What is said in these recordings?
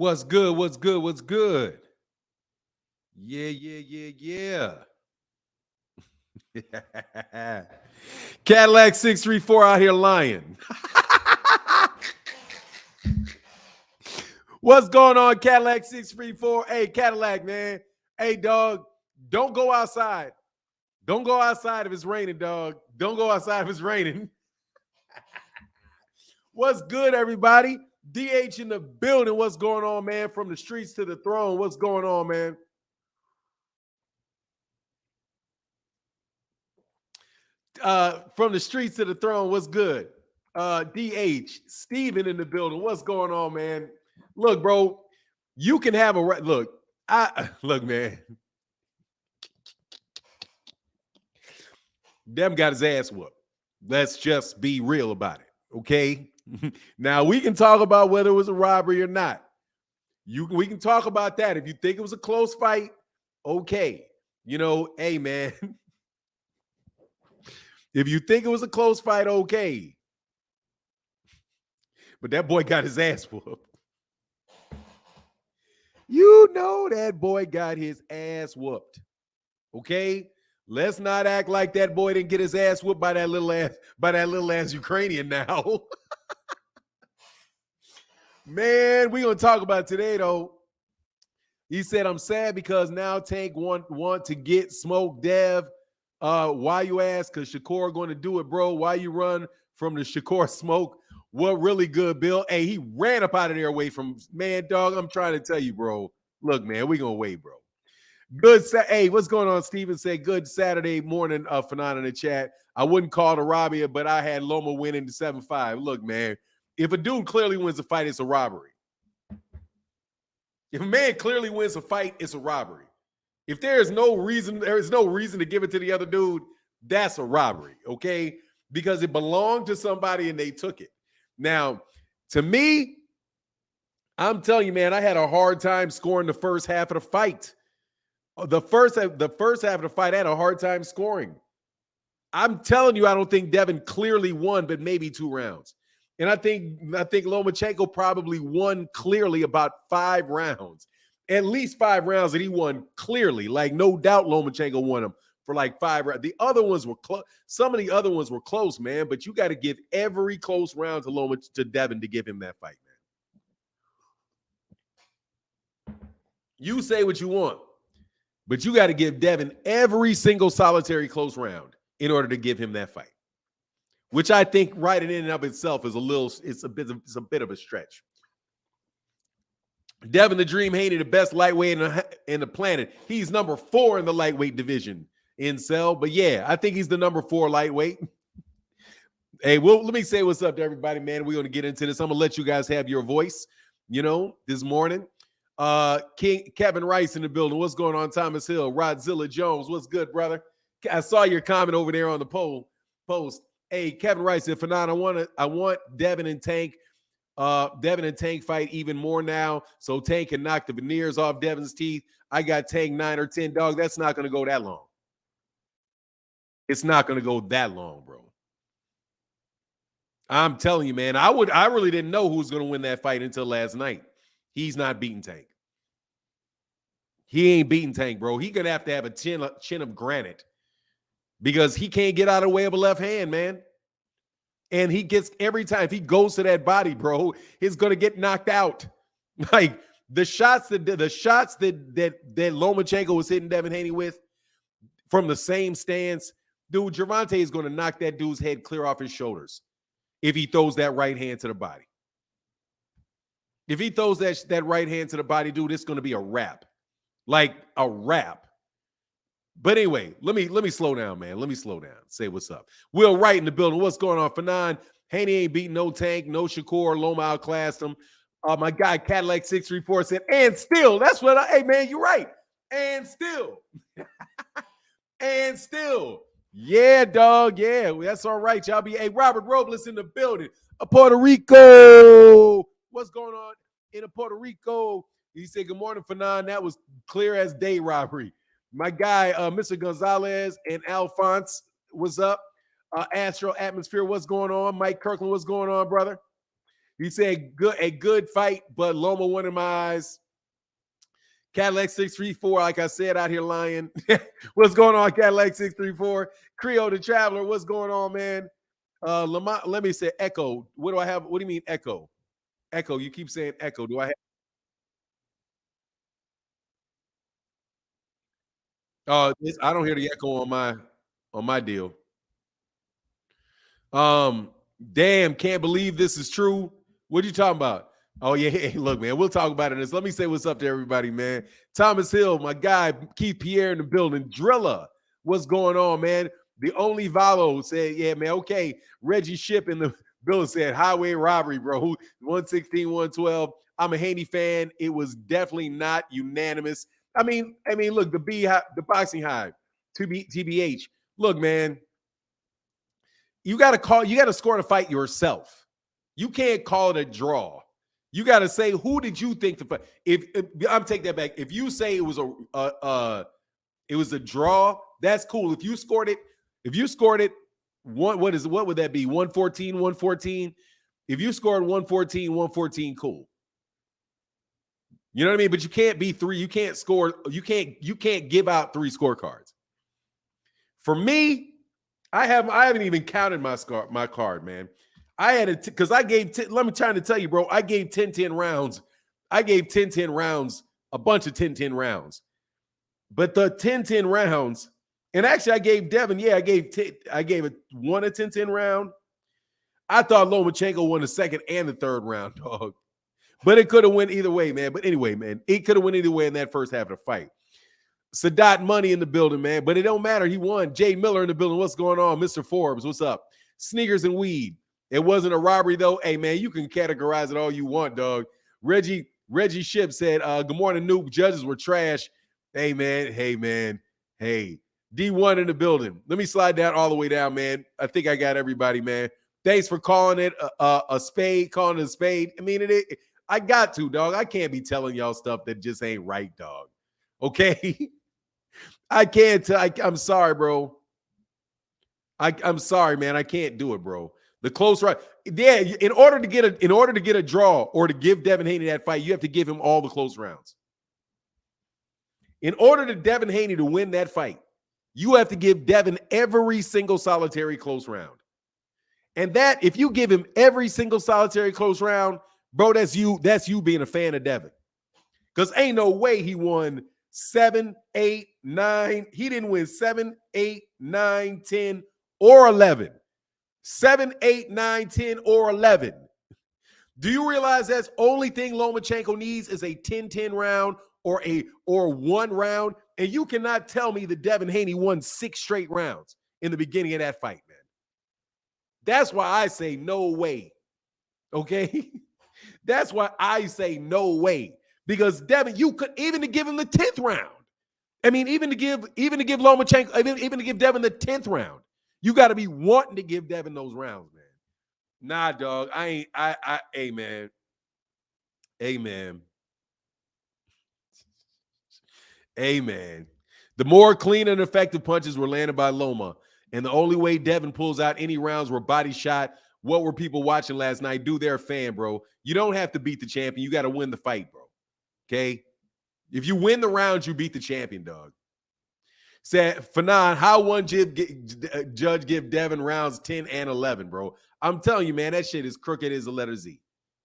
What's good? What's good? What's good? Yeah. Cadillac 634 out here lying. What's going on, Cadillac 634? Hey, Cadillac, man. Hey, dog, don't go outside. Don't go outside if it's raining, dog. Don't go outside if it's raining. What's good, everybody? DH in the building. What's going on, man? From the streets to the throne. What's going on, man? From the streets to the throne. What's good? DH, Steven in the building. What's going on, man? Look, bro, you can have a look. Look, man. Dem got his ass whooped. Let's just be real about it, okay? Now we can talk about whether it was a robbery or not. We can talk about that. If you think it was a close fight, okay. You know, hey, man. If you think it was a close fight, okay. But that boy got his ass whooped. You know that boy got his ass whooped. Okay? Let's not act like that boy didn't get his ass whooped by that little ass Ukrainian now. Man, we're gonna talk about it today, though. He said, I'm sad because now Tank want to get smoked, Dev. Why you ask? Because Shakur going to do it, bro. Why you run from the Shakur smoke? What really good, Bill? Hey, he ran up out of there away from, man, dog, I'm trying to tell you, bro. Look, man, we going to wait, bro. Good. Hey, what's going on? Steven said, good Saturday morning, Fanon in the chat. I wouldn't call it a robbery, but I had Loma winning the 7-5. Look, man, if a dude clearly wins a fight, it's a robbery. If a man clearly wins a fight, it's a robbery. If there is no reason to give it to the other dude, that's a robbery, okay? Because it belonged to somebody and they took it. Now, to me, I'm telling you, man, I had a hard time scoring the first half of the fight. The first half of the fight, I had a hard time scoring. I'm telling you, I don't think Devon clearly won, but maybe 2 rounds. And I think Lomachenko probably won clearly about 5 rounds. At least 5 rounds that he won clearly. Like, no doubt Lomachenko won them for like 5 rounds. The other ones were close. Some of the other ones were close, man. But you got to give every close round to Devon to give him that fight, man. You say what you want, but you got to give Devon every single solitary close round in order to give him that fight. Which I think right in and of itself is it's a bit of a stretch. Devon the Dream Haney, the best lightweight in the planet. He's number 4 in the lightweight division in Cell. But yeah, I think he's the number 4 lightweight. Hey, let me say what's up to everybody, man. We're going to get into this. I'm going to let you guys have your voice, this morning. Kevin Rice in the building. What's going on, Thomas Hill? Rodzilla Jones, what's good, brother? I saw your comment over there on the post. Hey, Kevin Rice said, Fanon, I want Devon and Tank fight even more now, so Tank can knock the veneers off Devon's teeth. I got Tank 9 or 10, dog. That's not going to go that long. It's not going to go that long, bro. I'm telling you, man. I really didn't know who was going to win that fight until last night. He's not beating Tank. He ain't beating Tank, bro. He's going to have a chin of granite because he can't get out of the way of a left hand, man. And he gets every time if he goes to that body, bro, he's gonna get knocked out. Like the shots that Lomachenko was hitting Devon Haney with from the same stance, dude, Gervonta is gonna knock that dude's head clear off his shoulders if he throws that right hand to the body. If he throws that right hand to the body, dude, it's gonna be a wrap, like a wrap. But anyway, let me slow down, man. Let me slow down. Say what's up. Will Wright in the building. What's going on? Fanon, Haney ain't beating no Tank, no Shakur. Loma outclassed him. My guy Cadillac 634 said, and still. That's what hey, man, you're right. And still. And still. Yeah, dog. Yeah, that's all right. Y'all be. Hey, Robert Robles in the building. Puerto Rico. What's going on in Puerto Rico? He said, good morning, Fanon. That was clear as day robbery. My guy, Mr. Gonzalez and Alphonse, what's up? Astro Atmosphere, what's going on? Mike Kirkland, what's going on, brother? He said a good fight, but Loma won in my eyes. Cadillac 634, like I said, out here lying. What's going on, Cadillac 634? Creole the Traveler, what's going on, man? Lamont, let me say Echo. What do I have? What do you mean Echo? Echo, you keep saying Echo. Do I have? I don't hear the echo on my deal. Um, damn, can't believe this is true. What are you talking about? Oh yeah, hey, look, man, we'll talk about it. This. Let me say what's up to everybody, man. Thomas Hill, my guy, Keith Pierre in the building. Drilla, what's going on, man? The only Valo said, yeah, man, okay. Reggie Ship in the building said, highway robbery, bro. 116, 112. I'm a Haney fan. It was definitely not unanimous. Look, the boxing hive, TBH. Look, man, you got to score the fight yourself. You can't call it a draw. You got to say, who did you think the fight? If I'm taking that back, if you say it was a draw, that's cool. If you scored it, what would that be? 114, 114. If you scored 114, 114, cool. You know what I mean? But you can't be three. You can't score. You can't give out 3 scorecards. For me, I haven't even counted my card, man. I had it because I gave. Let me try to tell you, bro. I gave 10-10 rounds. I gave 10-10 rounds, a bunch of 10-10 rounds. But the 10-10 rounds, and actually, I gave Devon. Yeah, I gave it one a 10-10 round. I thought Lomachenko won the second and the third round, dog. But it could have went either way, man. But anyway, man, it could have went either way in that first half of the fight. Sadat Money in the building, man. But it don't matter. He won. Jay Miller in the building. What's going on? Mr. Forbes, what's up? Sneakers and weed. It wasn't a robbery, though. Hey, man, you can categorize it all you want, dog. Reggie Ship said, good morning, noob. Judges were trash. Hey, man. Hey. D1 in the building. Let me slide down all the way down, man. I think I got everybody, man. Thanks for calling it a spade, calling it a spade. I mean, I got to, dog. I can't be telling y'all stuff that just ain't right, dog. Okay? I can't. I'm sorry, bro. I'm sorry, man. I can't do it, bro. The close right. Yeah, in order to get a draw or to give Devin Haney that fight, you have to give him all the close rounds. In order to Devin Haney to win that fight, you have to give Devin every single solitary close round. And that, if you give him every single solitary close round, bro, that's you being a fan of Devin. Because ain't no way he won 7, 8, 9. He didn't win 7, 8, 9, 10, or 11. 7, 8, 9, 10, or 11. Do you realize that's only thing Lomachenko needs is a 10-10 round or one round? And you cannot tell me that Devin Haney won 6 straight rounds in the beginning of that fight, man. That's why I say no way. Okay? That's why I say no way. Because Devin, you could even to give him the 10th round. I mean, even to give Lomachenko, even to give Devin the 10th round, you got to be wanting to give Devin those rounds, man. Nah, dog. Amen. Amen. The more clean and effective punches were landed by Loma. And the only way Devin pulls out any rounds were body shot. What were people watching last night? Do their fan, bro. You don't have to beat the champion. You got to win the fight, bro. Okay? If you win the rounds, you beat the champion, dog. Said, Fanon, how one judge give Devin rounds 10 and 11, bro? I'm telling you, man, that shit is crooked as a letter Z.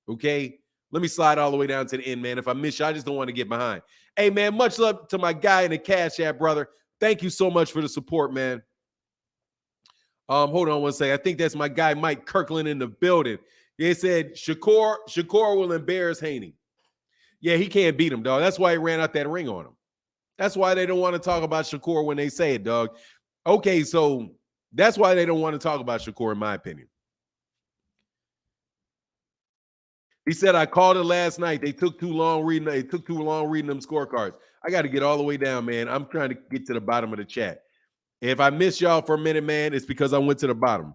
Okay? Let me slide all the way down to the end, man. If I miss you, I just don't want to get behind. Hey, man, much love to my guy in the Cash App, brother. Thank you so much for the support, man. Hold on one second. I think that's my guy Mike Kirkland in the building. He said Shakur will embarrass Haney. Yeah, he can't beat him, dog. That's why he ran out that ring on him. That's why they don't want to talk about Shakur when they say it, dog. Okay, so that's why they don't want to talk about Shakur, in my opinion. He said, I called it last night. They took too long reading them scorecards. I got to get all the way down, man. I'm trying to get to the bottom of the chat. If I miss y'all for a minute, man, it's because I went to the bottom.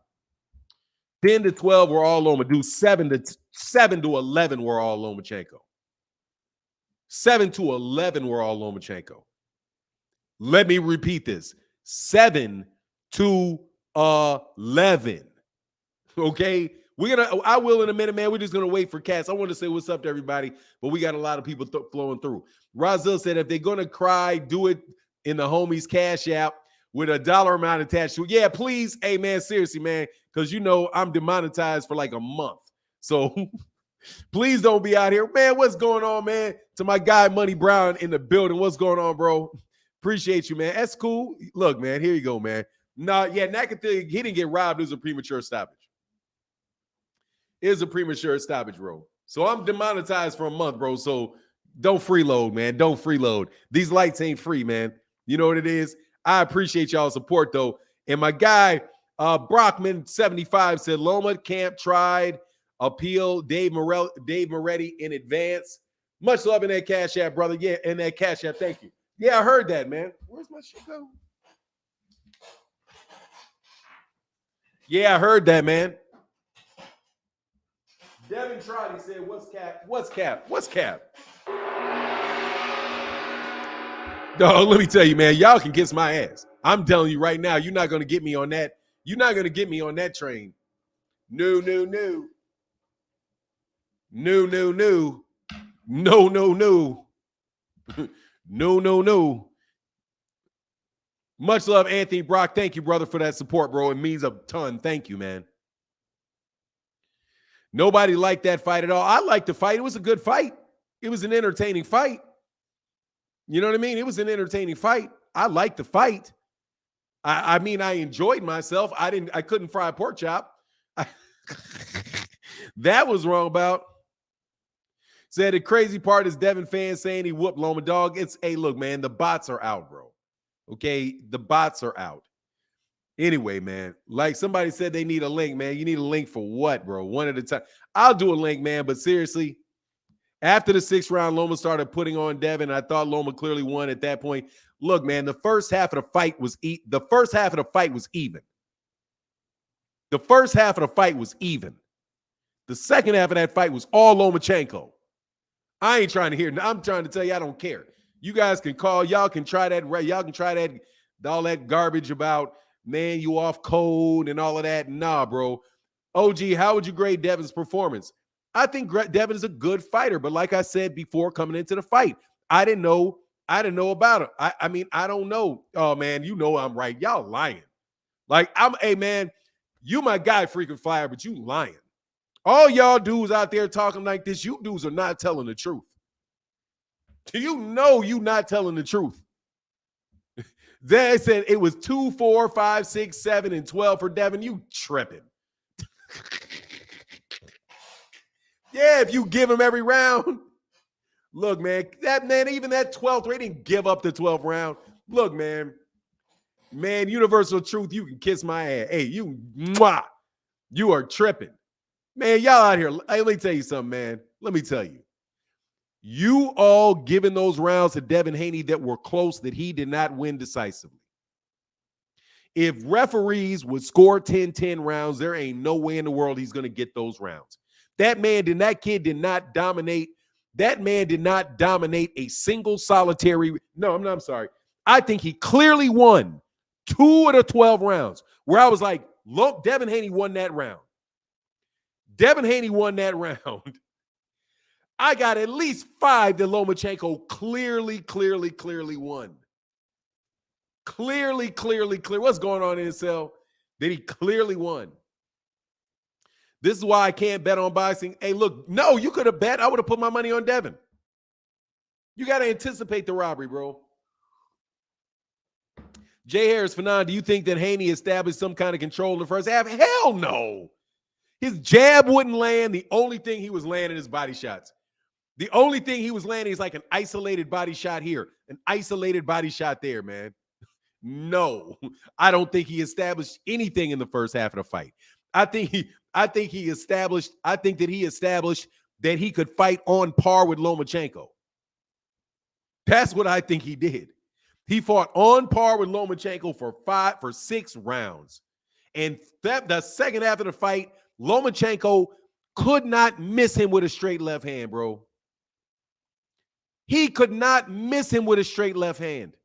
10 to 12 were all Loma. Do 7 to 11 were all Lomachenko. 7 to 11 were all Lomachenko. Let me repeat this. 7 to 11. Okay? I will in a minute, man. We're just gonna wait for cats. I want to say what's up to everybody, but we got a lot of people flowing through. Vasyl said if they're gonna cry, do it in the homies Cash App with a dollar amount attached to it. Yeah, please. Hey, man, seriously, man, because I'm demonetized for like a month. So please don't be out here. Man, what's going on, man? To my guy, Money Brown in the building. What's going on, bro? Appreciate you, man. That's cool. Look, man, here you go, man. Nakathila, he didn't get robbed. It was a premature stoppage. It was a premature stoppage, bro. So I'm demonetized for a month, bro. So don't freeload, man. Don't freeload. These lights ain't free, man. You know what it is? I appreciate y'all's support, though. And my guy, Brockman75 said, Loma Camp tried appeal Dave Moretti in advance. Much love in that Cash App, brother. Yeah, in that Cash App. Thank you. Yeah, I heard that, man. Where's my shit go? Yeah, I heard that, man. Devon Trotty said, what's cap? What's cap? What's cap? No, let me tell you, man, y'all can kiss my ass. I'm telling you right now, you're not going to get me on that. You're not going to get me on that train. No. No. Much love, Anthony Brock. Thank you, brother, for that support, bro. It means a ton. Thank you, man. Nobody liked that fight at all. I liked the fight. It was a good fight. It was an entertaining fight. You know what I mean? It was an entertaining fight. I liked the fight. I mean, I enjoyed myself. I couldn't fry a pork chop. That was wrong about. Said the crazy part is Devon fans saying he whooped Loma dog. Hey, look, man, the bots are out, bro. Okay, the bots are out. Anyway, man, like somebody said they need a link, man. You need a link for what, bro? One at a time. I'll do a link, man, but seriously, after the 6th round, Loma started putting on Devon. I thought Loma clearly won at that point. Look, man, the first half of the fight was even. The first half of the fight was even. The second half of that fight was all Lomachenko. I ain't trying to hear. I'm trying to tell you I don't care. You guys can call. Y'all can try that. Y'all can try that. All that garbage about, man, you off code and all of that. Nah, bro. OG, how would you grade Devon's performance? I think Devon is a good fighter, but like I said before coming into the fight, I didn't know about it. I mean, I don't know. Oh, man, you know I'm right. Y'all lying. Like, hey, man, you my guy, freaking Flyer, but you lying. All y'all dudes out there talking like this, you dudes are not telling the truth. Do you know you not telling the truth? They said it was 2, 4, 5, 6, 7, and 12 for Devon. You tripping. Yeah, if you give him every round. Look, man, even that 12th, they didn't give up the 12th round. Look, man, universal truth, you can kiss my ass. Hey, you are tripping. Man, y'all out here, hey, let me tell you something, man. Let me tell you. You all giving those rounds to Devon Haney that were close that he did not win decisively. If referees would score 10-10 rounds, there ain't no way in the world he's going to get those rounds. That kid did not dominate. That man did not dominate a single solitary. No, I'm sorry. I think he clearly won 2 of the 12 rounds where I was like, look, Devon Haney won that round. Devon Haney won that round. I got at least 5 that Lomachenko clearly won. Clearly. What's going on in his cell? That he clearly won. This is why I can't bet on boxing. Hey, look, no, you could have bet. I would have put my money on Devon. You got to anticipate the robbery, bro. Jay Harris, Fanon, do you think that Haney established some kind of control in the first half? Hell no. His jab wouldn't land. The only thing he was landing is body shots. The only thing he was landing is like an isolated body shot here, an isolated body shot there, man. No, I don't think he established anything in the first half of the fight. I think that he established that he could fight on par with Lomachenko. That's what I think he did. He fought on par with Lomachenko for 6 rounds. And the second half of the fight, Lomachenko could not miss him with a straight left hand, bro. He could not miss him with a straight left hand.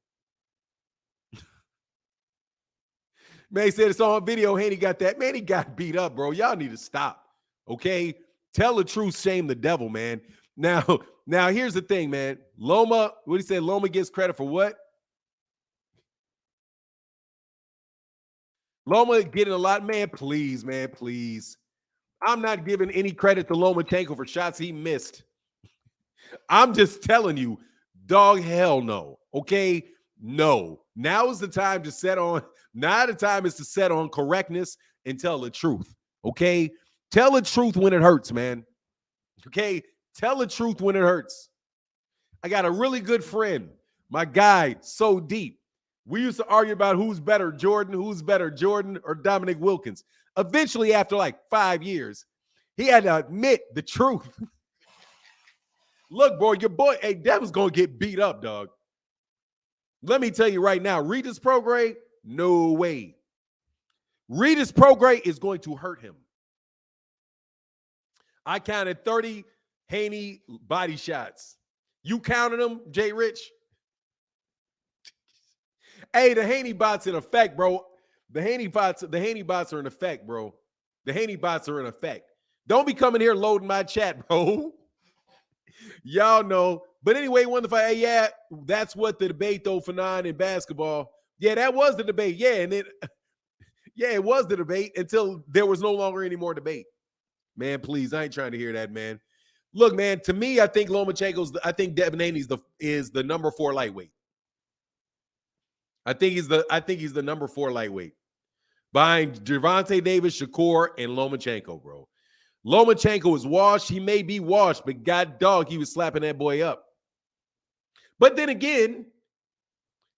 Man, he said it's on video. Haney got that. Man, he got beat up, bro. Y'all need to stop. Okay? Tell the truth, shame the devil, man. Now, here's the thing, man. Loma, what he said, Loma gets credit for what? Loma getting a lot, man. Please, man, please. I'm not giving any credit to Lomachenko for shots he missed. I'm just telling you, dog, hell no. Okay? No. Now is the time to set on, now the time is to set on correctness and tell the truth. Okay? Tell the truth when it hurts, man. Okay? Tell the truth when it hurts. I got a really good friend, my guy, so deep. We used to argue about who's better, Jordan or Dominic Wilkins. Eventually, after like 5 years, he had to admit the truth. Look, bro, your boy, hey, Devon's going to get beat up, dog. Let me tell you right now, Regis Prograis, no way. Regis Prograis is going to hurt him. I counted 30 Haney body shots. You counted them, Jay Rich? Hey, the Haney bots in effect, bro. The Haney bots are in effect, bro. The Haney bots are in effect. Don't be coming here loading my chat, bro. Y'all know. But anyway, one to fight. Hey, yeah, that's what the debate though for nine in basketball. Yeah, that was the debate. Yeah, and it was the debate until there was no longer any more debate. Man, please, I ain't trying to hear that, man. Look, man, to me, I think I think Devon Haney is the number 4 lightweight. I think he's the number 4 lightweight behind Gervonta Davis, Shakur, and Lomachenko, bro. Lomachenko is washed. He may be washed, but god dog, he was slapping that boy up. But then again,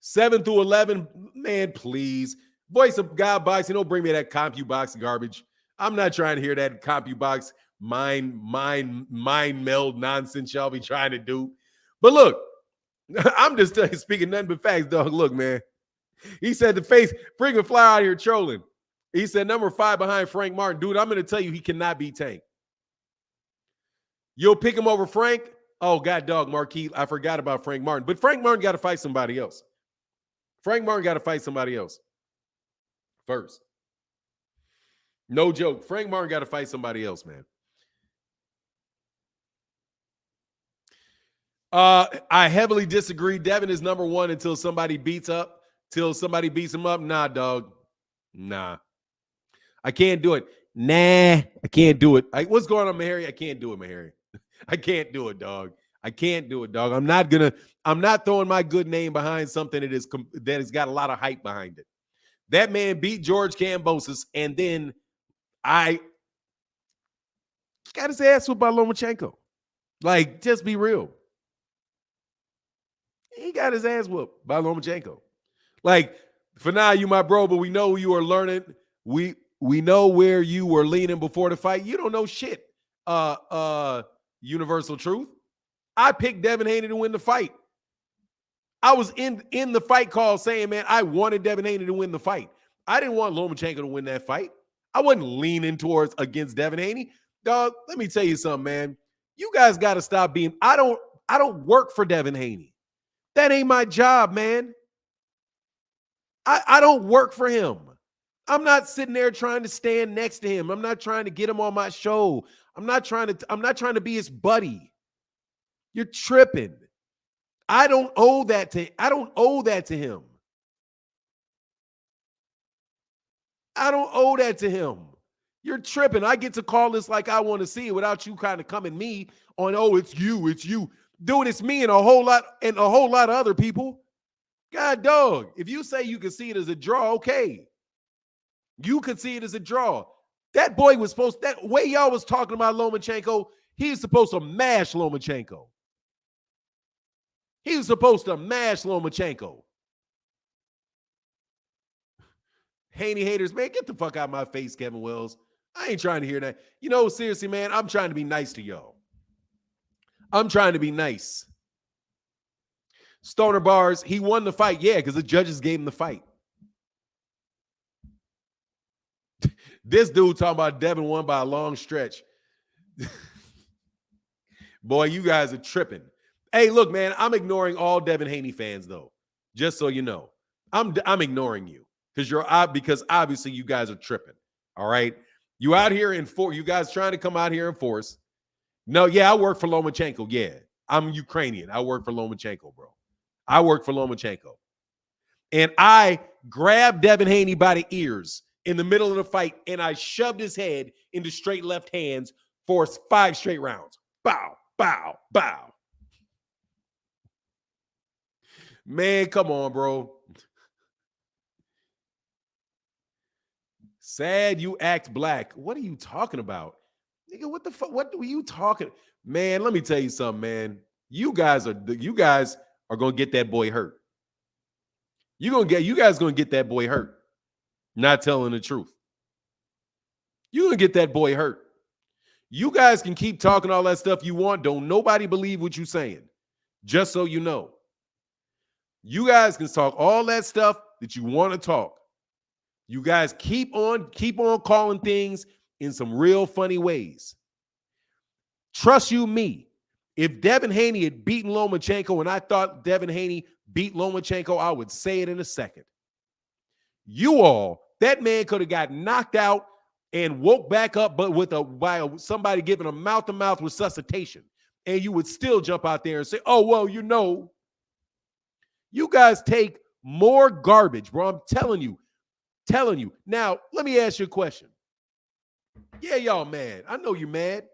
7 through 11, man, please. Voice of God boxing, don't bring me that CompuBox garbage. I'm not trying to hear that CompuBox mind meld nonsense y'all be trying to do. But look, I'm just speaking nothing but facts, dog. Look, man. He said the face freaking fly out here trolling. He said number 5 behind Frank Martin. Dude, I'm going to tell you he cannot beat Tank. You'll pick him over Frank? Oh, god dog, Marquis. I forgot about Frank Martin. But Frank Martin got to fight somebody else. Frank Martin got to fight somebody else first. No joke. Frank Martin got to fight somebody else, man. I heavily disagree. Devon is number 1 until somebody beats him up. Nah, dog. Nah. I can't do it. Nah, I can't do it. What's going on, Mahari? I can't do it, Mahari. I can't do it, dog. I can't do it, dog. I'm not throwing my good name behind something that has got a lot of hype behind it. That man beat George Kambosos, and then I got his ass whooped by Lomachenko. Like, just be real. He got his ass whooped by Lomachenko. Like, for now, you my bro, but we know you are learning. We know where you were leaning before the fight. You don't know shit. Universal Truth. I picked Devon Haney to win the fight. I was in the fight call saying, man, I wanted Devon Haney to win the fight. I didn't want Lomachenko to win that fight. I wasn't leaning towards against Devon Haney. Dog, let me tell you something, man. You guys got to stop being, I don't work for Devon Haney. That ain't my job, man. I don't work for him. I'm not sitting there trying to stand next to him. I'm not trying to get him on my show. I'm not trying to be his buddy. You're tripping. I don't owe that to him. I don't owe that to him. You're tripping. I get to call this like I want to see it without you kind of coming me on, oh, it's you. Dude, it's me and a whole lot of other people. God dog. If you say you can see it as a draw, okay. You could see it as a draw. That boy was that way y'all was talking about Lomachenko, he was supposed to mash Lomachenko. He was supposed to mash Lomachenko. Haney haters, man, get the fuck out of my face, Kevin Wells. I ain't trying to hear that. You know, seriously, man, I'm trying to be nice to y'all. I'm trying to be nice. Stoner Bars, he won the fight. Yeah, because the judges gave him the fight. This dude talking about Devon won by a long stretch. Boy, you guys are tripping. Hey, look, man, I'm ignoring all Devon Haney fans, though. Just so you know. I'm ignoring you because obviously you guys are tripping. All right. You out here in force. You guys trying to come out here in force. No, yeah, I work for Lomachenko. Yeah, I'm Ukrainian. I work for Lomachenko, bro. I work for Lomachenko. And I grabbed Devon Haney by the ears in the middle of the fight, and I shoved his head into straight left hands for 5 straight rounds. Bow, bow, bow. Man, come on, bro. Sad you act black. What are you talking about? Nigga, what the fuck? What were you talking? Man, let me tell you something, man. You guys are gonna get that boy hurt. You guys gonna get that boy hurt. Not telling the truth. You're gonna get that boy hurt. You guys can keep talking all that stuff you want. Don't nobody believe what you're saying. Just so you know. You guys can talk all that stuff that you want to talk. You guys keep on calling things in some real funny ways. Trust you me. If Devon Haney had beaten Lomachenko and I thought Devon Haney beat Lomachenko, I would say it in a second. That man could have got knocked out and woke back up, but by somebody giving a mouth-to-mouth resuscitation. And you would still jump out there and say, oh, well, you guys take more garbage, bro. I'm telling you. Now, let me ask you a question. Yeah, y'all mad. I know you're mad.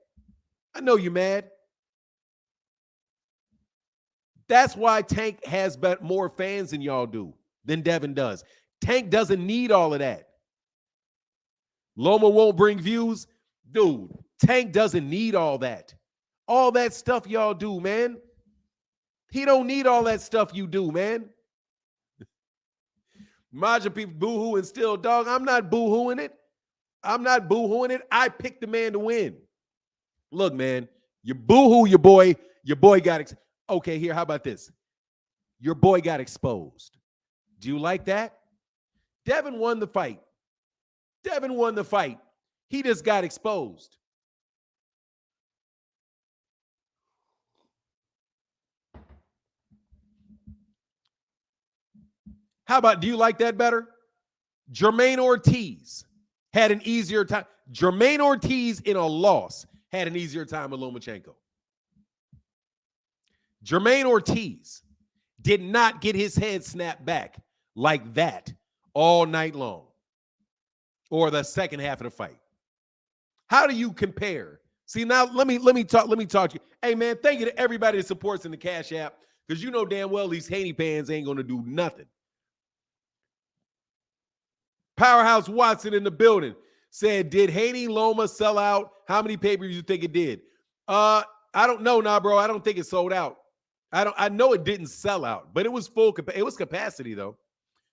That's why Tank has more fans than y'all do, than Devon does. Tank doesn't need all of that. Loma won't bring views. Dude, Tank doesn't need all that. All that stuff y'all do, man. He don't need all that stuff you do, man. Maja people boo-hoo and still, dog. I'm not boo-hooing it. I picked the man to win. Look, man, you boo-hoo your boy. Your boy got okay, here, how about this? Your boy got exposed. Do you like that? Devon won the fight. He just got exposed. How about, do you like that better? Jermaine Ortiz had an easier time. Jermaine Ortiz in a loss had an easier time with Lomachenko. Jermaine Ortiz did not get his head snapped back like that all night long or the second half of the fight. How do you compare? See, now let me talk to you. Hey, man, thank you to everybody that supports in the Cash App, because you know damn well these Haney fans ain't going to do nothing. Powerhouse Watson in the building said, did Haney Loma sell out? How many pay-per-views you think it did? I don't know now, bro. I don't think it sold out. I know it didn't sell out, but it was full. It was capacity, though,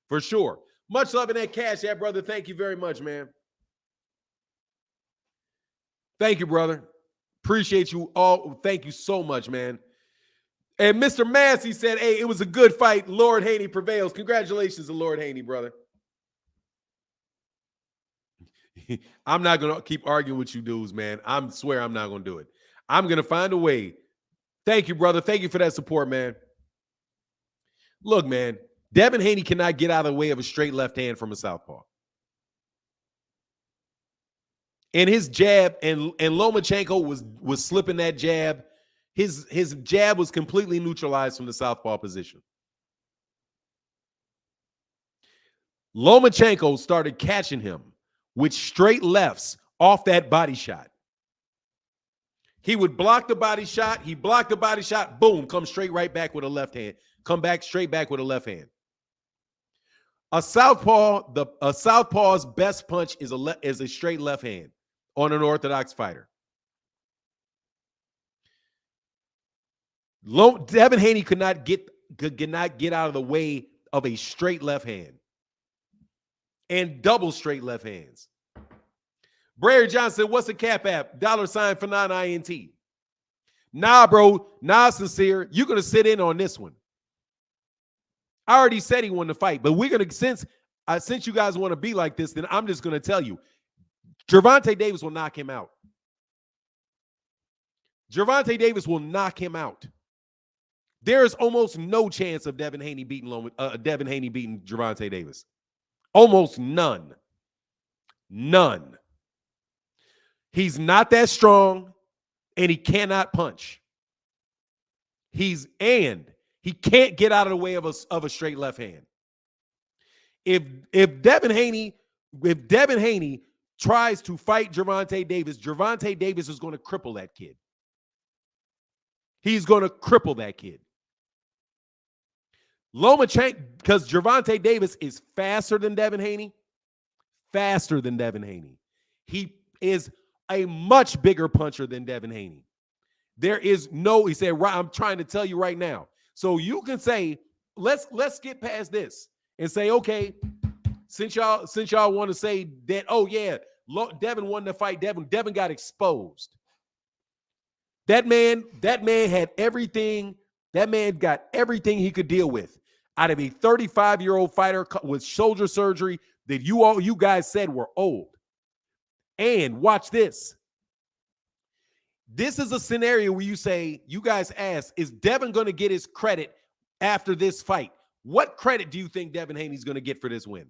for sure. Much love in that Cash App, brother. Thank you very much, man. Thank you, brother. Appreciate you all. Thank you so much, man. And Mr. Massey said, hey, it was a good fight. Lord Haney prevails. Congratulations to Lord Haney, brother. I'm not going to keep arguing with you dudes, man. I swear I'm not going to do it. I'm going to find a way. Thank you, brother. Thank you for that support, man. Look, man, Devon Haney cannot get out of the way of a straight left hand from a southpaw. And his jab, and Lomachenko was slipping that jab. His jab was completely neutralized from the southpaw position. Lomachenko started catching him with straight lefts off that body shot. He would block the body shot. He blocked the body shot. Boom, come straight right back with a left hand. Come back straight back with a left hand. A southpaw's best punch is a straight left hand on an orthodox fighter. Devon Haney could not get out of the way of a straight left hand and double straight left hands. Brady Johnson, what's a cap app? $ for non-INT. Nah, bro. Nah, Sincere. You're going to sit in on this one. I already said he won the fight, but we're going to, since you guys want to be like this, then I'm just going to tell you, Gervonta Davis will knock him out. Gervonta Davis will knock him out. There is almost no chance of Devon Haney beating Gervonta Davis. Almost none. None. He's not that strong, and he cannot punch. He can't get out of the way of a straight left hand. If Devon Haney tries to fight Gervonta Davis is going to cripple that kid. He's going to cripple that kid. Lomachenko, because Gervonta Davis is faster than Devon Haney. He is a much bigger puncher than Devon Haney. He said, I'm trying to tell you right now. So you can say, let's get past this and say, okay, since y'all want to say that, oh yeah, Devon won the fight, Devon got exposed. That man had everything. That man got everything he could deal with out of a 35-year-old fighter with shoulder surgery that you guys said were old. And watch this. This is a scenario where you guys ask, is Devon going to get his credit after this fight? What credit do you think Devon Haney's going to get for this win?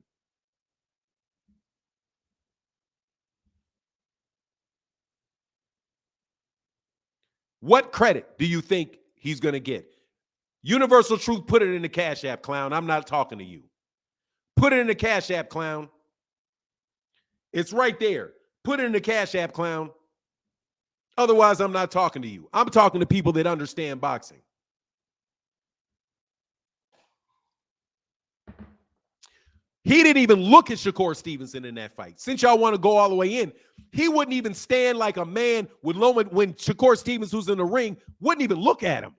What credit do you think he's going to get? Universal Truth, put it in the Cash App, clown. I'm not talking to you. Put it in the Cash App, clown. It's right there. Put it in the Cash App, clown. Otherwise, I'm not talking to you. I'm talking to people that understand boxing. He didn't even look at Shakur Stevenson in that fight. Since y'all want to go all the way in, he wouldn't even stand like a man with Loma when Shakur Stevenson was in the ring, wouldn't even look at him.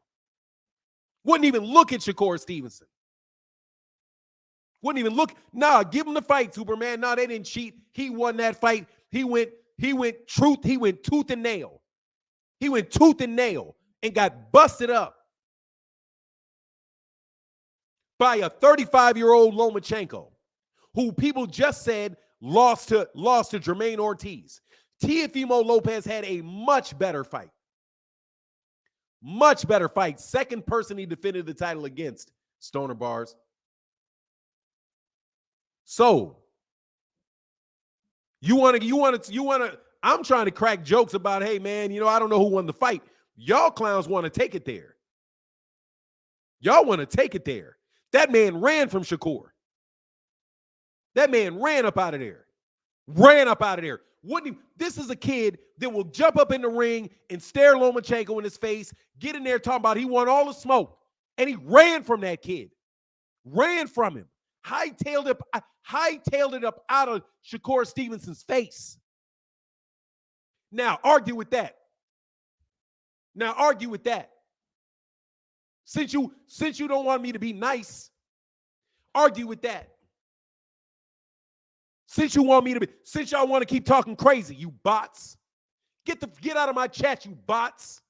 Wouldn't even look at Shakur Stevenson. Wouldn't even look. Nah, give him the fight, Superman. Nah, they didn't cheat. He won that fight. He went tooth and nail. He went tooth and nail and got busted up by a 35-year-old Lomachenko, who people just said lost to Jermaine Ortiz. Teofimo Lopez had a much better fight. Much better fight. Second person he defended the title against, Stoner Bars. So you want to, I'm trying to crack jokes about, hey man, I don't know who won the fight. Y'all clowns want to take it there. Y'all want to take it there. That man ran from Shakur. That man ran up out of there. This is a kid that will jump up in the ring and stare Lomachenko in his face, get in there talking about he won all the smoke, and he ran from that kid. Ran from him. Hightailed it up out of Shakur Stevenson's face. Now, argue with that. Since you don't want me to be nice, argue with that. Since y'all want to keep talking crazy, you bots. Get out of my chat, you bots.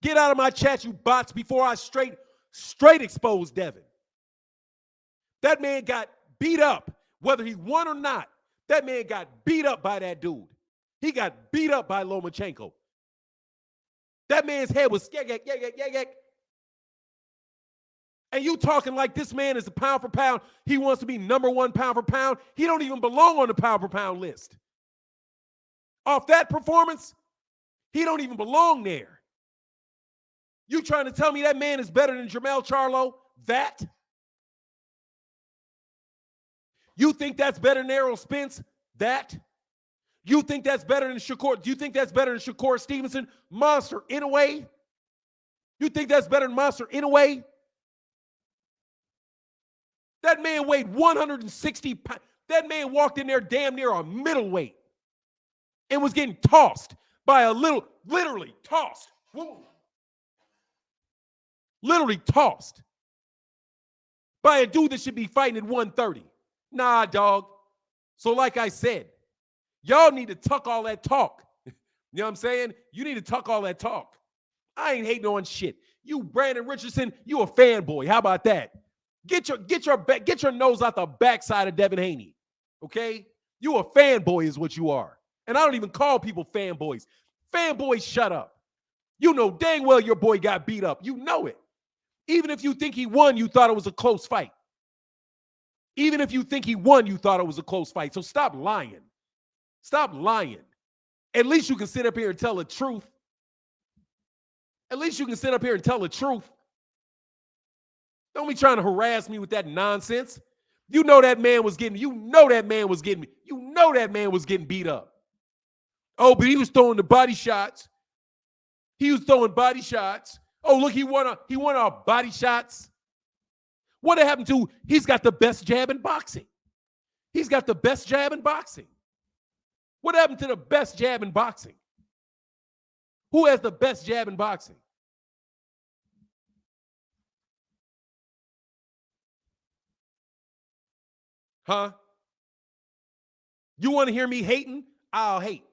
Get out of my chat, you bots, before I straight expose Devon. That man got beat up, whether he won or not. That man got beat up by that dude. He got beat up by Lomachenko. That man's head was yak. And you talking like this man is a pound for pound. He wants to be number one pound for pound. He don't even belong on the pound for pound list. Off that performance, he don't even belong there. You trying to tell me that man is better than Jermell Charlo? That? You think that's better than Errol Spence? That? You think that's better than Shakur? Do you think that's better than Shakur Stevenson? Monster Inoue? You think that's better than Monster Inoue? That man weighed 160 pounds. That man walked in there damn near a middleweight and was getting tossed by literally tossed. Whoa. Literally tossed by a dude that should be fighting at 130. Nah, dog. So like I said, y'all need to tuck all that talk. You know what I'm saying? You need to tuck all that talk. I ain't hating on shit. You, Brandon Richardson, you a fanboy. How about that? Get your nose out the backside of Devon Haney. Okay? You a fanboy is what you are. And I don't even call people fanboys. Fanboys, shut up. You know dang well your boy got beat up. You know it. Even if you think he won, you thought it was a close fight. Even if you think he won, you thought it was a close fight. So stop lying. Stop lying. At least you can sit up here and tell the truth. At least you can sit up here and tell the truth. Don't be trying to harass me with that nonsense. You know that man was getting beat up. Oh, but he was throwing the body shots. He was throwing body shots. Oh, look, he won our body shots. What happened to, he's got the best jab in boxing. He's got the best jab in boxing. What happened to the best jab in boxing? Who has the best jab in boxing? Huh? You want to hear me hating? I'll hate.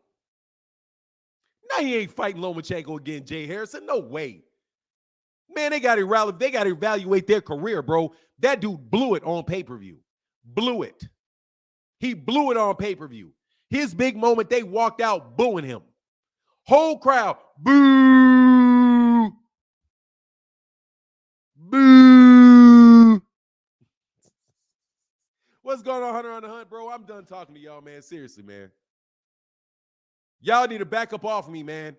Now he ain't fighting Lomachenko again, Jay Harrison. No way. Man, they got to evaluate their career, bro. That dude blew it on pay-per-view. Blew it. He blew it on pay-per-view. His big moment, they walked out booing him. Whole crowd, boo. Boo. What's going on, Hunter on the Hunt, bro? I'm done talking to y'all, man. Seriously, man. Y'all need to back up off me, man.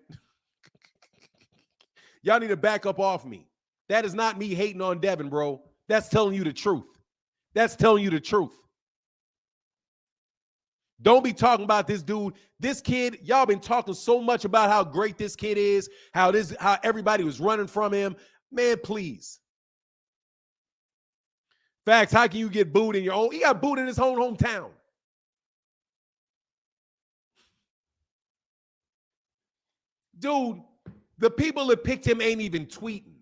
Y'all need to back up off me. That is not me hating on Devon, bro. That's telling you the truth. That's telling you the truth. Don't be talking about this dude. This kid, y'all been talking so much about how great this kid is, how everybody was running from him. Man, please. Facts, how can you get booed in your own? He got booed in his own hometown. Dude, the people that picked him ain't even tweeting.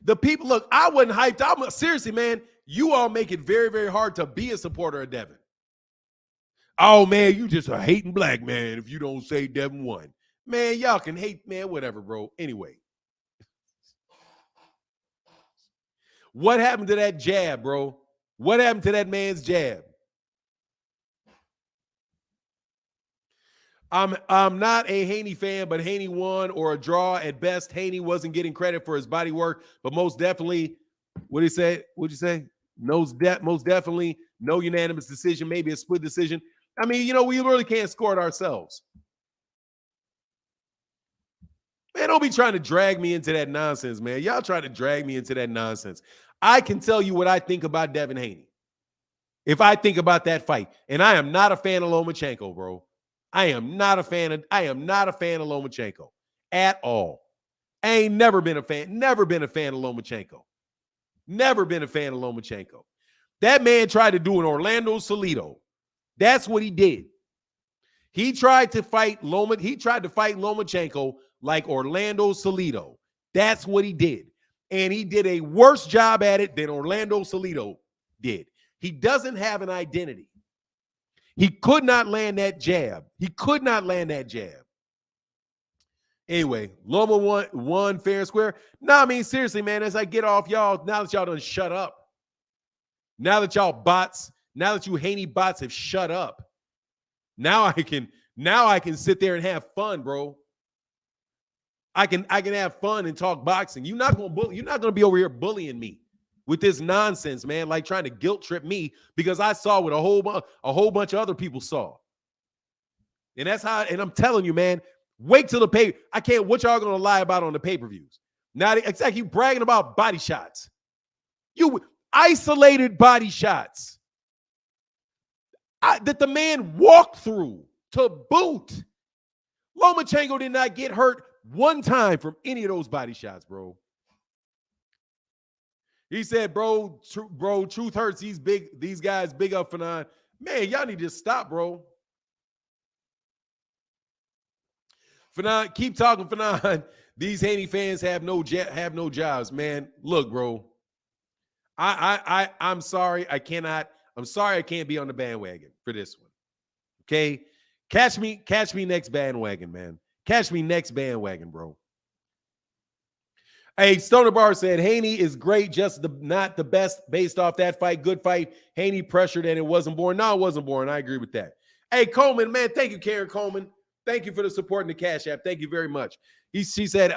The people, look, I wasn't hyped. Seriously, man, you all make it very, very hard to be a supporter of Devon. Oh, man, you just a hating black man if you don't say Devon won. Man, y'all can hate, man, whatever, bro. Anyway. What happened to that jab, bro? What happened to that man's jab? I'm not a Haney fan, but Haney won or a draw at best. Haney wasn't getting credit for his body work, but most definitely, what did he say? What'd you say? Most definitely, no unanimous decision, maybe a split decision. I mean, you know, we really can't score it ourselves. Man, don't be trying to drag me into that nonsense, man. Y'all trying to drag me into that nonsense. I can tell you what I think about Devon Haney. If I think about that fight, and I am not a fan of Lomachenko, bro. I am not a fan of Lomachenko at all. I ain't never been a fan of Lomachenko. Never been a fan of Lomachenko. That man tried to do an Orlando Salido. That's what he did. He tried to fight Lomachenko like Orlando Salido. That's what he did. And he did a worse job at it than Orlando Salido did. He doesn't have an identity. He could not land that jab. Anyway, Loma won fair and square. No, I mean, seriously, man, as I get off y'all, now that y'all done shut up, now that you Haney bots have shut up, now I can sit there and have fun, bro. I can have fun and talk boxing. You're not gonna be over here bullying me with this nonsense, man, like trying to guilt trip me because I saw what a whole bunch of other people saw. And that's how, and I'm telling you, man, wait till the pay. I can't, what y'all gonna lie about on the pay-per-views. Now, it's like you bragging about body shots. You isolated body shots that the man walked through to boot. Lomachenko did not get hurt one time from any of those body shots, bro. He said, bro, truth hurts. These guys big up Fanon. Man, y'all need to stop, bro. Fanon, keep talking, Fanon. These Haney fans have no jobs, man. Look, bro. I'm sorry. I'm sorry I can't be on the bandwagon for this one. Okay? Catch me next bandwagon, man. Catch me next bandwagon, bro. Hey, Stoner Bar said, Haney is great, just not the best based off that fight. Good fight. Haney pressured and it wasn't boring. No, it wasn't boring. I agree with that. Hey, Coleman, man, thank you, Karen Coleman. Thank you for the support in the Cash App. Thank you very much. She said,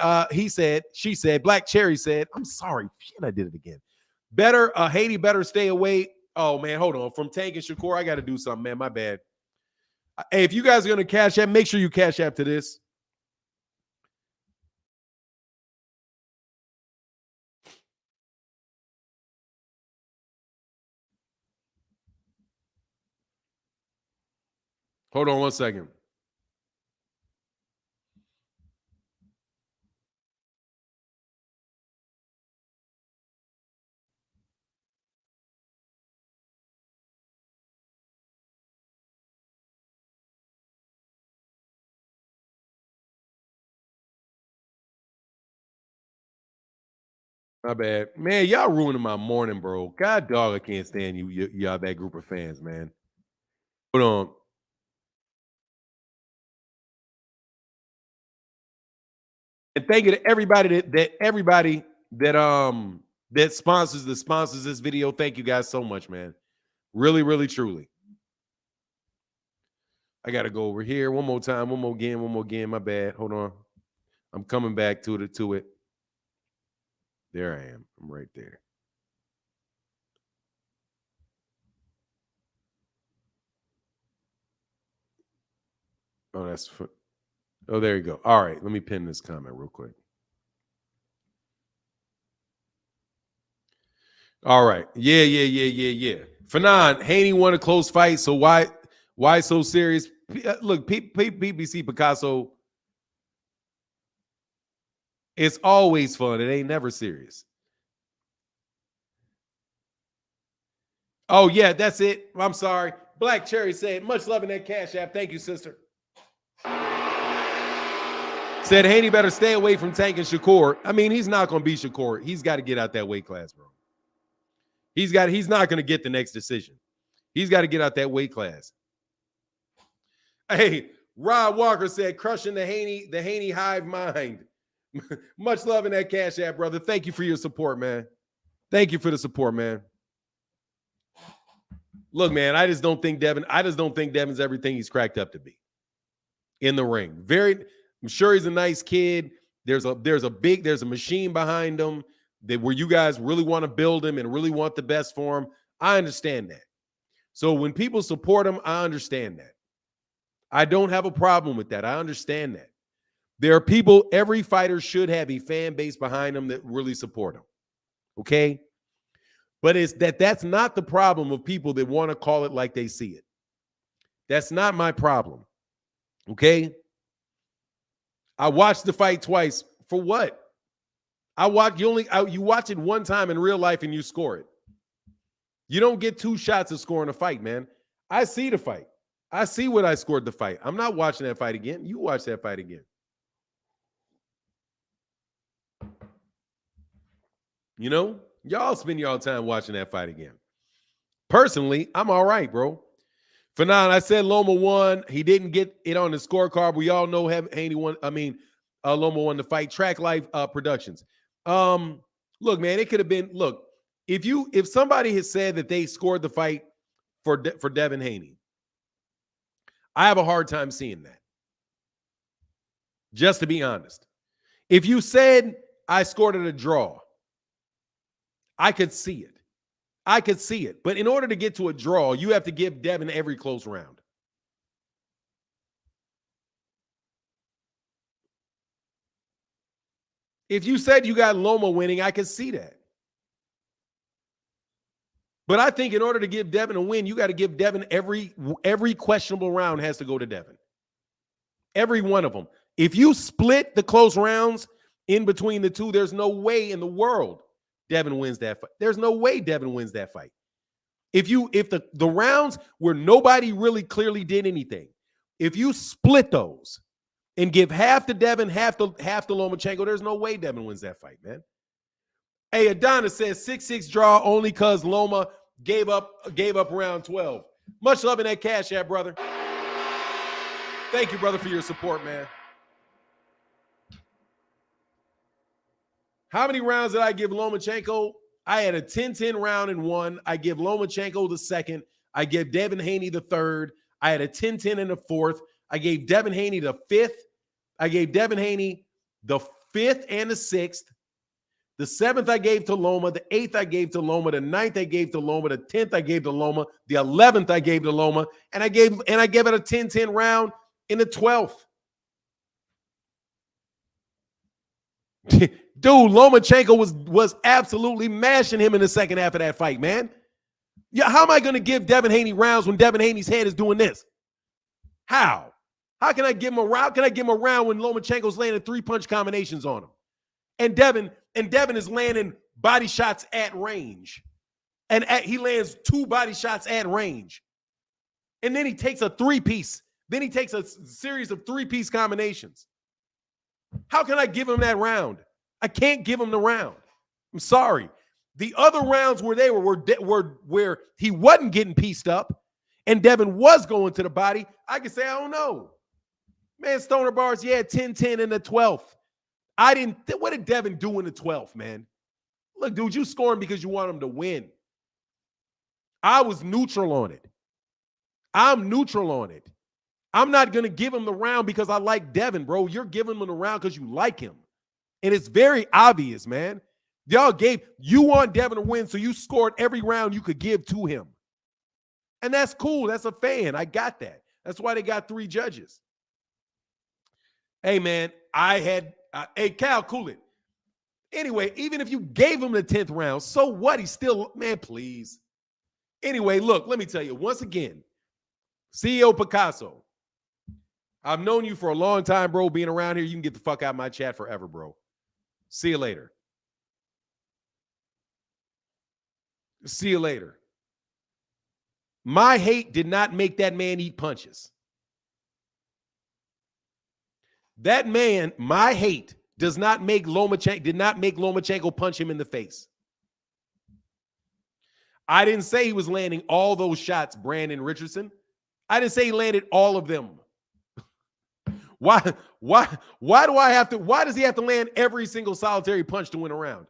Black Cherry said, I'm sorry. Shit, I did it again. Haney better stay away. Oh, man, hold on. From Tank and Shakur, I got to do something, man. My bad. Hey, if you guys are going to cash app, make sure you cash app to this. Hold on 1 second. My bad. Man, y'all ruining my morning, bro. God dog, I can't stand you. Y'all that group of fans, man. Hold on. And thank you to everybody that sponsors this video. Thank you guys so much, man. Really, really, truly. I gotta go over here one more time, one more again. My bad. Hold on. I'm coming back to it. There I am. I'm right there. Oh, there you go. All right, let me pin this comment real quick. All right. Yeah. Fanon, Haney won a close fight, so why so serious? Look, PBC Picasso, it's always fun. It ain't never serious. Oh, yeah, that's it. I'm sorry. Black Cherry said, much love in that cash app. Thank you, sister. Said Haney better stay away from Tank and Shakur. I mean, he's not going to beat Shakur. He's got to get out that weight class, bro. He's not going to get the next decision. He's got to get out that weight class. Hey, Rod Walker said, crushing the Haney hive mind. Much love in that cash app, brother. Thank you for your support, man. Thank you for the support, man. Look, man, I just don't think Devon's everything he's cracked up to be in the ring. I'm sure he's a nice kid. There's a machine behind him where you guys really want to build him and really want the best for him. I understand that. So when people support him, I understand that. I don't have a problem with that. I understand that. There are people, every fighter should have a fan base behind them that really support him. Okay? But that's not the problem of people that want to call it like they see it. That's not my problem. Okay? I watched the fight twice. For what? You watch it one time in real life and you score it. You don't get 2 shots of scoring a fight, man. I see the fight. I see what I scored the fight. I'm not watching that fight again. You watch that fight again. You know, y'all spend y'all time watching that fight again. Personally, I'm all right, bro. Fanon, I said Loma won. He didn't get it on the scorecard. We all know Haney won. Loma won the fight. Track Life Productions. Look, man, it could have been. Look, if somebody had said that they scored the fight for Devon Haney, I have a hard time seeing that. Just to be honest, if you said I scored at a draw, I could see it. But in order to get to a draw, you have to give Devon every close round. If you said you got Loma winning, I could see that. But I think in order to give Devon a win, you got to give Devon every questionable round has to go to Devon. Every one of them. If you split the close rounds in between the two, there's no way in the world Devon wins that fight. There's no way Devon wins that fight. If the rounds where nobody really clearly did anything, if you split those and give half to Devon, half to Lomachenko, there's no way Devon wins that fight, man. Hey, Adonis says 6-6 draw only because Loma gave up round 12. Much love in that cash app, brother. Thank you, brother, for your support, man. How many rounds did I give Lomachenko? I had a 10-10 round in one. I give Lomachenko the second. I give Devon Haney the third. I had a 10-10 in the fourth. I gave Devon Haney the fifth. I gave Devon Haney the fifth and the sixth. The 7th I gave to Loma. The 8th I gave to Loma. The 9th I gave to Loma. The 10th I gave to Loma. The 11th I gave to Loma. And I gave it a 10-10 round in the 12th. Dude, Lomachenko was absolutely mashing him in the second half of that fight, man. Yeah, how am I going to give Devon Haney rounds when Devon Haney's head is doing this? How? How can I give him a round? How can I give him a round when Lomachenko's landing 3-punch combinations on him? And Devon is landing body shots at range. And he lands 2 body shots at range. And then he takes a 3-piece. Then he takes a series of 3-piece combinations. How can I give him that round? I can't give him the round. I'm sorry. The other rounds where they were where he wasn't getting pieced up and Devon was going to the body, I could say, I don't know. Man, Stoner Bars, yeah, 10-10 in the 12th. What did Devon do in the 12th, man? Look, dude, you scoring because you want him to win. I was neutral on it. I'm neutral on it. I'm not going to give him the round because I like Devon, bro. You're giving him the round because you like him. And it's very obvious, man. You want Devon to win, so you scored every round you could give to him. And that's cool. That's a fan. I got that. That's why they got 3 judges. Hey, man, hey, Cal, cool it. Anyway, even if you gave him the 10th round, so what? He's still, man, please. Anyway, look, let me tell you, once again, CEO Picasso, I've known you for a long time, bro, being around here. You can get the fuck out of my chat forever, bro. See you later. See you later. My hate did not make that man eat punches. That man, my hate, did not make Lomachenko punch him in the face. I didn't say he was landing all those shots, Brandon Richardson. I didn't say he landed all of them. Why does he have to land every single solitary punch to win a round?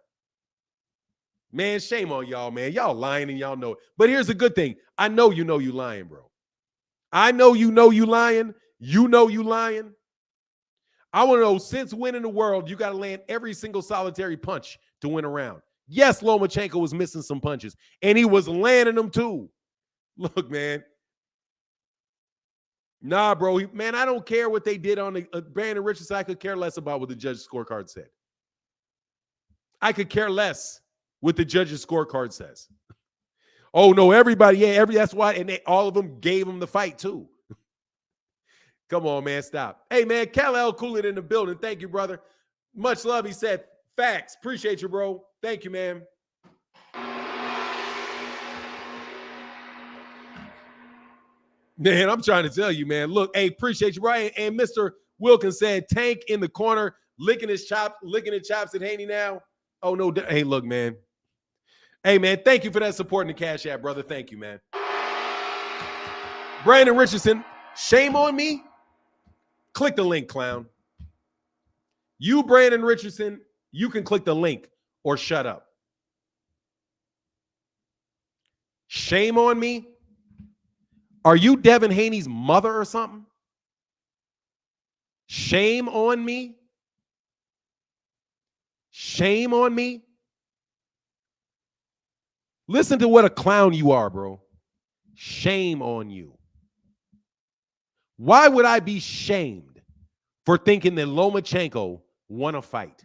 Man, shame on y'all, man. Y'all lying and y'all know it. But here's the good thing. I know you lying, bro. I know you lying. You know you lying. I want to know, since when in the world you got to land every single solitary punch to win a round? Yes, Lomachenko was missing some punches, and he was landing them too. Look, man. Nah, bro. Man, I don't care what they did on the Brandon Richardson. I could care less about what the judge's scorecard said. I could care less what the judge's scorecard says. Oh, no, everybody. Yeah, that's why. And all of them gave him the fight, too. Come on, man. Stop. Hey, man, Kal-El Coolin in the building. Thank you, brother. Much love. He said, facts. Appreciate you, bro. Thank you, man. Man, I'm trying to tell you, man. Look, hey, appreciate you, Brian. And Mr. Wilkins said, Tank in the corner, licking his chops at Haney now. Oh, no. Hey, look, man. Hey, man, thank you for that support in the Cash App, brother. Thank you, man. Brandon Richardson, shame on me. Click the link, clown. You, Brandon Richardson, you can click the link or shut up. Shame on me. Are you Devon Haney's mother or something? Shame on me. Shame on me. Listen to what a clown you are, bro. Shame on you. Why would I be shamed for thinking that Lomachenko won a fight?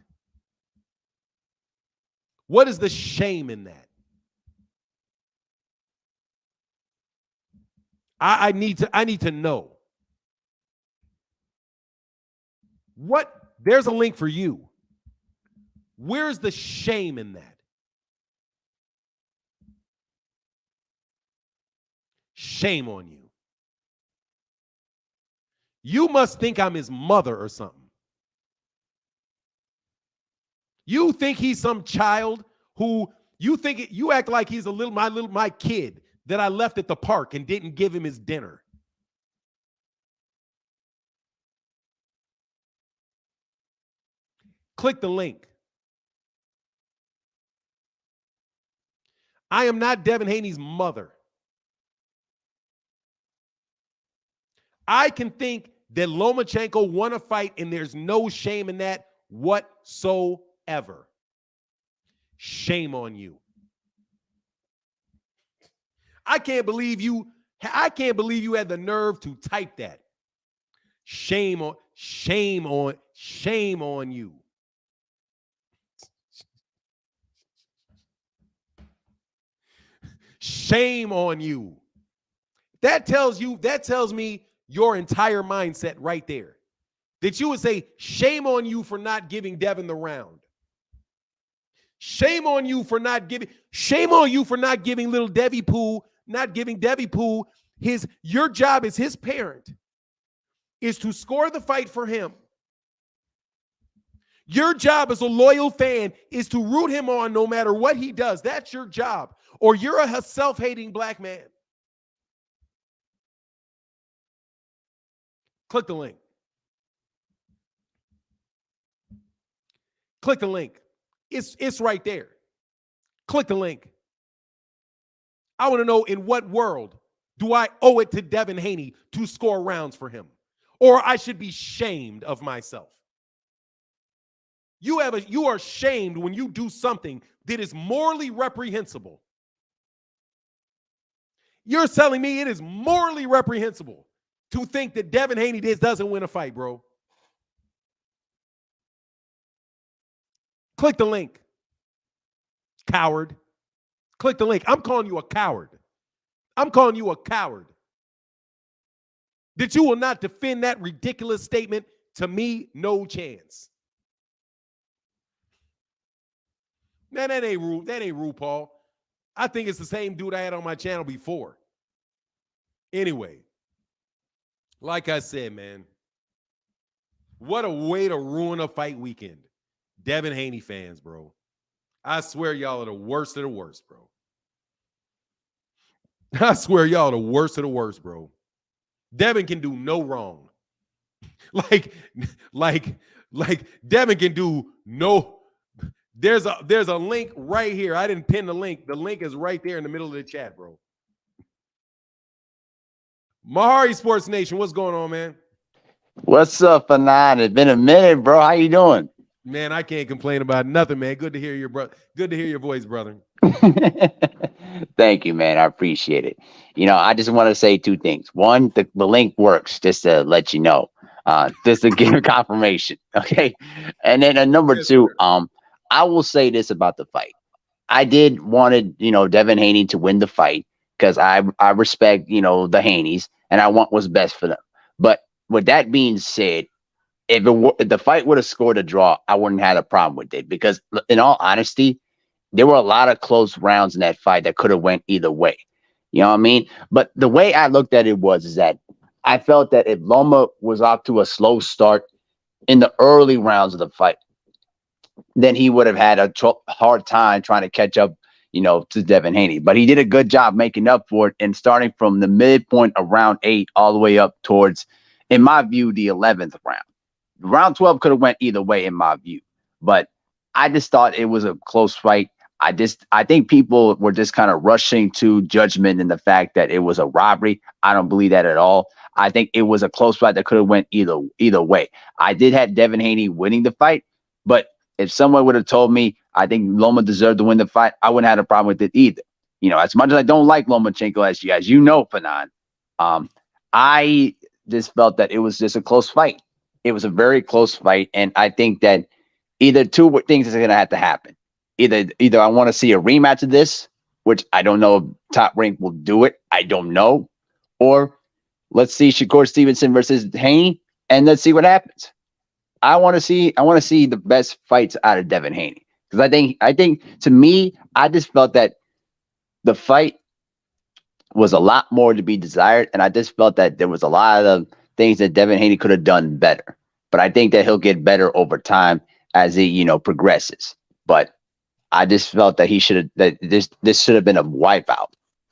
What is the shame in that? I need to know. What? There's a link for you. Where's the shame in that? Shame on you. You must think I'm his mother or something. You think he's some child who you act like he's my kid that I left at the park and didn't give him his dinner. Click the link. I am not Devon Haney's mother. I can think that Lomachenko won a fight and there's no shame in that whatsoever. Shame on you. I can't believe you had the nerve to type that. Shame on you. Shame on you. That tells me your entire mindset right there. That you would say, shame on you for not giving Devon the round. Shame on you for not giving little Devi Poo, not giving Devi Poo your job as his parent is to score the fight for him. Your job as a loyal fan is to root him on no matter what he does. That's your job. Or you're a self-hating black man. Click the link. Click the link. It's right there. Click the link. I want to know, in what world do I owe it to Devon Haney to score rounds for him? Or I should be shamed of myself. You are shamed when you do something that is morally reprehensible. You're telling me it is morally reprehensible to think that Devon Haney doesn't win a fight, bro. Click the link. Coward. Click the link. I'm calling you a coward. I'm calling you a coward. That you will not defend that ridiculous statement, to me, no chance. Man, that ain't RuPaul. I think it's the same dude I had on my channel before. Anyway, like I said, man, what a way to ruin a fight weekend. Devon Haney fans, bro. I swear y'all are the worst of the worst, bro. I swear y'all are the worst of the worst, bro. Devon can do no wrong. Like Devon can do no. There's a link right here. I didn't pin the link. The link is right there in the middle of the chat, bro. Mahari Sports Nation, what's going on, man? What's up, Fanon? It's been a minute, bro. How you doing? Man, I can't complain about nothing, man. Good to hear your Good to hear your voice, brother. Thank you, man. I appreciate it. I just want to say two things. One, the link works, just to let you know, just to give confirmation. Okay. And then number two, I will say this about the fight. I did wanted, Devon Haney to win the fight because I respect, the Haneys, and I want what's best for them. But with that being said, if the fight would have scored a draw, I wouldn't have had a problem with it, because in all honesty, there were a lot of close rounds in that fight that could have went either way. You know what I mean? But the way I looked at it is that I felt that if Loma was off to a slow start in the early rounds of the fight, then he would have had a hard time trying to catch up, to Devon Haney. But he did a good job making up for it, and starting from the midpoint of round 8 all the way up towards, in my view, the 11th round. Round 12 could have went either way, in my view. But I just thought it was a close fight. I think people were just kind of rushing to judgment in the fact that it was a robbery. I don't believe that at all. I think it was a close fight that could have went either way. I did have Devon Haney winning the fight, but if someone would have told me I think Loma deserved to win the fight, I wouldn't have had a problem with it either. As much as I don't like Lomachenko, as you know, Fanon, I just felt that it was just a close fight. It was a very close fight, and I think that either two things is going to have to happen. Either I want to see a rematch of this, which I don't know if Top Rank will do it. I don't know. Or let's see Shakur Stevenson versus Haney, and let's see what happens. I want to see the best fights out of Devon Haney, because I think to me, I just felt that the fight was a lot more to be desired, and I just felt that there was a lot of things that Devon Haney could have done better. But I think that he'll get better over time as he, progresses. But I just felt that this should have been a wipeout,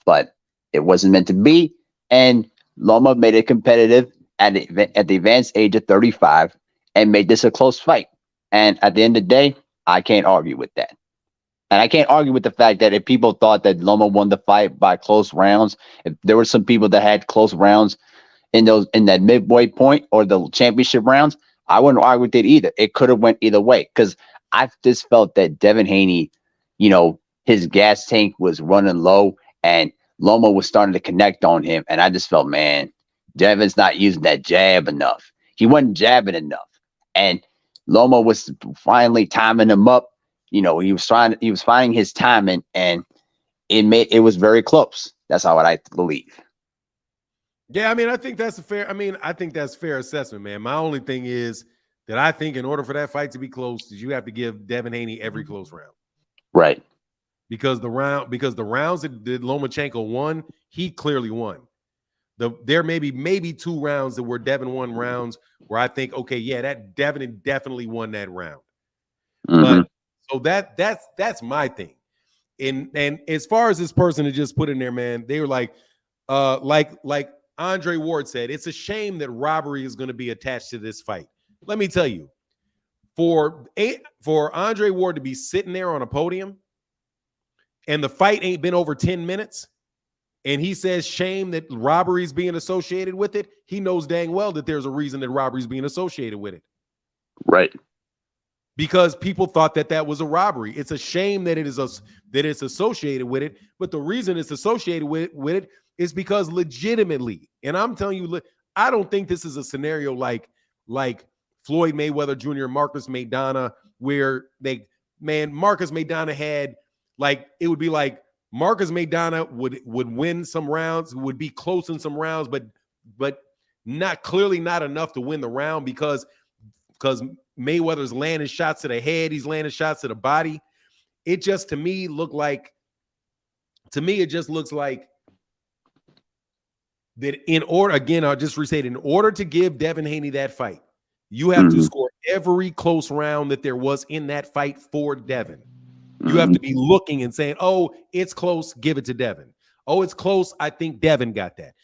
but it wasn't meant to be. And Loma made it competitive at the advanced age of 35 and made this a close fight. And at the end of the day, I can't argue with that. And I can't argue with the fact that if people thought that Loma won the fight by close rounds, if there were some people that had close rounds in that midway point or the championship rounds, I wouldn't argue with it either. It could have went either way, because I just felt that Devon Haney his gas tank was running low and Loma was starting to connect on him. And I just felt, man, Devon's not using that jab enough. He wasn't jabbing enough. And Loma was finally timing him up. He was finding his timing, and it was very close. That's how I believe. Yeah, I mean, I think that's fair assessment, man. My only thing is that I think in order for that fight to be close, you have to give Devon Haney every close round. Right. Because the rounds that Lomachenko won, he clearly won. There may be maybe 2 rounds that were Devon won rounds where I think, okay, yeah, that Devon definitely won that round. Mm-hmm. But so that's my thing. And as far as this person to just put in there, man, they were like Andre Ward said, it's a shame that Robbery is going to be attached to this fight. Let me tell you, for Andre Ward to be sitting there on a podium and the fight ain't been over 10 minutes, and he says shame that Robbery's being associated with it, he knows dang well that there's a reason that Robbery's being associated with it. Right. Because people thought that was a robbery. It's a shame that it's associated with it, but the reason it's associated with it is because legitimately, and I'm telling you, I don't think this is a scenario like Floyd Mayweather Jr., Marcus Maidana, where Marcus Maidana had, like, it would be like Marcus Maidana would win some rounds, would be close in some rounds, but not enough to win the round because Mayweather's landing shots to the head, he's landing shots to the body. It just it just looks like that I'll just restate, in order to give Devon Haney that fight, you have to score every close round that there was in that fight for Devon. You have to be looking and saying, oh, it's close, give it to Devon. Oh, it's close, I think Devon got that.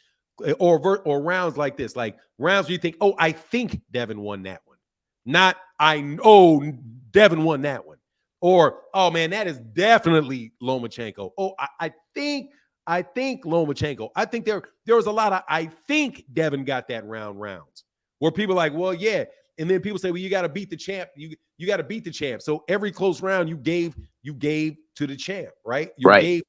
Or rounds like this, like rounds where you think, oh, I think Devon won that one. Not, Devon won that one. Or, oh, man, that is definitely Lomachenko. Oh, I think Lomachenko. I think there was a lot of, I think Devon got that rounds where people are like, well, yeah. And then people say, well, you got to beat the champ. You got to beat the champ. So every close round you gave to the champ, right? You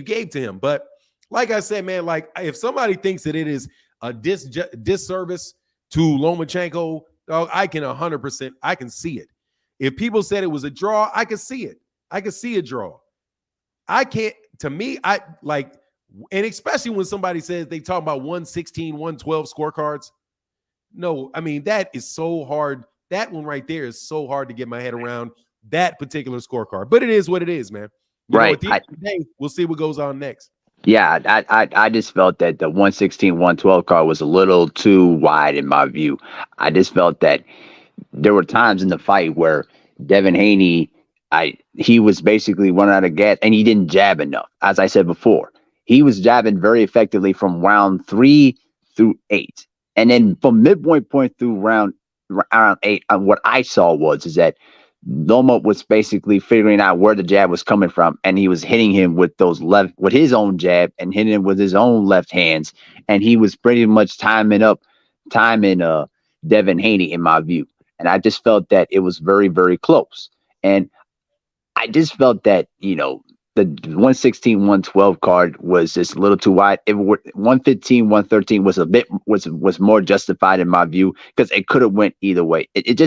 gave to him. But like I said, man, like if somebody thinks that it is a disservice to Lomachenko, I can 100%, I can see it. If people said it was a draw, I can see it. I can see a draw. I can't, to me, I like, and especially when somebody says they talk about 116, 112 scorecards. No, I mean, that is so hard. That one right there is so hard to get my head around, that particular scorecard. But it is what it is, man. At the end of the day, we'll see what goes on next. Yeah, I just felt that the 116, 112 card was a little too wide in my view. I just felt that there were times in the fight where Devon Haney, he was basically running out of gas and he didn't jab enough. As I said before, he was jabbing very effectively from round 3 through 8. And then from midway point through round 8, what I saw is that Loma was basically figuring out where the jab was coming from, and he was hitting him with his own jab and hitting him with his own left hands, and he was pretty much timing Devon Haney in my view. And I just felt that it was very, very close. And I just felt that, the 116, 112 card was just a little too wide. 115, 113 was more justified in my view, because it could have went either way. It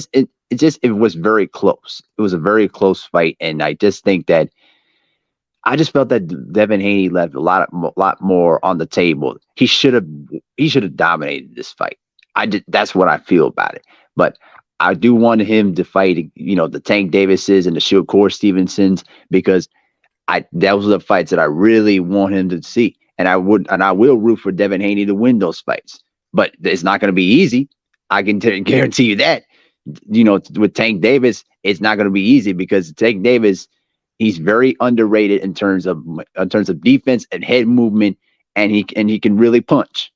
was very close. It was a very close fight, and I just think that I just felt that Devon Haney left a lot more on the table. He should have dominated this fight. That's what I feel about it. But I do want him to fight, the Tank Davises and the Shakur Stevensons, because those are the fights that I really want him to see. And I will root for Devon Haney to win those fights. But it's not going to be easy. I can guarantee you that. With Tank Davis, it's not going to be easy, because Tank Davis, he's very underrated in terms of defense and head movement, and he can really punch.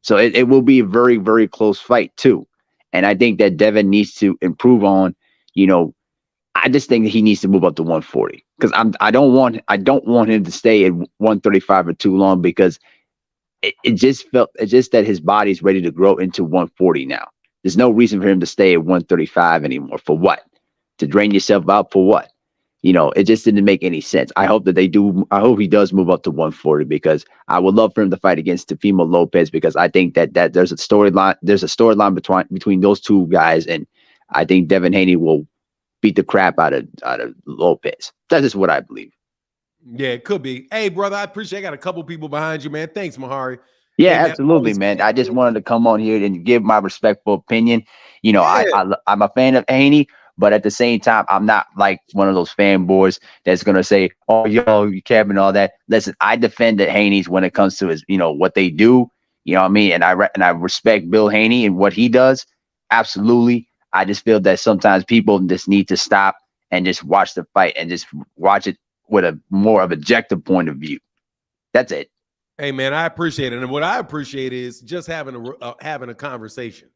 So it will be a very, very close fight too. And I think that Devon needs to improve on, I just think that he needs to move up to 140, because I don't want him to stay at 135 for too long, because it's just that his body's ready to grow into 140 now. There's no reason for him to stay at 135 anymore. For what? To drain yourself out for what? it just didn't make any sense. I hope that they do. I hope he does move up to 140 because I would love for him to fight against Teofimo Lopez because I think that there's a storyline. There's a storyline between those two guys, and I think Devon Haney will beat the crap out of Lopez. That's just what I believe. Yeah, it could be. Hey, brother, I appreciate. I got a couple people behind you, man. Thanks, Mahari. Yeah, Hey, man, absolutely, man. I just wanted to come on here and give my respectful opinion. Yeah. I'm a fan of Haney, but at the same time, I'm not like one of those fanboys that's gonna say, "Oh, you cap and all that." Listen, I defend the Haneys when it comes to his, what they do. You know what I mean? And I respect Bill Haney and what he does. Absolutely. I just feel that sometimes people just need to stop and just watch the fight and just watch it with a more of objective point of view. That's it. Hey, man, I appreciate it. And what I appreciate is just having a conversation.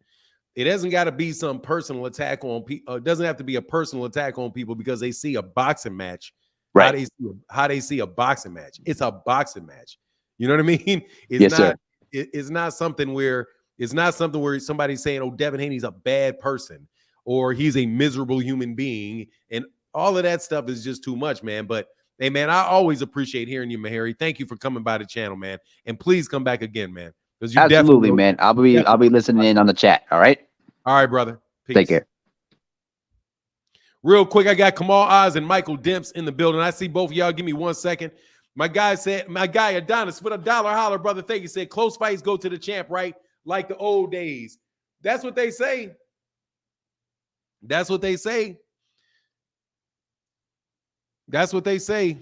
It doesn't got to be some personal attack on people. It doesn't have to be a personal attack on people because they see a boxing match. Right. How they see a boxing match. It's a boxing match. You know what I mean? Yes, sir. It's not something where somebody's saying, "Oh, Devon Haney's a bad person," or "He's a miserable human being," and all of that stuff is just too much, man. But hey, man, I always appreciate hearing you, Mahari. Thank you for coming by the channel, man. And please come back again, man. You absolutely, man. I'll be listening in on the chat. All right. All right, brother. Peace. Take care. Real quick, I got Kamal Oz and Michael Demps in the building. I see both of y'all. Give me 1 second. My guy Adonis, put a dollar holler, brother. Thank you. Said close fights go to the champ, right? Like the old days. That's what they say. That's what they say. That's what they say.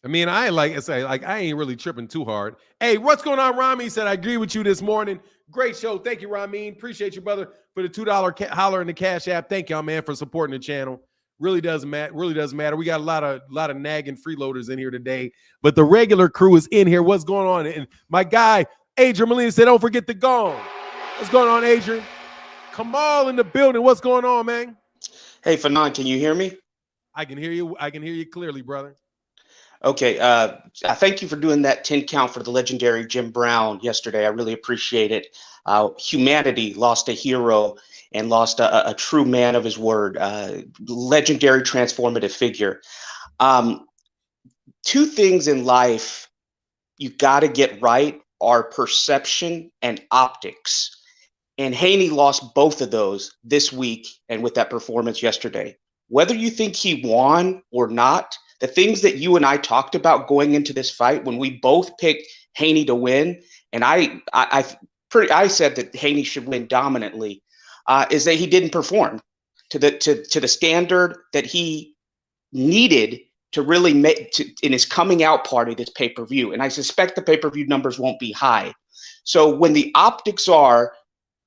I mean, I ain't really tripping too hard. Hey, what's going on, Rami? He said, I agree with you this morning. Great show. Thank you, Rami. Appreciate you, brother, for the $2 holler in the Cash App. Thank y'all, man, for supporting the channel. Really doesn't matter. We got a lot of nagging freeloaders in here today, but the regular crew is in here. What's going on? And my guy, Adrian Molina, said, don't forget the gong. What's going on, Adrian? Kamal in the building. What's going on, man? Hey, Fanon, can you hear me? I can hear you. I can hear you clearly, brother. Okay. I thank you for doing that 10 count for the legendary Jim Brown yesterday. I really appreciate it. Humanity lost a hero and lost a true man of his word, legendary transformative figure. Two things in life you got to get right are perception and optics. And Haney lost both of those this week and with that performance yesterday. Whether you think he won or not, the things that you and I talked about going into this fight when we both picked Haney to win, and I said that Haney should win dominantly, is that he didn't perform to the standard that he needed to really make in his coming out party, this pay-per-view. And I suspect the pay-per-view numbers won't be high. So when the optics are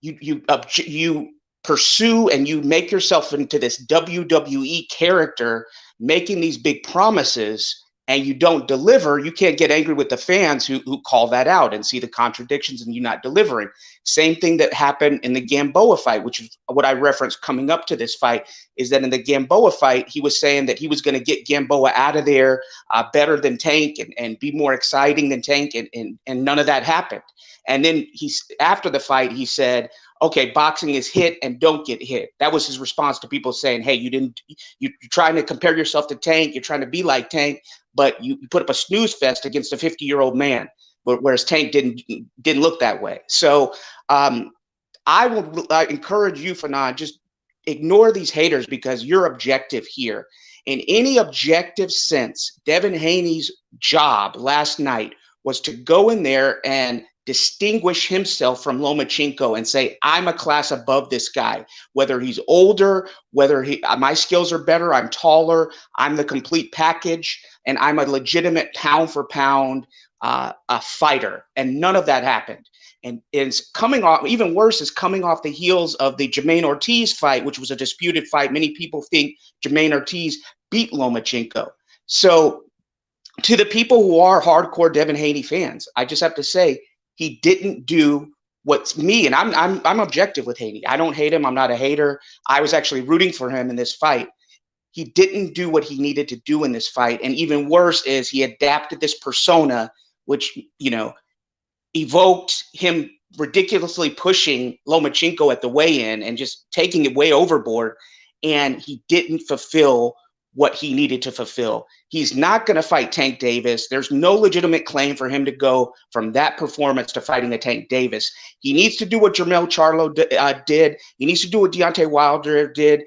you pursue and you make yourself into this WWE character, making these big promises, and you don't deliver, you can't get angry with the fans who call that out and see the contradictions and you not delivering. Same thing that happened in the Gamboa fight, which is what I referenced coming up to this fight, is that in the Gamboa fight, he was saying that he was going to get Gamboa out of there better than Tank and be more exciting than Tank, and none of that happened. And then after the fight, he said, okay, boxing is hit and don't get hit. That was his response to people saying, hey, you're trying to compare yourself to Tank. You're trying to be like Tank, but you put up a snooze fest against a 50-year-old man, whereas Tank didn't look that way. So I would encourage you, Fanon, just ignore these haters because you're objective here. In any objective sense, Devon Haney's job last night was to go in there and distinguish himself from Lomachenko and say, I'm a class above this guy, whether he's older, whether my skills are better, I'm taller, I'm the complete package, and I'm a legitimate pound for pound a fighter. And none of that happened. And it's coming off, even worse, is coming off the heels of the Jermaine Ortiz fight, which was a disputed fight. Many people think Jermaine Ortiz beat Lomachenko. So to the people who are hardcore Devon Haney fans, I just have to say, he didn't do what's me, and I'm objective with Haney. I don't hate him. I'm not a hater. I was actually rooting for him in this fight. He didn't do what he needed to do in this fight, and even worse is he adapted this persona, which evoked him ridiculously pushing Lomachenko at the weigh-in and just taking it way overboard. and he didn't fulfill what he needed to fulfill. He's not going to fight Tank Davis. There's no legitimate claim for him to go from that performance to fighting a Tank Davis. He needs to do what Jermell Charlo did. He needs to do what Deontay Wilder did.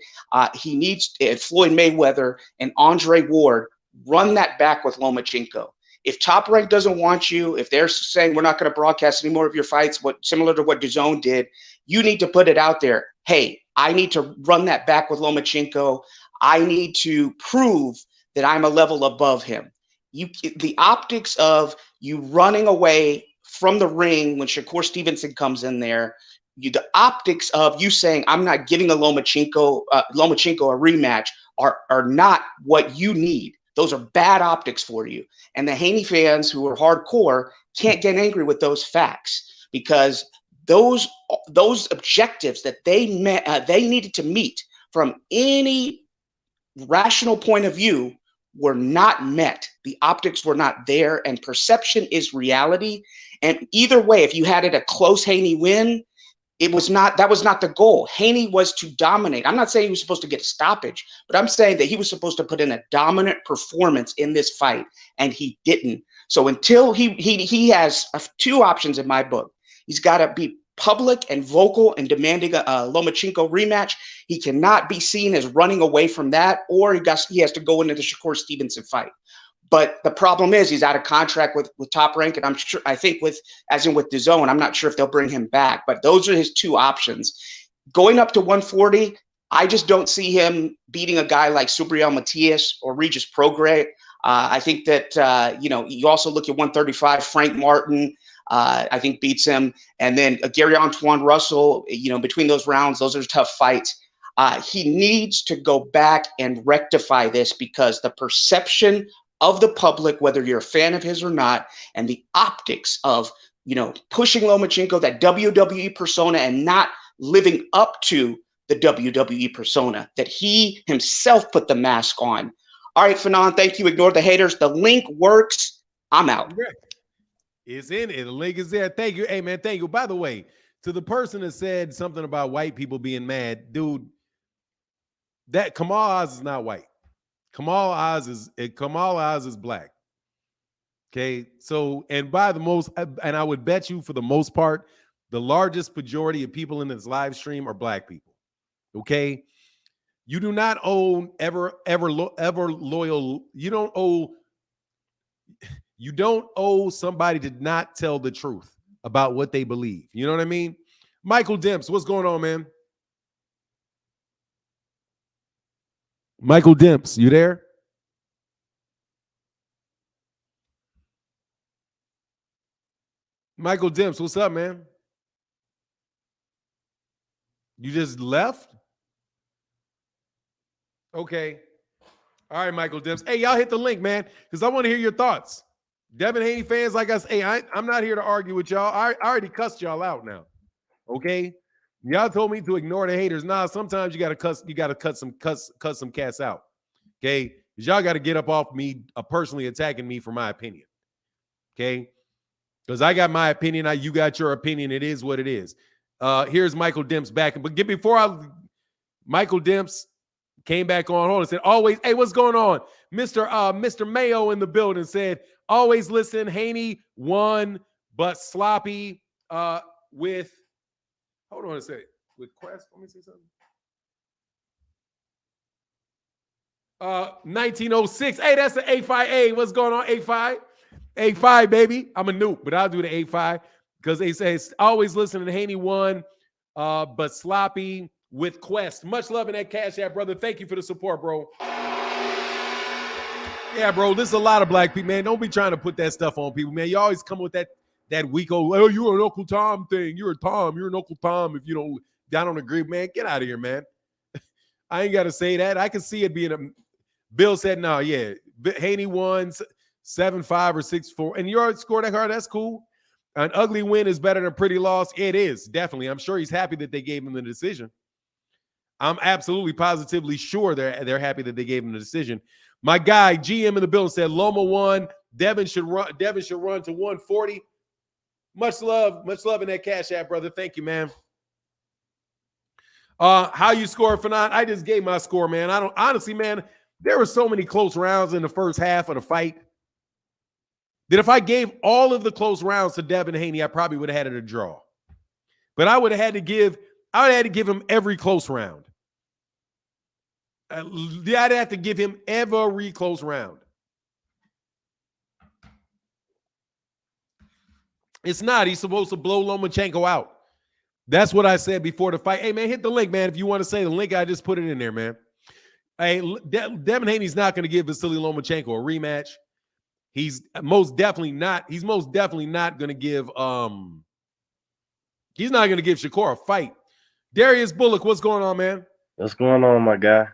He needs Floyd Mayweather and Andre Ward run that back with Lomachenko. If Top Rank doesn't want you, if they're saying we're not going to broadcast any more of your fights, similar to what DAZN did, you need to put it out there. Hey, I need to run that back with Lomachenko. I need to prove that I'm a level above him. The optics of you running away from the ring when Shakur Stevenson comes in there, the optics of you saying I'm not giving a Lomachenko a rematch are not what you need. Those are bad optics for you. And the Haney fans who are hardcore can't get angry with those facts, because those objectives that they needed to meet from any rational point of view were not met. The optics were not there, and perception is reality. And either way, if you had it a close Haney win, that was not the goal. Haney was to dominate. I'm not saying he was supposed to get a stoppage, but I'm saying that he was supposed to put in a dominant performance in this fight, and he didn't. So until he has two options in my book. He's got to be public and vocal and demanding a Lomachenko rematch. He cannot be seen as running away from that, or he has to go into the Shakur Stevenson fight. But the problem is he's out of contract with Top Rank, and I think with DAZN, I'm not sure if they'll bring him back. But those are his two options. Going up to 140, I just don't see him beating a guy like Subriel Matias or Regis Prograis. I think that you also look at 135, Frank Martin. I think beats him, and then Gary Antoine Russell. Between those rounds, those are tough fights. He needs to go back and rectify this, because the perception of the public, whether you're a fan of his or not, and the optics of pushing Lomachenko, that WWE persona, and not living up to the WWE persona that he himself put the mask on. All right, Fanon, thank you. Ignore the haters. The link works. I'm out. It's in it. The link is there. Thank you. Hey, man, thank you. By the way, to the person that said something about white people being mad, dude, that Kamal Oz is not white. Kamal Oz is black. Okay, so and I would bet you for the most part, the largest majority of people in this live stream are black people. Okay, you do not owe ever loyal. You don't owe somebody to not tell the truth about what they believe. You know what I mean? Michael Demps, what's going on, man? Michael Demps, you there? Michael Demps, what's up, man? You just left? Okay. All right, Michael Demps. Hey, y'all hit the link, man, because I want to hear your thoughts. Devon Haney fans, like I say, hey, I'm not here to argue with y'all. I already cussed y'all out now. Okay? Y'all told me to ignore the haters. Nah, sometimes you gotta cut some cats out. Okay? Because y'all gotta get up off me personally attacking me for my opinion. Okay? Because I got my opinion, you got your opinion. It is what it is. Here's Michael Demps back. But Michael Demps came back on hold and said, always, hey, what's going on? Mr. Mayo in the building said, always listen, Haney won, but sloppy with, hold on a second, with Quest, let me see something. 1906, hey, that's the A5A. What's going on, A5? A5, baby. I'm a noob, but I'll do the A5 because they say always listening to Haney won, but sloppy with Quest. Much love in that Cash App, brother. Thank you for the support, bro. Yeah, bro, there's a lot of black people, man. Don't be trying to put that stuff on people, man. You always come with that weak old, oh, you're an Uncle Tom thing. You're an Uncle Tom if I don't agree. Man, get out of here, man. I ain't got to say that. I can see it being Bill said, no, yeah. Haney won 7-5 or 6-4. And your score that hard, that's cool. An ugly win is better than a pretty loss. It is, definitely. I'm sure he's happy that they gave him the decision. I'm absolutely positively sure they're happy that they gave him the decision. My guy, GM in the building, said Loma won. Devon should run to 140. Much love in that Cash App, brother. Thank you, man. How you score, Fanon? I just gave my score, man. I don't honestly, man. There were so many close rounds in the first half of the fight that if I gave all of the close rounds to Devon Haney, I probably would have had it a draw. But I would have had to give him every close round. I'd have to give him every close round. It's not. He's supposed to blow Lomachenko out. That's what I said before the fight. Hey, man, hit the link, man. If you want to say the link, I just put it in there, man. Hey, Devon Haney's not going to give Vasyl Lomachenko a rematch. He's most definitely not going to give he's not going to give Shakur a fight. Darius Bullock, what's going on, man? What's going on, my guy?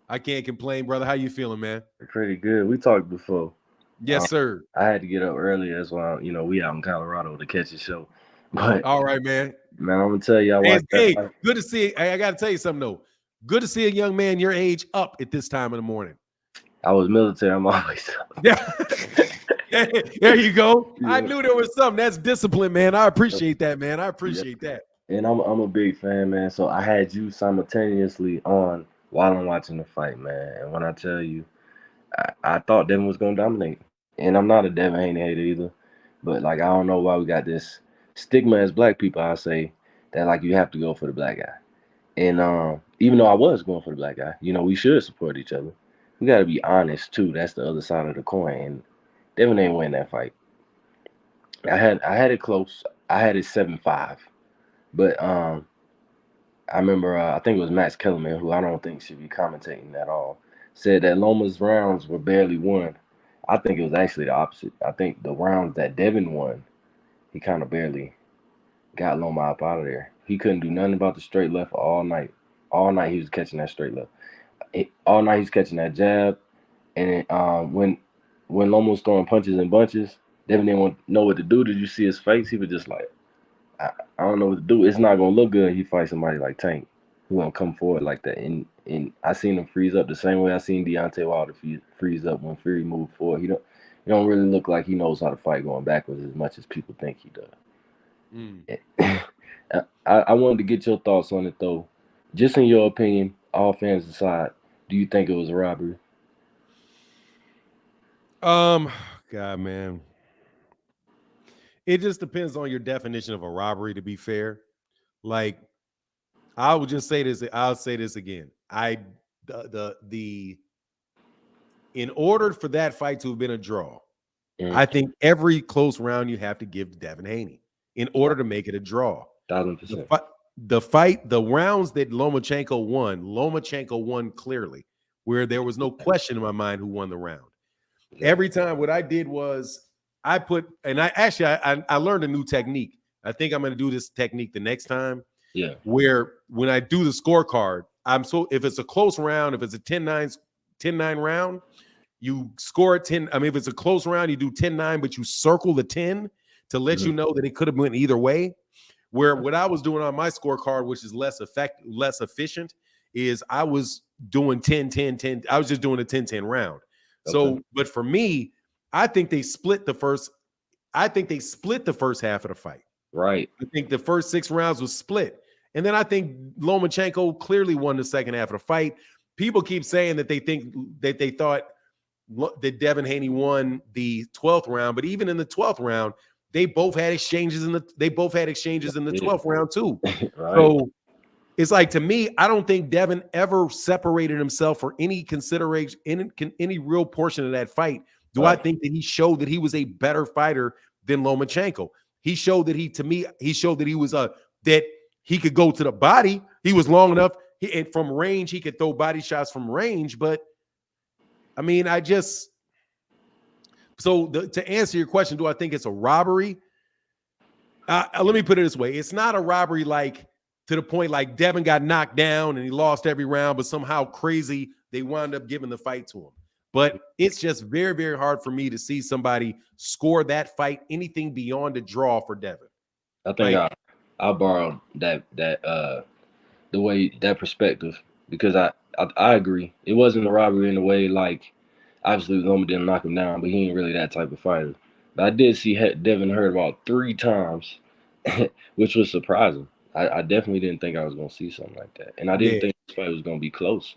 I can't complain, brother. How you feeling, man? Pretty good. We talked before. Yes, sir. I had to get up early. That's why, we out in Colorado to catch the show. But all right, man. Man, I'm gonna tell you, hey, good to see. I got to tell you something though. Good to see a young man your age up at this time of the morning. I was military. I'm always up. Yeah. There you go. Yeah. I knew there was something. That's discipline, man. I appreciate that, man. I appreciate that. And I'm a big fan, man. So I had you simultaneously on while I'm watching the fight, man. And when I tell you, I thought Devon was gonna dominate. And I'm not a Devon Haney hater either. But like, I don't know why we got this stigma as black people, I say, that like you have to go for the black guy. And even though I was going for the black guy, we should support each other. We got to be honest too. That's the other side of the coin. And Devon ain't win that fight. I had it close. I had it 7-5. But I remember I think it was Max Kellerman, who I don't think should be commentating at all, said that Loma's rounds were barely won. I think it was actually the opposite. I think the rounds that Devon won, he kind of barely got Loma up out of there. He couldn't do nothing about the straight left all night. All night he was catching that straight left. All night he's catching that jab. And when Loma was throwing punches and bunches, Devon didn't know what to do. Did you see his face? He was just like, I don't know what to do. It's not going to look good if he fights somebody like Tank, who won't come forward like that. And I seen him freeze up the same way I seen Deontay Wilder freeze up when Fury moved forward. He don't really look like he knows how to fight going backwards as much as people think he does. I wanted to get your thoughts on it, though. Just in your opinion, all fans aside, do you think it was a robbery? God, man. It just depends on your definition of a robbery, to be fair. Like, I will just say this. I'll say this again. In order for that fight to have been a draw, I think every close round you have to give to Devon Haney in order to make it a draw. 1,000%. The rounds that Lomachenko won clearly, where there was no question in my mind who won the round. Every time, what I did was I learned a new technique. I think I'm going to do this technique the next time. Yeah. Where when I do the scorecard, if it's a close round, if it's a 10-9 round, you score it 10. I mean, if it's a close round, you do 10-9, but you circle the 10 to let you know that it could have went either way. Where what I was doing on my scorecard, which is less efficient, is I was doing 10-10-10. I was just doing a 10-10 round. Okay. So, but for me, I think they split the first half of the fight. Right. I think the first 6 rounds was split. And then I think Lomachenko clearly won the second half of the fight. People keep saying that they thought that Devon Haney won the 12th round, but even in the 12th round, they both had exchanges in the 12th round too. Right. So it's like, to me, I don't think Devon ever separated himself for any consideration in any real portion of that fight. I think that he showed that he was a better fighter than Lomachenko. He showed that he was that he could go to the body. He was long enough. And from range, he could throw body shots from range. But I mean, to answer your question, do I think it's a robbery? Let me put it this way. It's not a robbery like to the point like Devon got knocked down and he lost every round, but somehow crazy they wound up giving the fight to him. But it's just very, very hard for me to see somebody score that fight anything beyond a draw for Devon. I think I borrowed that the way, that perspective, because I agree. It wasn't a robbery in the way, like, obviously Loma didn't knock him down, but he ain't really that type of fighter. But I did see Devon hurt about 3 times, which was surprising. I definitely didn't think I was gonna see something like that, and I didn't Yeah. think this fight was gonna be close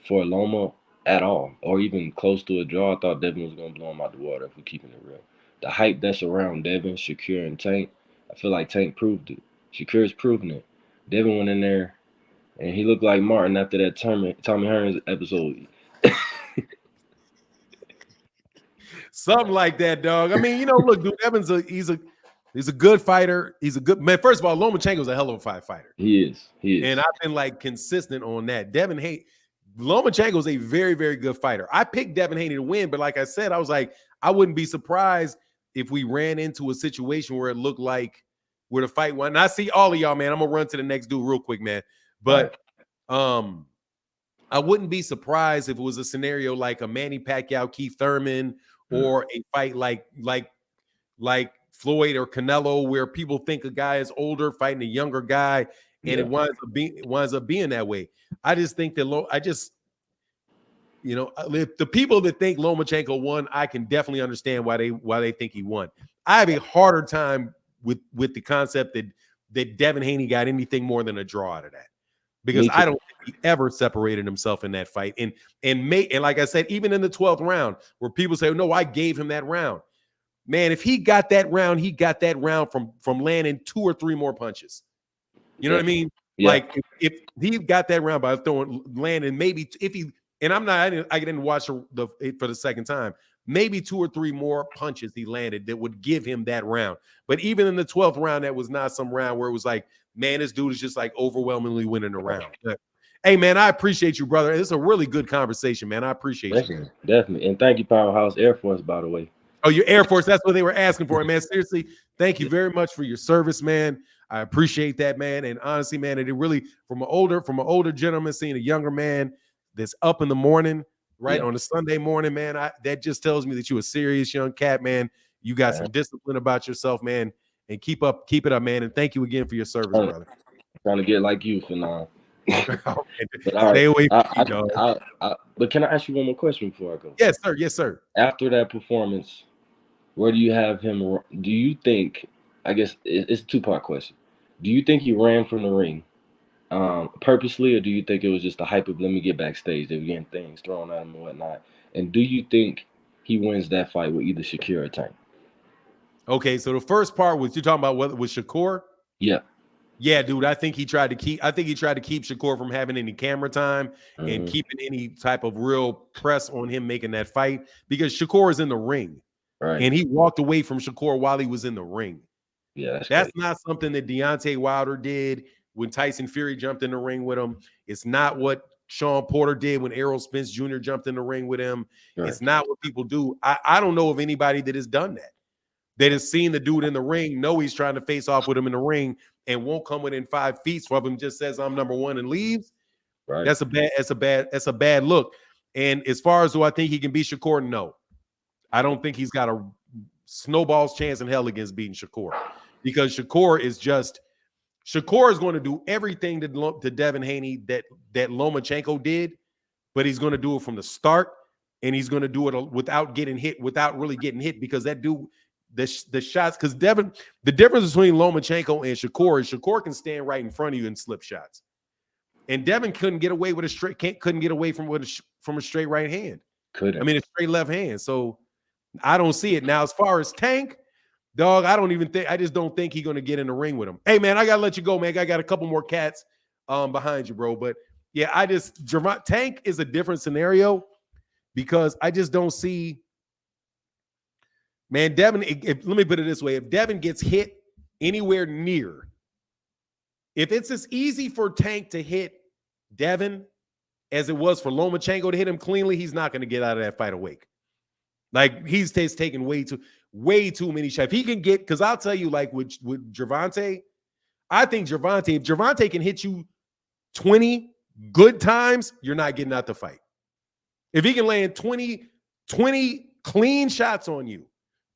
for Loma at all, or even close to a draw. I thought Devon was gonna blow him out the water. If we're keeping it real, the hype that's around Devon, Shakur, and Tank, I feel like Tank proved it. Shakur's proven it. Devon went in there and he looked like Martin after that Tommy Hearns episode. Something like that, dog. I mean, look, dude, Evans, he's a good fighter. He's a good man. First of all, Lomachenko's a hell of a fighter. He is. And I've been like consistent on that. Lomachenko's a very, very good fighter. I picked Devon Haney to win, but like I said, I was like, I wouldn't be surprised if we ran into a situation where it looked like where the fight won. And I see all of y'all, man. I'm gonna run to the next dude real quick, man. But I wouldn't be surprised if it was a scenario like a Manny Pacquiao, Keith Thurman, or a fight like Floyd or Canelo, where people think a guy is older fighting a younger guy, and it winds up being that way. I just think that if the people that think Lomachenko won, I can definitely understand why they think he won. I have a harder time with the concept that Devon Haney got anything more than a draw out of that, because I don't think he ever separated himself in that fight. And like I said, even in the 12th round, where people say, "No, I gave him that round." Man, if he got that round, he got that round from landing 2 or 3 more punches. You know what I mean? Yeah. Like if he got that round by landing, maybe if he, and I didn't watch it for the second time, maybe 2 or 3 more punches he landed that would give him that round. But even in the 12th round, that was not some round where it was like, man, this dude is just like overwhelmingly winning the round. But, hey, man, I appreciate you, brother. It's a really good conversation, man. I appreciate you. Definitely. And thank you, Powerhouse Air Force, by the way. Oh, your Air Force. That's what they were asking for, man. Seriously, thank you very much for your service, man. I appreciate that, man. And honestly, man, it really from an older gentleman seeing a younger man that's up in the morning, right, on a Sunday morning, man, that just tells me that you're a serious young cat, man. You got some discipline about yourself, man, and keep it up, man. And thank you again for your service, brother. Trying to get like you for now. Stay away from me, dog. But can I ask you one more question before I go? Yes, sir. Yes, sir. After that performance, where do you have him? Do you think? I guess it's a 2-part question. Do you think he ran from the ring purposely, or do you think it was just the hype of let me get backstage? They were getting things thrown at him and whatnot. And do you think he wins that fight with either Shakur or Tank? Okay, so the first part was you talking about whether with Shakur? Yeah. Yeah, dude. I think he tried to keep Shakur from having any camera time and keeping any type of real press on him making that fight, because Shakur is in the ring. Right. And he walked away from Shakur while he was in the ring. Yeah, that's not something that Deontay Wilder did when Tyson Fury jumped in the ring with him. It's not what Sean Porter did when Errol Spence Jr. jumped in the ring with him. Right. It's not what people do. I don't know of anybody that has done that. That has seen the dude in the ring, know he's trying to face off with him in the ring, and won't come within 5 feet of him, just says I'm number one and leaves. Right. That's a bad look. And as far as do I think he can beat Shakur, no. I don't think he's got a snowball's chance in hell against beating Shakur, because Shakur is going to do everything to Devon Haney that Lomachenko did, but he's going to do it from the start, and he's going to do it without really getting hit, because that dude, the shots, because Devon, the difference between Lomachenko and Shakur is Shakur can stand right in front of you and slip shots, and Devon couldn't get away with couldn't get away from a straight right hand. I mean, a straight left hand. So I don't see it. Now, as far as Tank, dog, I just don't think he's going to get in the ring with him. Hey, man, I got to let you go, man. I got a couple more cats behind you, bro. But yeah, Tank is a different scenario, because I just don't see, man, Devon, let me put it this way. If Devon gets hit anywhere near, if it's as easy for Tank to hit Devon as it was for Lomachenko to hit him cleanly, he's not going to get out of that fight awake. Like, he's taking way too many shots. If he can get, because I'll tell you, like with Gervonta, I think if Gervonta can hit you 20 good times, you're not getting out the fight. If he can land 20 clean shots on you,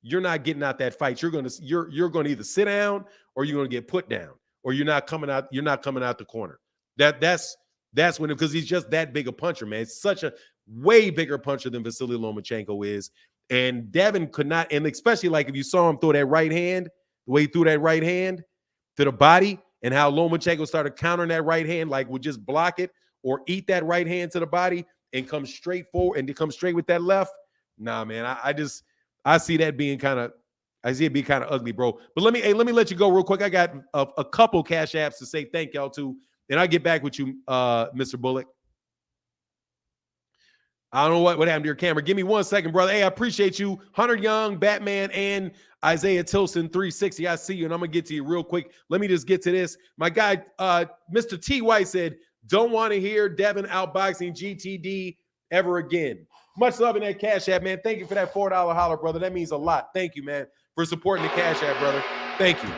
you're not getting out that fight. You're going to either sit down, or you're going to get put down, or you're not coming out the corner. That's when, because he's just that big a puncher, man. It's such a way bigger puncher than Vasyl Lomachenko is. And Devon could not, and especially like if you saw him throw that right hand, the way he threw that right hand to the body, and how Lomachenko started countering that right hand, like would just block it or eat that right hand to the body and come straight forward and to come straight with that left. Nah, man, I see that being kind of, I see it be kind of ugly, bro. But let me let you go real quick. I got a couple cash apps to say thank y'all to, and I'll get back with you, Mr. Bullock. I don't know what happened to your camera. Give me 1 second, brother. Hey, I appreciate you. Hunter Young, Batman, and Isaiah Tilson 360. I see you, and I'm going to get to you real quick. Let me just get to this. My guy, Mr. T. White said, don't want to hear Devon outboxing GTD ever again. Much love in that Cash App, man. Thank you for that $4 holler, brother. That means a lot. Thank you, man, for supporting the Cash App, brother. Thank you.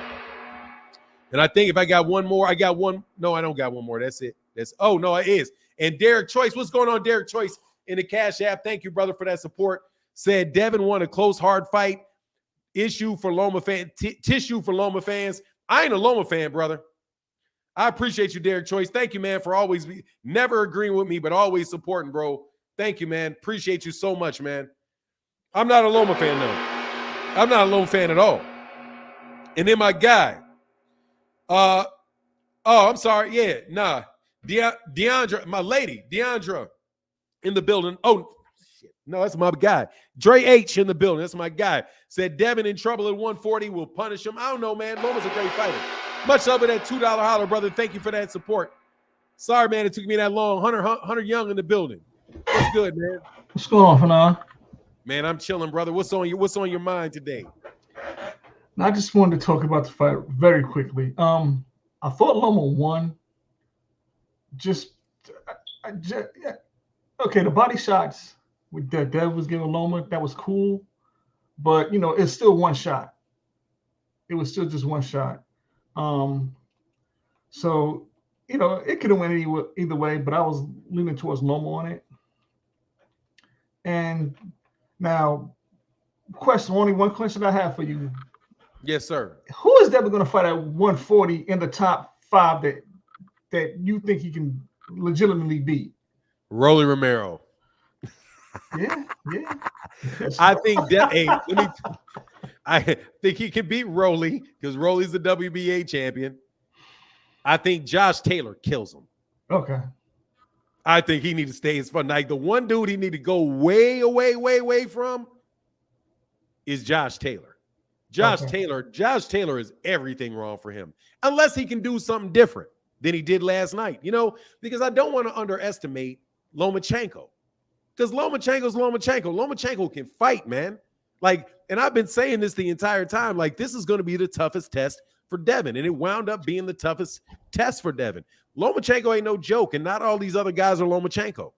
And I think if I got one more, I got one. No, I don't got one more. That's it. Oh, no, it is. And Derek Choice, what's going on, Derek Choice? In the Cash App, thank you, brother, for that support. Said Devon won a close, hard fight. Issue for Loma fan, tissue for Loma fans. I ain't a Loma fan, brother. I appreciate you, Derek Choice. Thank you, man, for always never agreeing with me, but always supporting, bro. Thank you, man. Appreciate you so much, man. I'm not a Loma fan, though. I'm not a Loma fan at all. And then my guy. I'm sorry. Yeah, nah. Deandra, my lady, Deandra. In the building. Oh, shit. No, that's my guy. Dre H in the building. That's my guy. Said Devon in trouble at 140 will punish him. I don't know, man. Loma's a great fighter. Much love for that $2 holler, brother. Thank you for that support. Sorry, man, it took me that long. Hunter Young in the building. What's good, man? What's going on, Fanon? Man, I'm chilling, brother. What's on your mind today? I just wanted to talk about the fight very quickly. I thought Loma won. Okay, the body shots that Dev was giving Loma, that was cool, but it's still one shot. It was still just one shot. So it could have went either way, but I was leaning towards Loma on it. And now, only one question I have for you. Yes, sir. Who is Devon going to fight at 140 in the top 5 that you think he can legitimately beat? Rolly Romero. Yeah. I think I think he can beat Rolly because Rolly's the WBA champion. I think Josh Taylor kills him. Okay. I think he need to stay as fun. Like the one dude he need to go way away from is Josh Taylor. Josh Taylor is everything wrong for him. Unless he can do something different than he did last night. Because I don't want to underestimate Lomachenko. Because Lomachenko's Lomachenko. Lomachenko can fight, man. Like, and I've been saying this the entire time, like, this is going to be the toughest test for Devon. And it wound up being the toughest test for Devon. Lomachenko ain't no joke, and not all these other guys are Lomachenko.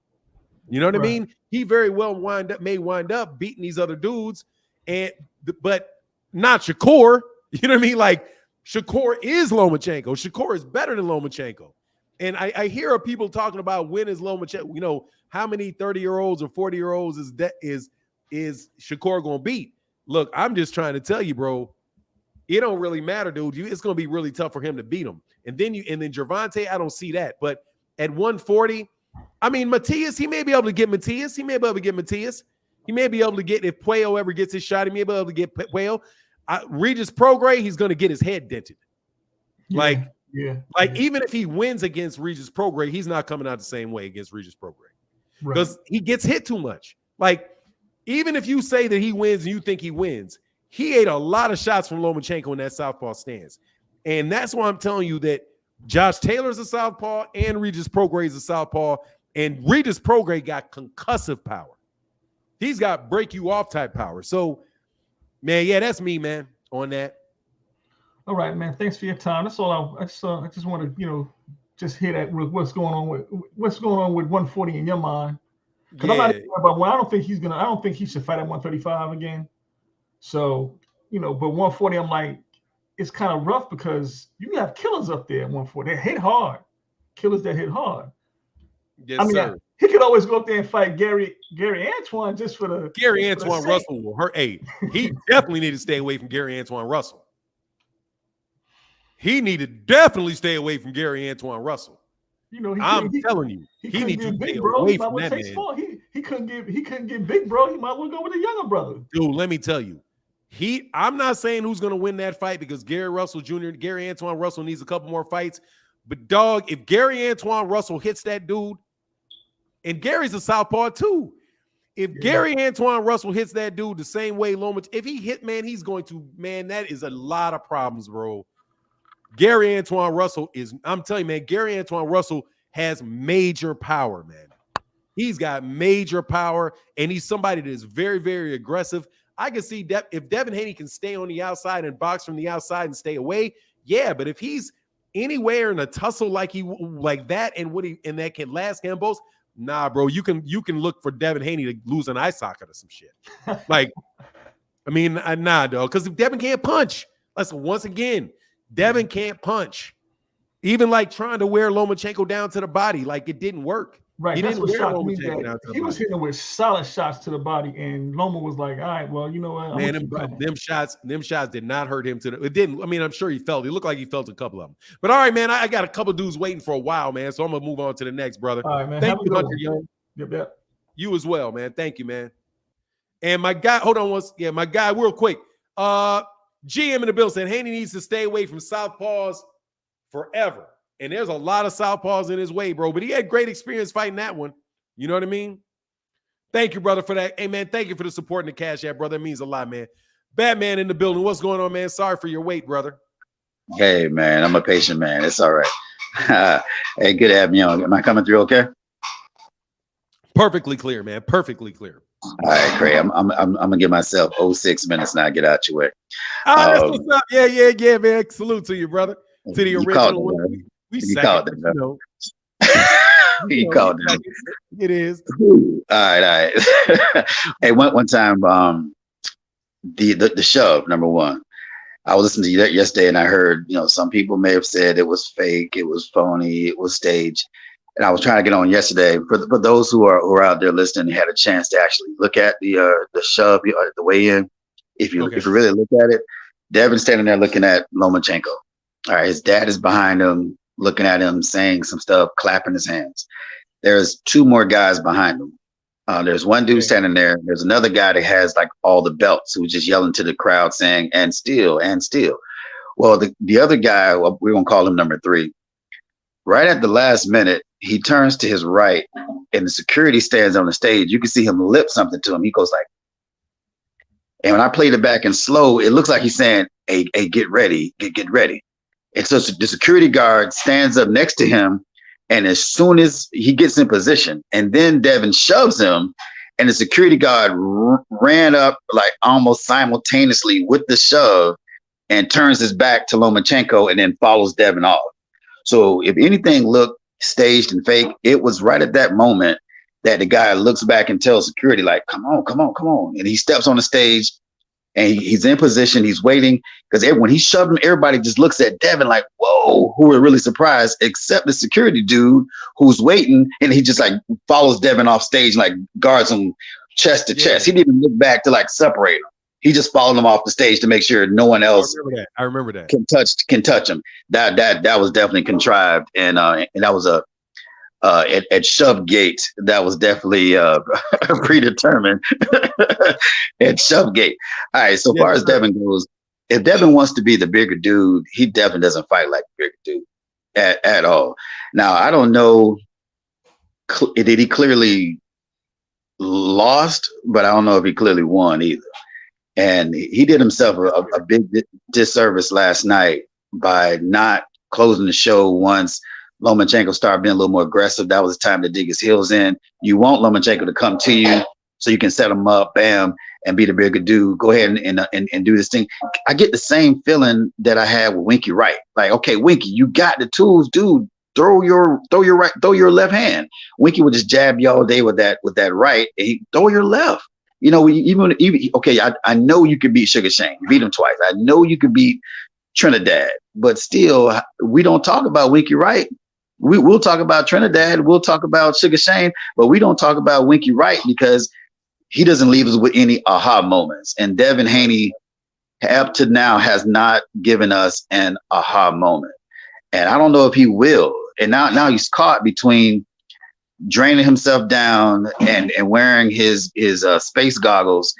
You know what I mean? He very well may wind up beating these other dudes, but not Shakur. You know what I mean? Like, Shakur is Lomachenko. Shakur is better than Lomachenko. And I hear of people talking about when is Lomachenko, how many 30-year-olds or 40-year-olds is Shakur going to beat? Look, I'm just trying to tell you, bro, it don't really matter, dude. It's going to be really tough for him to beat him. And then Gervonta, I don't see that. But at 140, I mean, Matias, he may be able to get Matias. He may be able to get, if Puello ever gets his shot, he may be able to get Puello. Regis Prograis, he's going to get his head dented. Even if he wins against Regis Prograis, he's not coming out the same way against Regis Prograis because he gets hit too much. Like, even if you say that he wins and you think he wins, he ate a lot of shots from Lomachenko in that southpaw stance. And that's why I'm telling you that Josh Taylor's a southpaw and Regis Prograis is a southpaw. And Regis Prograis got concussive power. He's got break you off type power. So, man, yeah, that's me, man, on that. All right, man. Thanks for your time. That's all. I just want to, just hear that with what's going on with 140 in your mind. Because I'm not even about I don't think he should fight at 135 again. So, but 140, I'm like, it's kind of rough because you have killers up there at 140. They hit hard. Killers that hit hard. Yes, sir. He could always go up there and fight Gary Antoine just for the Gary Antoine Russell will hurt. Hey, he definitely need to stay away from Gary Antoine Russell. He need to definitely stay away from Gary Antoine Russell. I'm telling you, he needs to stay away from that man. He couldn't get big, bro. He might well go with a younger brother. Dude, let me tell you, I'm not saying who's going to win that fight because Gary Antoine Russell needs a couple more fights. But dog, if Gary Antoine Russell hits that dude, and Gary's a southpaw too. If Gary Antoine Russell hits that dude the same way Lomachenko, if he hit, man, he's going to, man, that is a lot of problems, bro. Gary Antoine Russell I'm telling you, man, Gary Antoine Russell has major power, man. He's got major power, and he's somebody that is very, very aggressive. I can see if Devon Haney can stay on the outside and box from the outside and stay away, yeah. But if he's anywhere in a tussle like that, and that can last Gambos, nah, bro, you can look for Devon Haney to lose an eye socket or some shit. Like, I mean, nah, dog, because if Devon can't punch, once again, Devon can't punch. Even like trying to wear Lomachenko down to the body, like it didn't work. Right, he that's didn't what shocked me. That he was hitting with solid shots to the body, and Loma was like, "All right, well, you know what, man, them shots did not hurt him it didn't. I mean, I'm sure he felt. It looked like he felt a couple of them. But all right, man, I got a couple dudes waiting for a while, man. So I'm gonna move on to the next, brother. All right, man. Thank you, Hunter Young. Yep. You as well, man. Thank you, man. And my guy, hold on once. Yeah, my guy, real quick. GM in the bill said Haney needs to stay away from southpaws forever. And there's a lot of southpaws in his way, bro. But he had great experience fighting that one. You know what I mean? Thank you, brother, for that. Hey, man, thank you for the support and the cash app, brother. It means a lot, man. Batman in the building. What's going on, man? Sorry for your wait, brother. Hey, man, I'm a patient man. It's all right. Hey, good to have me on. Am I coming through okay? Perfectly clear, man. Perfectly clear. All right, great. I'm gonna give myself 06 minutes now. Get out your way. That's what's up. Yeah, man. Salute to you, brother. To the original one. You called it, bro. You called it. It is. All right. Hey, one time, the shove, number one. I was listening to you yesterday, and I heard, some people may have said it was fake, it was phony, it was staged. And I was trying to get on yesterday. For those who are out there listening, had a chance to actually look at the shove, the weigh-in. If you really look at it, Devon's standing there looking at Lomachenko. All right, his dad is behind him, looking at him, saying some stuff, clapping his hands. There's two more guys behind him. There's one dude standing there. There's another guy that has like all the belts who's just yelling to the crowd saying, and still, and still. Well, the other guy, we're going to call him number 3. Right at the last minute, he turns to his right and the security stands on the stage. You can see him lip something to him. He goes like, and when I played it back in slow, it looks like he's saying, hey, get ready, get ready. And so the security guard stands up next to him. And as soon as he gets in position, and then Devon shoves him, and the security guard ran up like almost simultaneously with the shove and turns his back to Lomachenko and then follows Devon off. So if anything looked staged and fake, it was right at that moment that the guy looks back and tells security, like, come on. And he steps on the stage and he's in position. He's waiting because when he's shoving, everybody just looks at Devon like, whoa, who are really surprised, except the security dude who's waiting. And he just like follows Devon off stage, like guards him chest to chest. He didn't even look back to like separate him. He just followed him off the stage to make sure no one else I remember that can touch him. That was definitely contrived. And that was at Shove Gate, that was definitely predetermined at Shove Gate. All right, so far as Devon goes, if Devon wants to be the bigger dude, he definitely doesn't fight like the bigger dude at all. Now, I don't know, did he clearly lost, but I don't know if he clearly won either. And he did himself a big disservice last night by not closing the show once Lomachenko started being a little more aggressive. That was the time to dig his heels in. You want Lomachenko to come to you so you can set him up, bam, and be the bigger dude. Go ahead and do this thing. I get the same feeling that I had with Winky Wright. Like, okay, Winky, you got the tools, dude. Throw your left hand. Winky would just jab you all day with that right, and he throw your left. Even okay, I know you could beat Sugar Shane. You beat him twice. I know you could beat Trinidad, but still, we don't talk about Winky Wright. We'll talk about Trinidad. We'll talk about Sugar Shane, but we don't talk about Winky Wright because he doesn't leave us with any aha moments. And Devon Haney, up to now, has not given us an aha moment. And I don't know if he will. And now he's caught between draining himself down and wearing his space goggles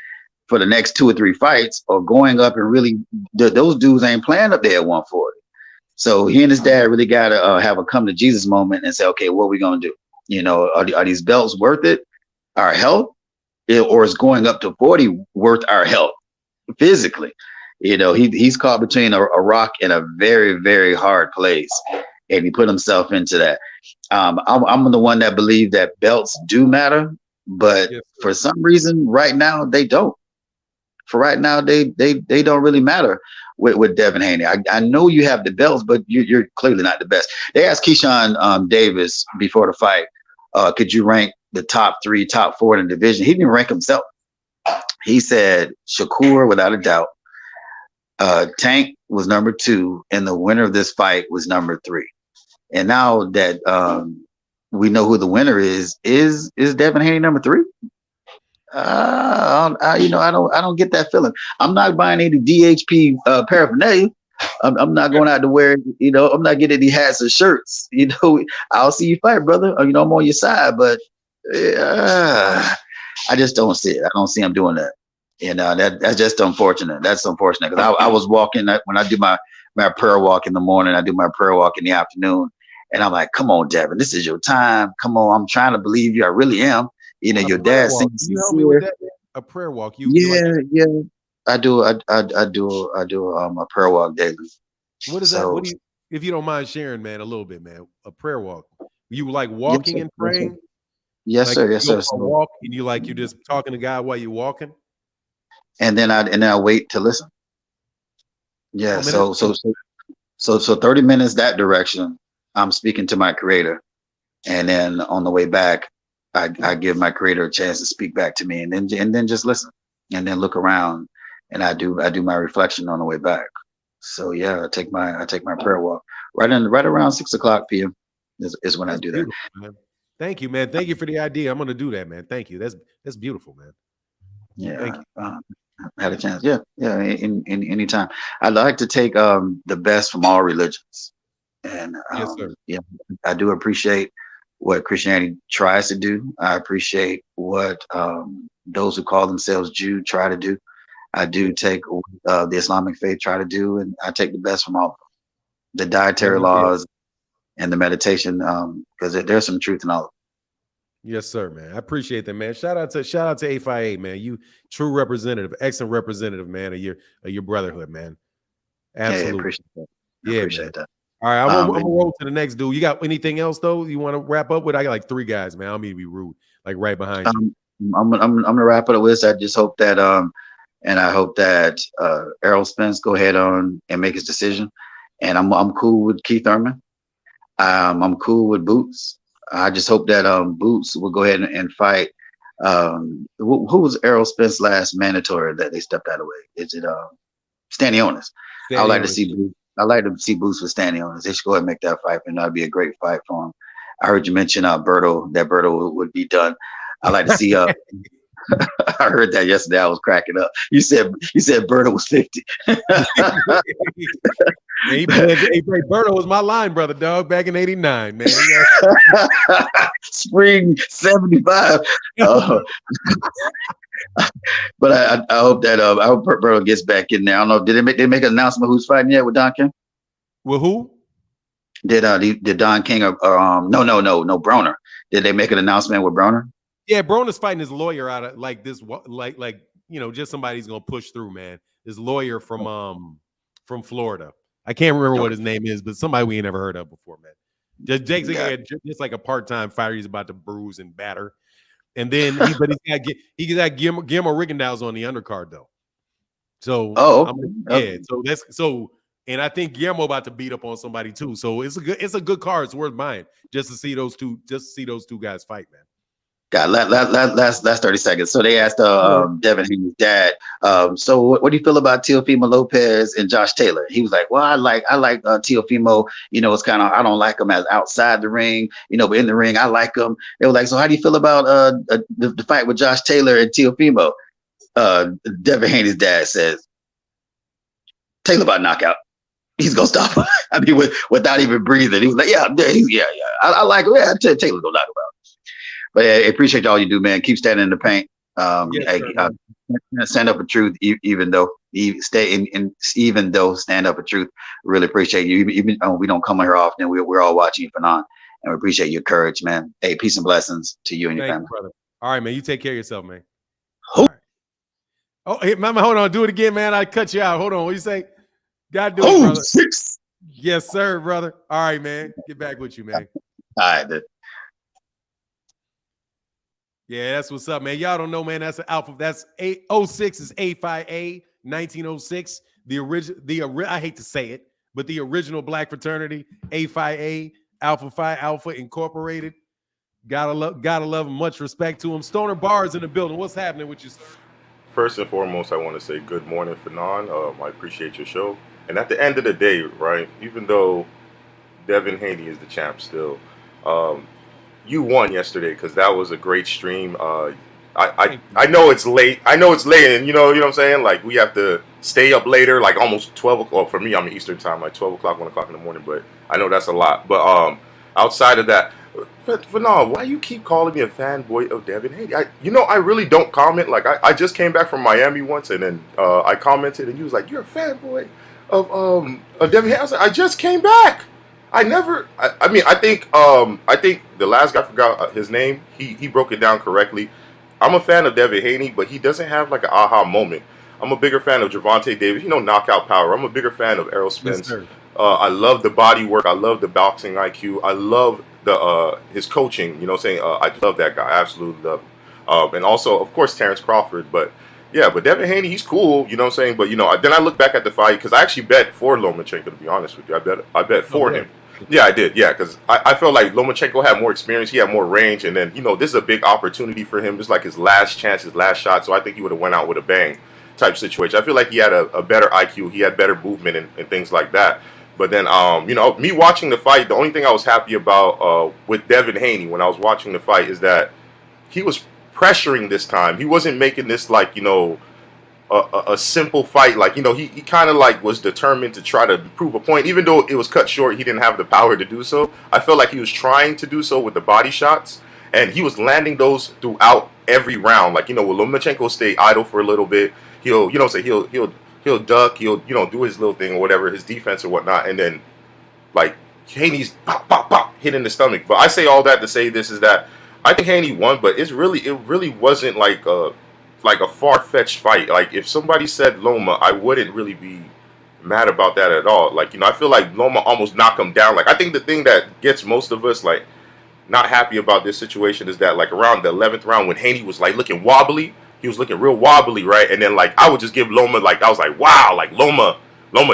for the next 2 or 3 fights, or going up and really those dudes ain't playing up there at 140. So he and his dad really got to have a come to Jesus moment and say, okay, what are we gonna do? You know, are these belts worth it? Our health, or is going up to 40 worth our health physically? You know, he's caught between a rock and a very, very hard place, and he put himself into that. I'm the one that believes that belts do matter, but for some reason, right now they don't. For right now, they don't really matter with Devon Haney. I know you have the belts, but you're clearly not the best. They asked Keyshawn Davis before the fight, could you rank the top 3, top 4 in the division? He didn't rank himself. He said Shakur, without a doubt. Tank was number 2, and the winner of this fight was number 3. And now that we know who the winner is Devon Haney number 3? I don't get that feeling. I'm not buying any DHP paraphernalia. I'm not going out to wear, I'm not getting any hats or shirts. I'll see you fight, brother. I'm on your side, but I just don't see it. I don't see him doing that. That's just unfortunate. That's unfortunate, because I was walking when I do my prayer walk in the morning. I do my prayer walk in the afternoon, and I'm like, come on, Devon, this is your time. Come on, I'm trying to believe you. I really am. Your dad seems sincere. You help me with that, man? A prayer walk. Yeah. I do a prayer walk daily. What is that? What do you, if you don't mind sharing, man, a little bit, man? A prair walk. You like walking and praying? Yes, sir. Yes, sir. Walk, and you just talking to God while you're walking? And then I wait to listen. Yeah. So 30 minutes that direction, I'm speaking to my creator. And then on the way back, I give my creator a chance to speak back to me, and then just listen, and then look around, and I do my reflection on the way back. So yeah, I take my prayer walk right around 6:00 p.m. is when I do that. Man. Thank you, man. Thank you for the idea. I'm gonna do that, man. Thank you. That's beautiful, man. Yeah. Thank you. I had a chance. Yeah. In any time. I like to take the best from all religions, and yes, sir. Yeah, I do appreciate what Christianity tries to do. I appreciate what those who call themselves Jew try to do. I do take the Islamic faith try to do, and I take the best from all of them. The dietary laws and the meditation, because there's some truth in all of them. Yes, sir, man. I appreciate that, man. Shout out to 858, man. You true representative, excellent representative, man, of your brotherhood, man. Absolutely. Yeah, appreciate that. Yeah, appreciate that. All right, I'm gonna roll to the next dude. You got anything else though you want to wrap up with? I got like 3 guys, man. I don't mean to be rude, like right behind you. I'm gonna wrap it up with. I just hope that and I hope that Errol Spence go ahead on and make his decision. And I'm cool with Keith Thurman. I'm cool with Boots. I just hope that Boots will go ahead and fight. Who was Errol Spence's last mandatory that they stepped out of the way? Is it Stanionis? I'd like to see Boots. I'd like to see Boots with Stanionis. They should go ahead and make that fight, and that'd be a great fight for him. I heard you mention Berto, that Berto would be done. I'd like to see I heard that yesterday. I was cracking up. You said Berto was 50. Hey, Berto was my line brother, dog, back in '89, man. Spring '75. But I hope that I hope Berto gets back in there. I don't know. Did they make an announcement who's fighting yet with Don King? With who? Did Don King no Broner? Did they make an announcement with Broner? Yeah, Broner's fighting his lawyer out of like this, like just somebody he's gonna push through, man. His lawyer from Florida. I can't remember what his name is, but somebody we ain't never heard of before, man. Just like a part-time fighter he's about to bruise and batter. And then he's got Guillermo Rigondeaux's on the undercard though. So and I think Guillermo about to beat up on somebody too. So it's a good card. It's worth buying just to see those two guys fight, man. God, last 30 seconds. So they asked Devon Haney's dad, so what do you feel about Teofimo Lopez and Josh Taylor? He was like, well, I like Teofimo. It's kind of, I don't like him as outside the ring, but in the ring I like him. They were like, so how do you feel about the fight with Josh Taylor and Teofimo? Devon Haney's dad says, Taylor by knockout. He's gonna stop him. I mean, without even breathing. He was like, yeah. I like him. Yeah, Taylor's gonna knock him out. But I appreciate all you do, man. Keep standing in the paint. Yes, sir. Stand up for truth, even though even though stand up for truth. Really appreciate you. Even we don't come here often, we're all watching you, Fanon, and we appreciate your courage, man. Hey, peace and blessings to you and your Thank family. you, brother. All right, man. You take care of yourself, man. Who? All right. Oh, hey, mama, hold on. Do it again, man. I cut you out. Hold on. What you say? God do it, brother. 6. Yes, sir, brother. All right, man. Get back with you, man. All right, dude. Yeah, that's what's up, man. Y'all don't know, man. That's an alpha. That's 806 is A5A 1906. I hate to say it, but the original black fraternity, A5A, Alpha Phi Alpha Incorporated. Gotta love them. Much respect to them. Stoner Bars in the building. What's happening with you, sir? First and foremost, I want to say good morning, Fanon. I appreciate your show. And at the end of the day, right, even though Devon Haney is the champ still, you won yesterday because that was a great stream. I know it's late. And you know what I'm saying? Like, we have to stay up later, like almost 12 o'clock. For me, I'm Eastern time, like 12 o'clock, 1 o'clock in the morning. But I know that's a lot. But outside of that, Fanon, why you keep calling me a fanboy of Devon Haney? I really don't comment. Like, I just came back from Miami once, and then I commented, and you was like, "You're a fanboy of Devon Haney." I was like, "I just came back. I think the last guy, I forgot his name. He broke it down correctly. I'm a fan of Devon Haney, but he doesn't have like an aha moment. I'm a bigger fan of Gervonta Davis. Knockout power. I'm a bigger fan of Errol Spence. Yes, I love the body work. I love the boxing IQ. I love his coaching. I love that guy. I absolutely love him. And also, of course, Terrence Crawford. But yeah, but Devon Haney, he's cool. You know what I'm saying? But then I look back at the fight because I actually bet for Lomachenko. To be honest with you, I bet for him. Yeah, I did. Yeah, because I felt like Lomachenko had more experience. He had more range, and then this is a big opportunity for him. It's like his last chance, his last shot. So I think he would have went out with a bang type situation. I feel like he had a better IQ. He had better movement and things like that. But then, me watching the fight, the only thing I was happy about with Devon Haney when I was watching the fight is that he was pressuring this time. He wasn't making this like a simple fight. Like he kind of like was determined to try to prove a point, even though it was cut short. He didn't have the power to do so. I felt like he was trying to do so with the body shots, and he was landing those throughout every round. Like will Lomachenko stay idle for a little bit? He'll duck. He'll do his little thing or whatever, his defense or whatnot, and then like Haney's pop pop pop hit in the stomach. But I say all that to say this is that I think Haney won, but it really wasn't like a far-fetched fight. Like, if somebody said Loma, I wouldn't really be mad about that at all. Like, I feel like Loma almost knocked him down. Like, I think the thing that gets most of us, like, not happy about this situation is that, like, around the 11th round when Haney was, like, looking wobbly, he was looking real wobbly, right? And then, like, I would just give Loma, like, I was like, wow, like, Loma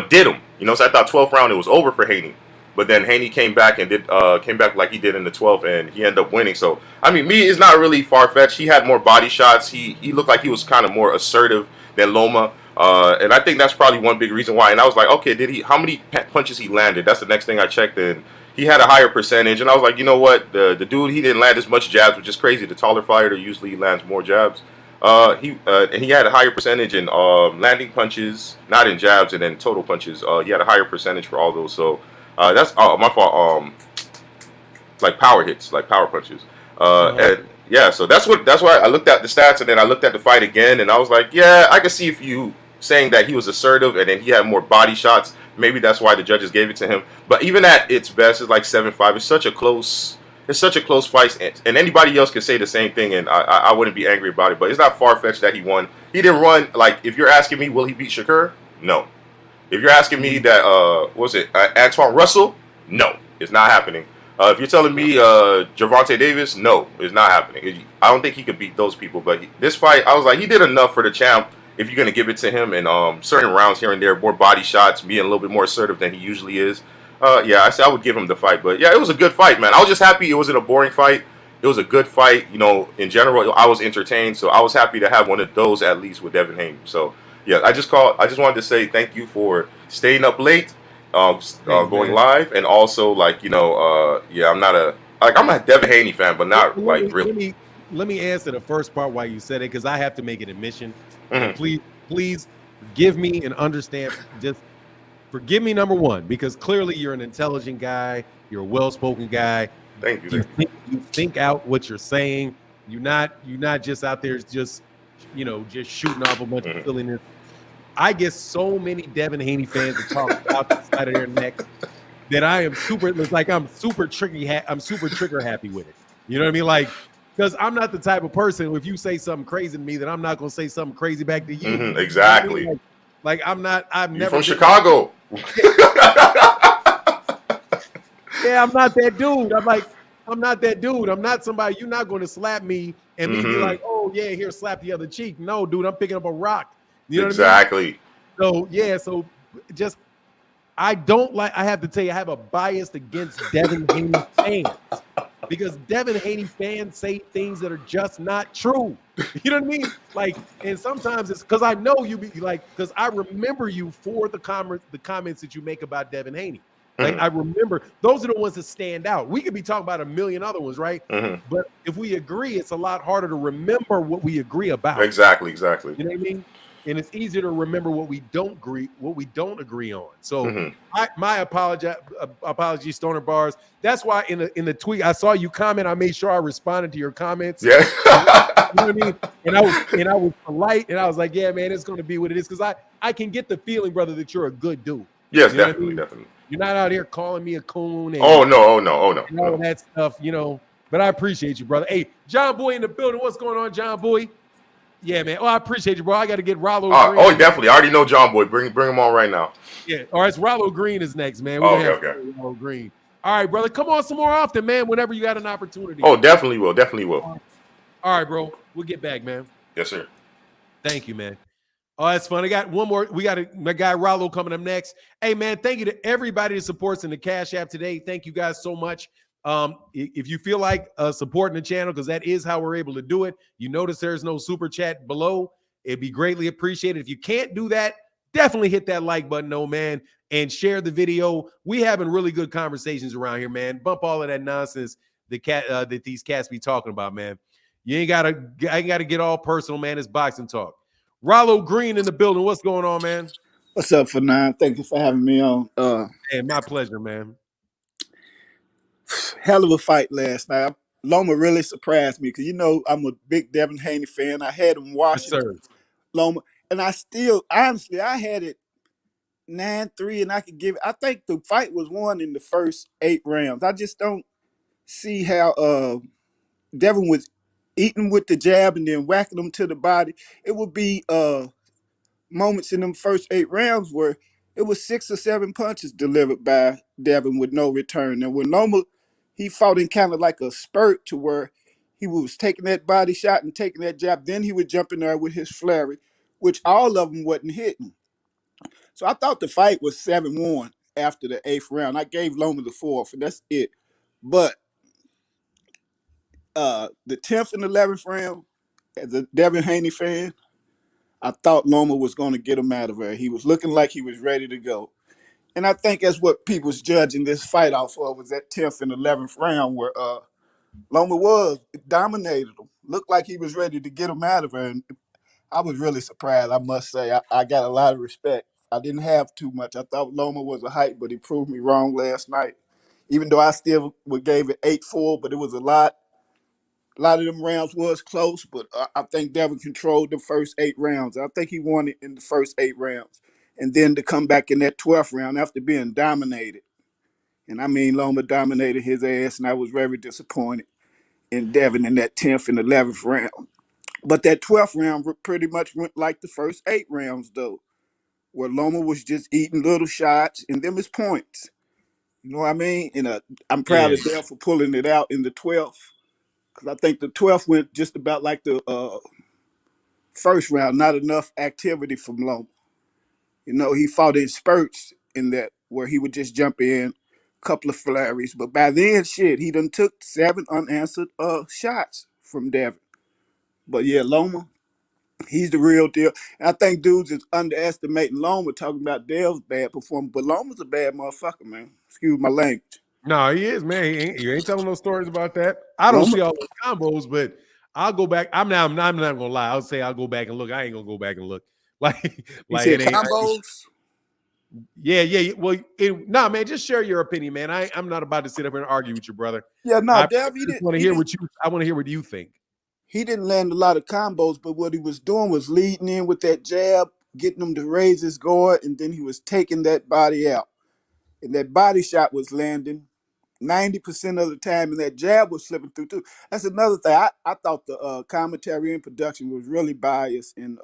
did him. So I thought 12th round, it was over for Haney. But then Haney came back like he did in the 12th, and he ended up winning. So, it's not really far-fetched. He had more body shots. He looked like he was kind of more assertive than Loma. And I think that's probably one big reason why. And I was like, okay, how many punches he landed? That's the next thing I checked, and he had a higher percentage. And I was like, you know what? The dude, he didn't land as much jabs, which is crazy. The taller fighter usually lands more jabs. And he had a higher percentage in landing punches, not in jabs, and then total punches. He had a higher percentage for all those. So, that's my fault. Like power hits, like power punches. And yeah, so that's why I looked at the stats, and then I looked at the fight again, and I was like, yeah, I can see if you saying that he was assertive and then he had more body shots. Maybe that's why the judges gave it to him. But even at its best, it's like 7-5. It's such a close fight, and anybody else could say the same thing, and I wouldn't be angry about it. But it's not far-fetched that he won. He didn't run. Like, if you're asking me, will he beat Shakur? No. If you're asking me that, Antoine Russell? No, it's not happening. If you're telling me Gervonta Davis, no, it's not happening. I don't think he could beat those people. But this fight, I was like, he did enough for the champ. If you're going to give it to him, and certain rounds here and there, more body shots, being a little bit more assertive than he usually is. I would give him the fight. But yeah, it was a good fight, man. I was just happy it wasn't a boring fight. It was a good fight. In general, I was entertained. So I was happy to have one of those at least with Devon Haney. So yeah, I just wanted to say thank you for staying up late, going live, and also I'm a Devon Haney fan, but not really. Let me answer the first part why you said it, because I have to make an admission. Mm-hmm. Please forgive me and understand. Just forgive me, number one, because clearly you're an intelligent guy. You're a well-spoken guy. Thank you. You think out what you're saying. You're not just out there just just shooting off a bunch of silliness. I get so many Devin Haney fans that talk out the side of their neck that I am super. It's like I'm super tricky. I'm super trigger happy with it. You know what I mean? Like, because I'm not the type of person. If you say something crazy to me, that I'm not going to say something crazy back to you. Exactly. You know what I mean? Like I'm not. I've You're never from Chicago. Yeah, I'm not that dude. I'm not that dude. I'm not somebody. You're not going to slap me and me be like, oh yeah, here, slap the other cheek. No, dude, I'm picking up a rock. You know what I mean? So yeah, so just I don't like. I have to tell you, I have a bias against Devin Haney fans because Devin Haney fans say things that are just not true. You know what I mean? Like, and sometimes it's because I know you be like, because I remember you for the comments that you make about Devin Haney. Like I remember those are the ones that stand out. We could be talking about a million other ones, right? But if we agree, it's a lot harder to remember what we agree about. Exactly. You know what I mean? And it's easier to remember what we don't agree on. So my apology, Stoner Bars. That's why in the tweet I saw you comment. I made sure I responded to your comments. Yeah. You know what I mean? And I was polite and I was like, yeah, man, it's gonna be what it is. Because I can get the feeling, brother, that you're a good dude. Yes, you know definitely. You're not out here calling me a coon. And, oh no. And all that stuff, But I appreciate you, brother. Hey, John Boy in the building. What's going on, John Boy? Yeah, man. Oh, I appreciate you, bro. I got to get Rollo Green. Oh, definitely. I already know John Boy. Bring him on right now. Yeah. All right, Rollo Green is next, man. We're gonna have Rollo Green. All right, brother. Come on some more often, man, whenever you got an opportunity. Oh, definitely will. All right, bro. We'll get back, man. Yes, sir. Thank you, man. Oh, that's fun. I got one more. We got my guy Rollo coming up next. Hey, man, thank you to everybody that supports in the Cash App today. Thank you guys so much. If you feel like supporting the channel, because that is how we're able to do it, you notice there's no super chat below. It'd be greatly appreciated. If you can't do that, definitely hit that like button, man, and share the video. We having really good conversations around here, man. Bump all of that nonsense that these cats be talking about, man. I ain't gotta get all personal, man. It's boxing talk. Rollo Green in the building. What's going on, man? What's up, Fanan? Thank you for having me on. Hey, my pleasure, man. Hell of a fight last night. Loma really surprised me because I'm a big Devin Haney fan. I had him Washington, yes, Loma, and I had it 9-3, and I think the fight was won in the first 8 rounds. I just don't see how Devin was eating with the jab and then whacking him to the body. It would be moments in them first 8 rounds where it was 6 or 7 punches delivered by Devin with no return. And when Loma, he fought in kind of like a spurt to where he was taking that body shot and taking that jab. Then he would jump in there with his flurry, which all of them wasn't hitting. So I thought the fight was 7-1 after the 8th round. I gave Loma the 4th, and that's it. But the 10th and 11th round, as a Devin Haney fan, I thought Loma was going to get him out of there. He was looking like he was ready to go. And I think that's what people's judging this fight off of, was that 10th and 11th round where Loma dominated him. Looked like he was ready to get him out of there. And I was really surprised, I must say. I got a lot of respect. I didn't have too much. I thought Loma was a hype, but he proved me wrong last night. Even though I still gave it 8-4, but it was a lot of them rounds was close, but I think Devin controlled the first 8 rounds. I think he won it in the first 8 rounds. And then to come back in that 12th round after being dominated. And I mean, Loma dominated his ass, and I was very disappointed in Devin in that 10th and 11th round. But that 12th round pretty much went like the first 8 rounds, though, where Loma was just eating little shots, and them his points. You know what I mean? And I'm proud of Devin for pulling it out in the 12th. Because I think the 12th went just about like the first round, not enough activity from Loma. He fought in spurts in that where he would just jump in, a couple of flurries. But by then, he done took 7 unanswered shots from Devin. But yeah, Loma, he's the real deal. And I think dudes is underestimating Loma, talking about Dev's bad performance. But Loma's a bad motherfucker, man. Excuse my language. No, he is, man. You ain't telling no stories about that. I don't see all those combos, but I'll go back. I'm not gonna lie. I'll say I'll go back and look. I ain't gonna go back and look. Like it ain't combos. Yeah. Well, man. Just share your opinion, man. I'm not about to sit up here and argue with you, brother. Yeah, no, Dev, I want to hear what you think. he didn't land a lot of combos, but what he was doing was leading in with that jab, getting him to raise his guard, and then he was taking that body out. And that body shot was landing 90% of the time, and that jab was slipping through too. That's another thing. I thought the commentary and production was really biased in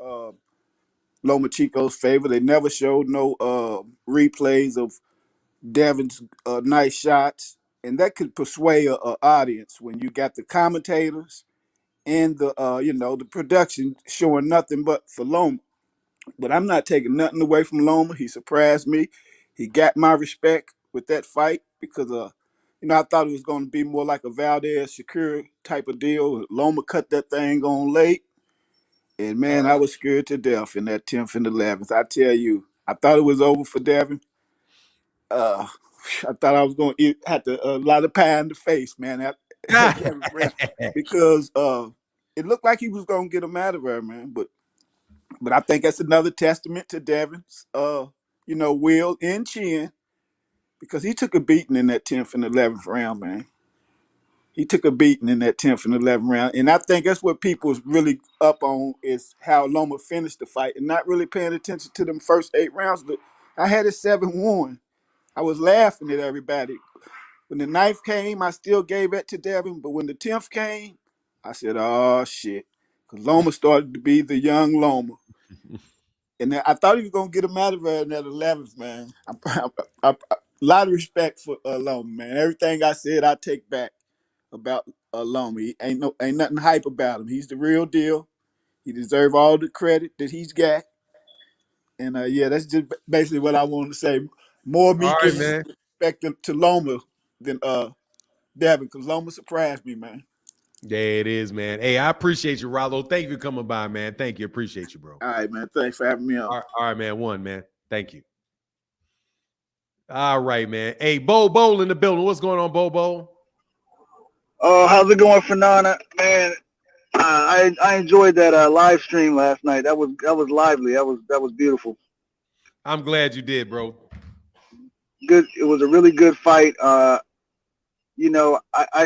Lomachenko's favor. They never showed no replays of Devon's nice shots, and that could persuade a audience when you got the commentators and the the production showing nothing but for Loma. But I'm not taking nothing away from Loma. He surprised me. He got my respect with that fight because I thought it was going to be more like a Valdez Shakur type of deal. Loma cut that thing on late, and man, I was scared to death in that 10th and 11th. I tell you, I thought it was over for Devon. Uh, I thought I was going to have to a lot of pie in the face, man, at Devon Brown, because it looked like he was going to get him out of there, man. But I think that's another testament to Devon's, will and chin, because he took a beating in that 10th and 11th round, man. He took a beating in that 10th and 11th round. And I think that's what people's really up on is how Loma finished the fight and not really paying attention to them first 8 rounds. But I had it 7-1. I was laughing at everybody. When the 9th came, I still gave it to Devon. But when the 10th came, I said, oh, shit. Because Loma started to be the young Loma. And I thought he was going to get him out of there in that 11th, man. A lot of respect for Loma, man. Everything I said, I take back about Loma. He ain't nothing hype about him. He's the real deal. He deserves all the credit that he's got. And that's just basically what I wanted to say. More me All right, giving man. respect to Loma than Devon, because Loma surprised me, man. There it is, man. Hey, I appreciate you, Rollo. Thank you for coming by, man. Thank you. Appreciate you, bro. All right, man. Thanks for having me on. All right, man. One, man. Thank you. All right, man. Hey, Bo in the building. What's going on, Bo? Oh, how's it going, Fernanda? Man, I enjoyed that live stream last night. That was lively. That was beautiful. I'm glad you did, bro. Good. It was a really good fight. I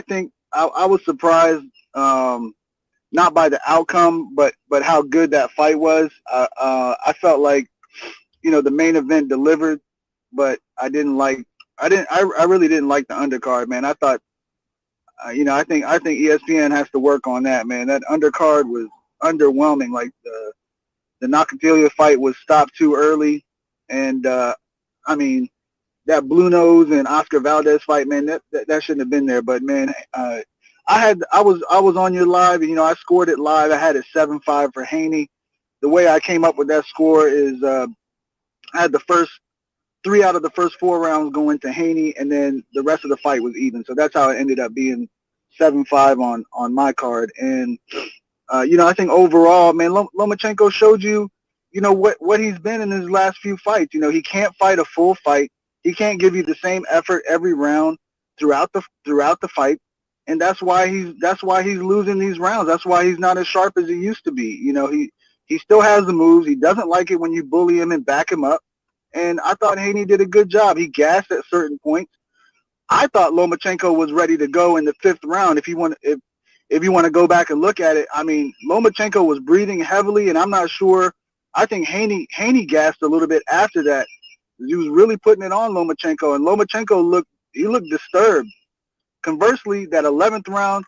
think I was surprised, not by the outcome, but how good that fight was. I felt like, the main event delivered, but I really didn't like the undercard, man. I thought, I think ESPN has to work on that, man. That undercard was underwhelming. Like the Nakathila fight was stopped too early, and that Blue Nose and Oscar Valdez fight, man, that shouldn't have been there. But man, I was on your live, and I scored it live. I had it 7-5 for Haney. The way I came up with that score is I had the first 3 out of the first 4 rounds going to Haney, and then the rest of the fight was even. So that's how it ended up being 7-5 on my card. And I think overall, man, Lomachenko showed you, what he's been in his last few fights. He can't fight a full fight. He can't give you the same effort every round throughout the fight, and that's why he's losing these rounds. That's why he's not as sharp as he used to be. He still has the moves. He doesn't like it when you bully him and back him up. And I thought Haney did a good job. He gassed at certain points. I thought Lomachenko was ready to go in the 5th round. If you want to go back and look at it, I mean, Lomachenko was breathing heavily, and I'm not sure. I think Haney gassed a little bit after that. He was really putting it on Lomachenko, and Lomachenko looked disturbed. Conversely, that 11th round,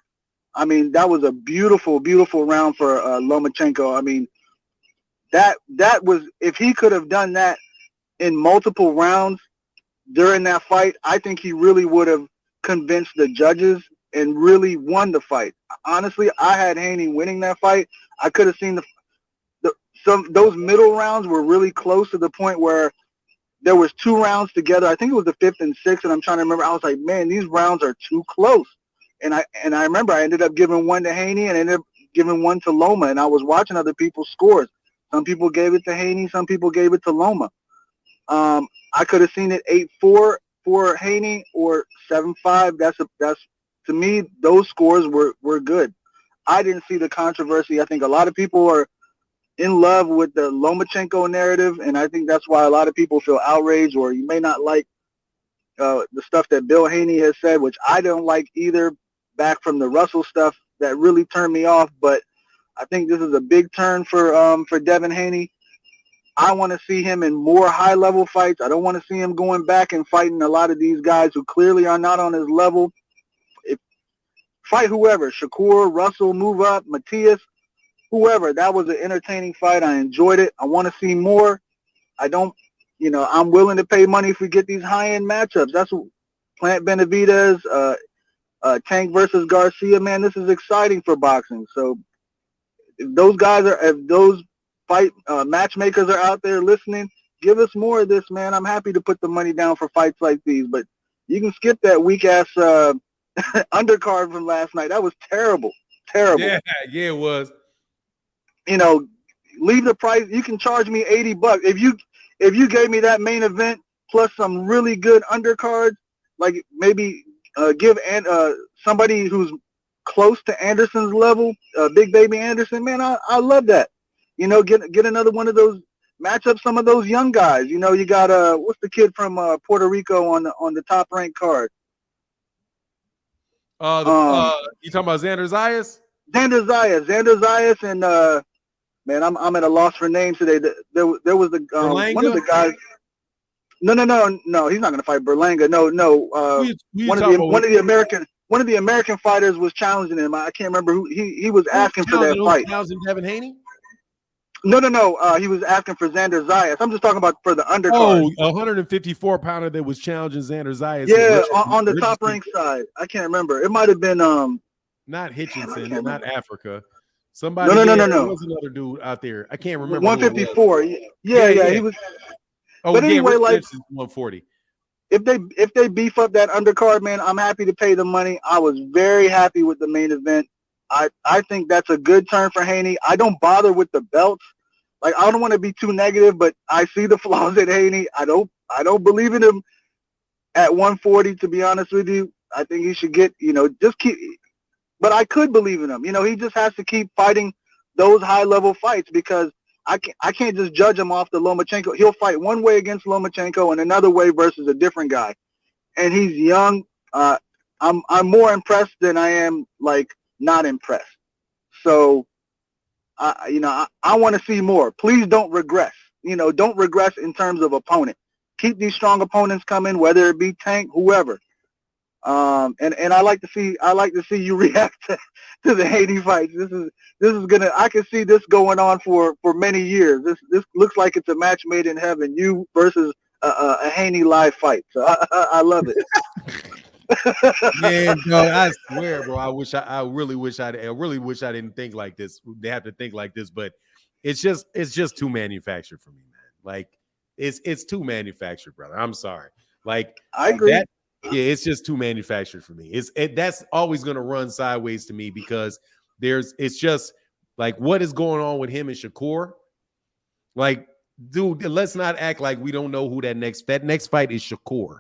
I mean, that was a beautiful, beautiful round for Lomachenko. I mean, that was, if he could have done that in multiple rounds during that fight, I think he really would have convinced the judges and really won the fight. Honestly, I had Haney winning that fight. I could have seen those middle rounds were really close to the point where there was 2 rounds together. I think it was the 5th and 6th, and I'm trying to remember. I was like, man, these rounds are too close. And I remember I ended up giving one to Haney and ended up giving one to Loma, and I was watching other people's scores. Some people gave it to Haney, some people gave it to Loma. I could have seen it 8-4 for Haney or 7-5. That's to me, those scores were good. I didn't see the controversy. I think a lot of people are in love with the Lomachenko narrative, and I think that's why a lot of people feel outraged, or you may not like the stuff that Bill Haney has said, which I don't like either, back from the Russell stuff that really turned me off. But I think this is a big turn for Devin Haney. I want to see him in more high-level fights. I don't want to see him going back and fighting a lot of these guys who clearly are not on his level. Fight whoever, Shakur, Russell, move up, Matias, whoever. That was an entertaining fight. I enjoyed it. I want to see more. I'm willing to pay money if we get these high-end matchups. That's what Plant Benavidez, Tank versus Garcia. Man, this is exciting for boxing. So if those fight matchmakers are out there listening, give us more of this, man. I'm happy to put the money down for fights like these, but you can skip that weak-ass undercard from last night. That was terrible. Yeah, it was. Leave the price. You can charge me $80 if you gave me that main event plus some really good undercards, like maybe give somebody who's close to Anderson's level, Big Baby Anderson. Man, I love that. Get another one of those, match up some of those young guys. You got what's the kid from Puerto Rico on the top ranked card? You talking about Xander Zayas? Xander Zayas, and man, I'm at a loss for names today. There was one of the guys. No, he's not going to fight Berlanga. No. One of the American fighters was challenging him. I can't remember who he was asking for that fight. Challenging Devin Haney? No. He was asking for Xander Zayas. I'm just talking about for the undercard. Oh, 154 pounder that was challenging Xander Zayas. Yeah, on the top ranked side. I can't remember. It might have been not Hitchinson, not Africa. Somebody. No. There was another dude out there. I can't remember. 154. Yeah. He was. Oh, but anyway, like 140. If they beef up that undercard, man, I'm happy to pay the money. I was very happy with the main event. I think that's a good turn for Haney. I don't bother with the belts. Like, I don't want to be too negative, but I see the flaws in Haney. I don't believe in him at 140, to be honest with you. I think he should get, just keep. But I could believe in him. He just has to keep fighting those high-level fights, because I can't just judge him off the Lomachenko. He'll fight one way against Lomachenko and another way versus a different guy. And he's young. I'm more impressed than I am, like, not impressed. So, I want to see more. Please don't regress. Don't regress in terms of opponent. Keep these strong opponents coming, whether it be Tank, whoever. And I like to see you react to the Haney fights. This is gonna. I can see this going on for many years. This looks like it's a match made in heaven. You versus a Haney live fight. So I love it. Man, no, I swear, bro. I really wish I didn't think like this. They have to think like this, but it's just too manufactured for me, man. Like it's too manufactured, brother. I'm sorry. Like, I agree. Yeah, it's just too manufactured for me. That's always going to run sideways to me, because it's just like, what is going on with him and Shakur? Like, dude, let's not act like we don't know who that next fight is. Shakur.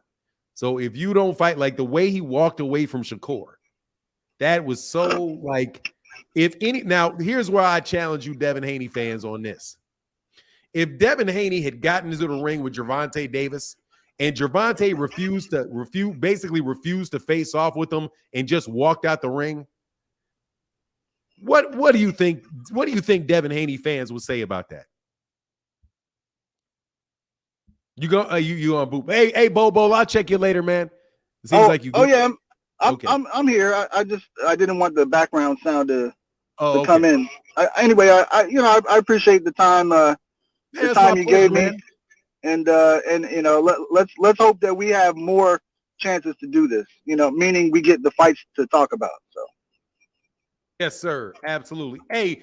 So if you don't fight, like the way he walked away from Shakur, that was so like, now here's where I challenge you, Devin Haney fans, on this. If Devin Haney had gotten into the ring with Gervonta Davis, and Gervonta basically refused to face off with him and just walked out the ring, what do you think? What do you think Devin Haney fans would say about that? You on boot? Hey, Bobo, I'll check you later, man. It seems like you. Oh yeah, I'm here. I didn't want the background sound to come in. Anyway, I appreciate the time. The time you gave me. And let's hope that we have more chances to do this. Meaning we get the fights to talk about. So. Yes, sir. Absolutely. Hey,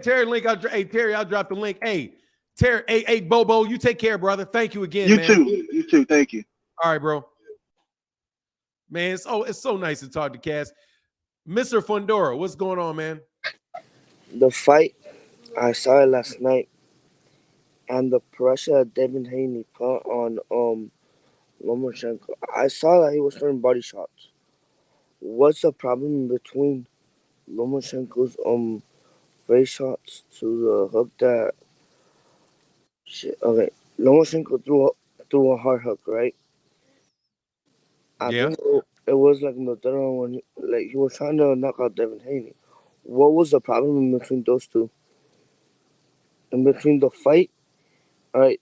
Terry link. Terry, I'll drop the link. Hey, Terry. Hey, Bobo, you take care, brother. Thank you again. You too. Thank you. All right, bro. Man, it's so nice to talk to Cass. Mr. Fundora, what's going on, man? The fight, I saw it last night. And the pressure that Devin Haney put on Lomachenko, I saw that he was throwing body shots. What's the problem between Lomachenko's face shots to the hook that shit? Okay, Lomachenko threw a hard hook, right? I think it it was like in the third round when he was trying to knock out Devon Haney. What was the problem in between those two? In between the fight, all right,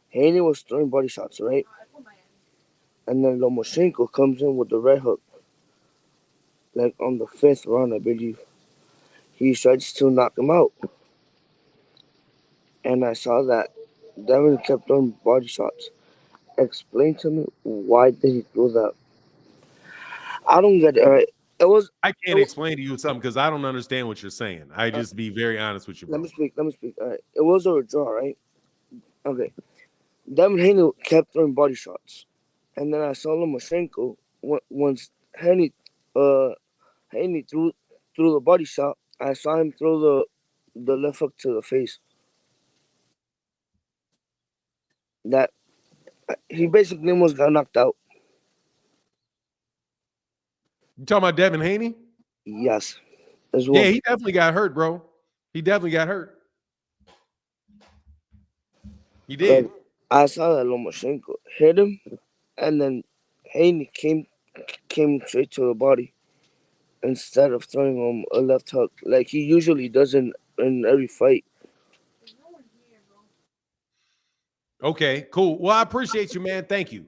Haney was throwing body shots, right? And then Lomachenko comes in with the right hook, like on the fifth round, I believe. He tries to knock him out. And I saw that Devon kept throwing body shots. Explain to me, why did he do that? I don't get it. All right. I can't explain to you something because I don't understand what you're saying. I just be very honest with you, bro. Let me speak. All right. It was a draw, right? Okay. Devon Haney kept throwing body shots. And then I saw Lomachenko once Haney threw the body shot. I saw him throw the left hook to the face. That he basically almost got knocked out. You talking about Devon Haney? Yes, as well. Yeah, he definitely got hurt, bro. He definitely got hurt. He did. Like, I saw that Lomachenko hit him, and then Haney came straight to the body instead of throwing him a left hook like he usually does in every fight. Okay, cool. Well, I appreciate you, man. Thank you.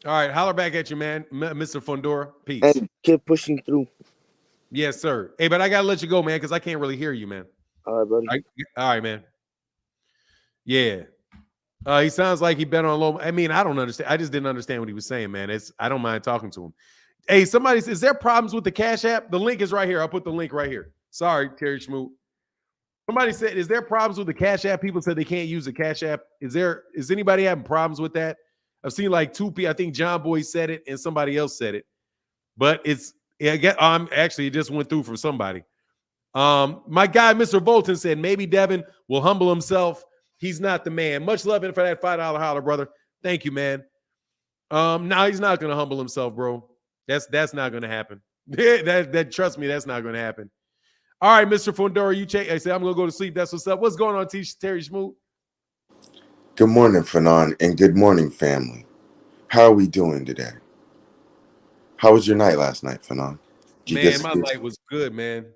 All right, holler back at you, man. Mr. Fundora. Peace. And keep pushing through. Yes, sir. Hey, but I gotta let you go, man, because I can't really hear you, man. All right, buddy. All right, man. Yeah. He sounds like he bet on low. I mean, I don't understand. I just didn't understand what he was saying, man. I don't mind talking to him. Hey, somebody says, is there problems with the Cash App? The link is right here. I'll put the link right here. Sorry, Terry Schmoot. Somebody said, is there problems with the Cash App? People said they can't use the Cash App. Is anybody having problems with that? I've seen like two people. I think John Boy said it and somebody else said it. But actually, it just went through for somebody. My guy, Mr. Bolton, said maybe Devon will humble himself. He's not the man. Much love for that $5 holler, brother. Thank you, man. No, he's not going to humble himself, bro. That's not going to happen. that trust me, that's not going to happen. All right, Mr. Fundora, you check. I said I'm going to go to sleep. That's what's up. What's going on, Terry Schmoot? Good morning, Fanon, and good morning, family. How are we doing today? How was your night last night, Fanon? Man, my night was good, man.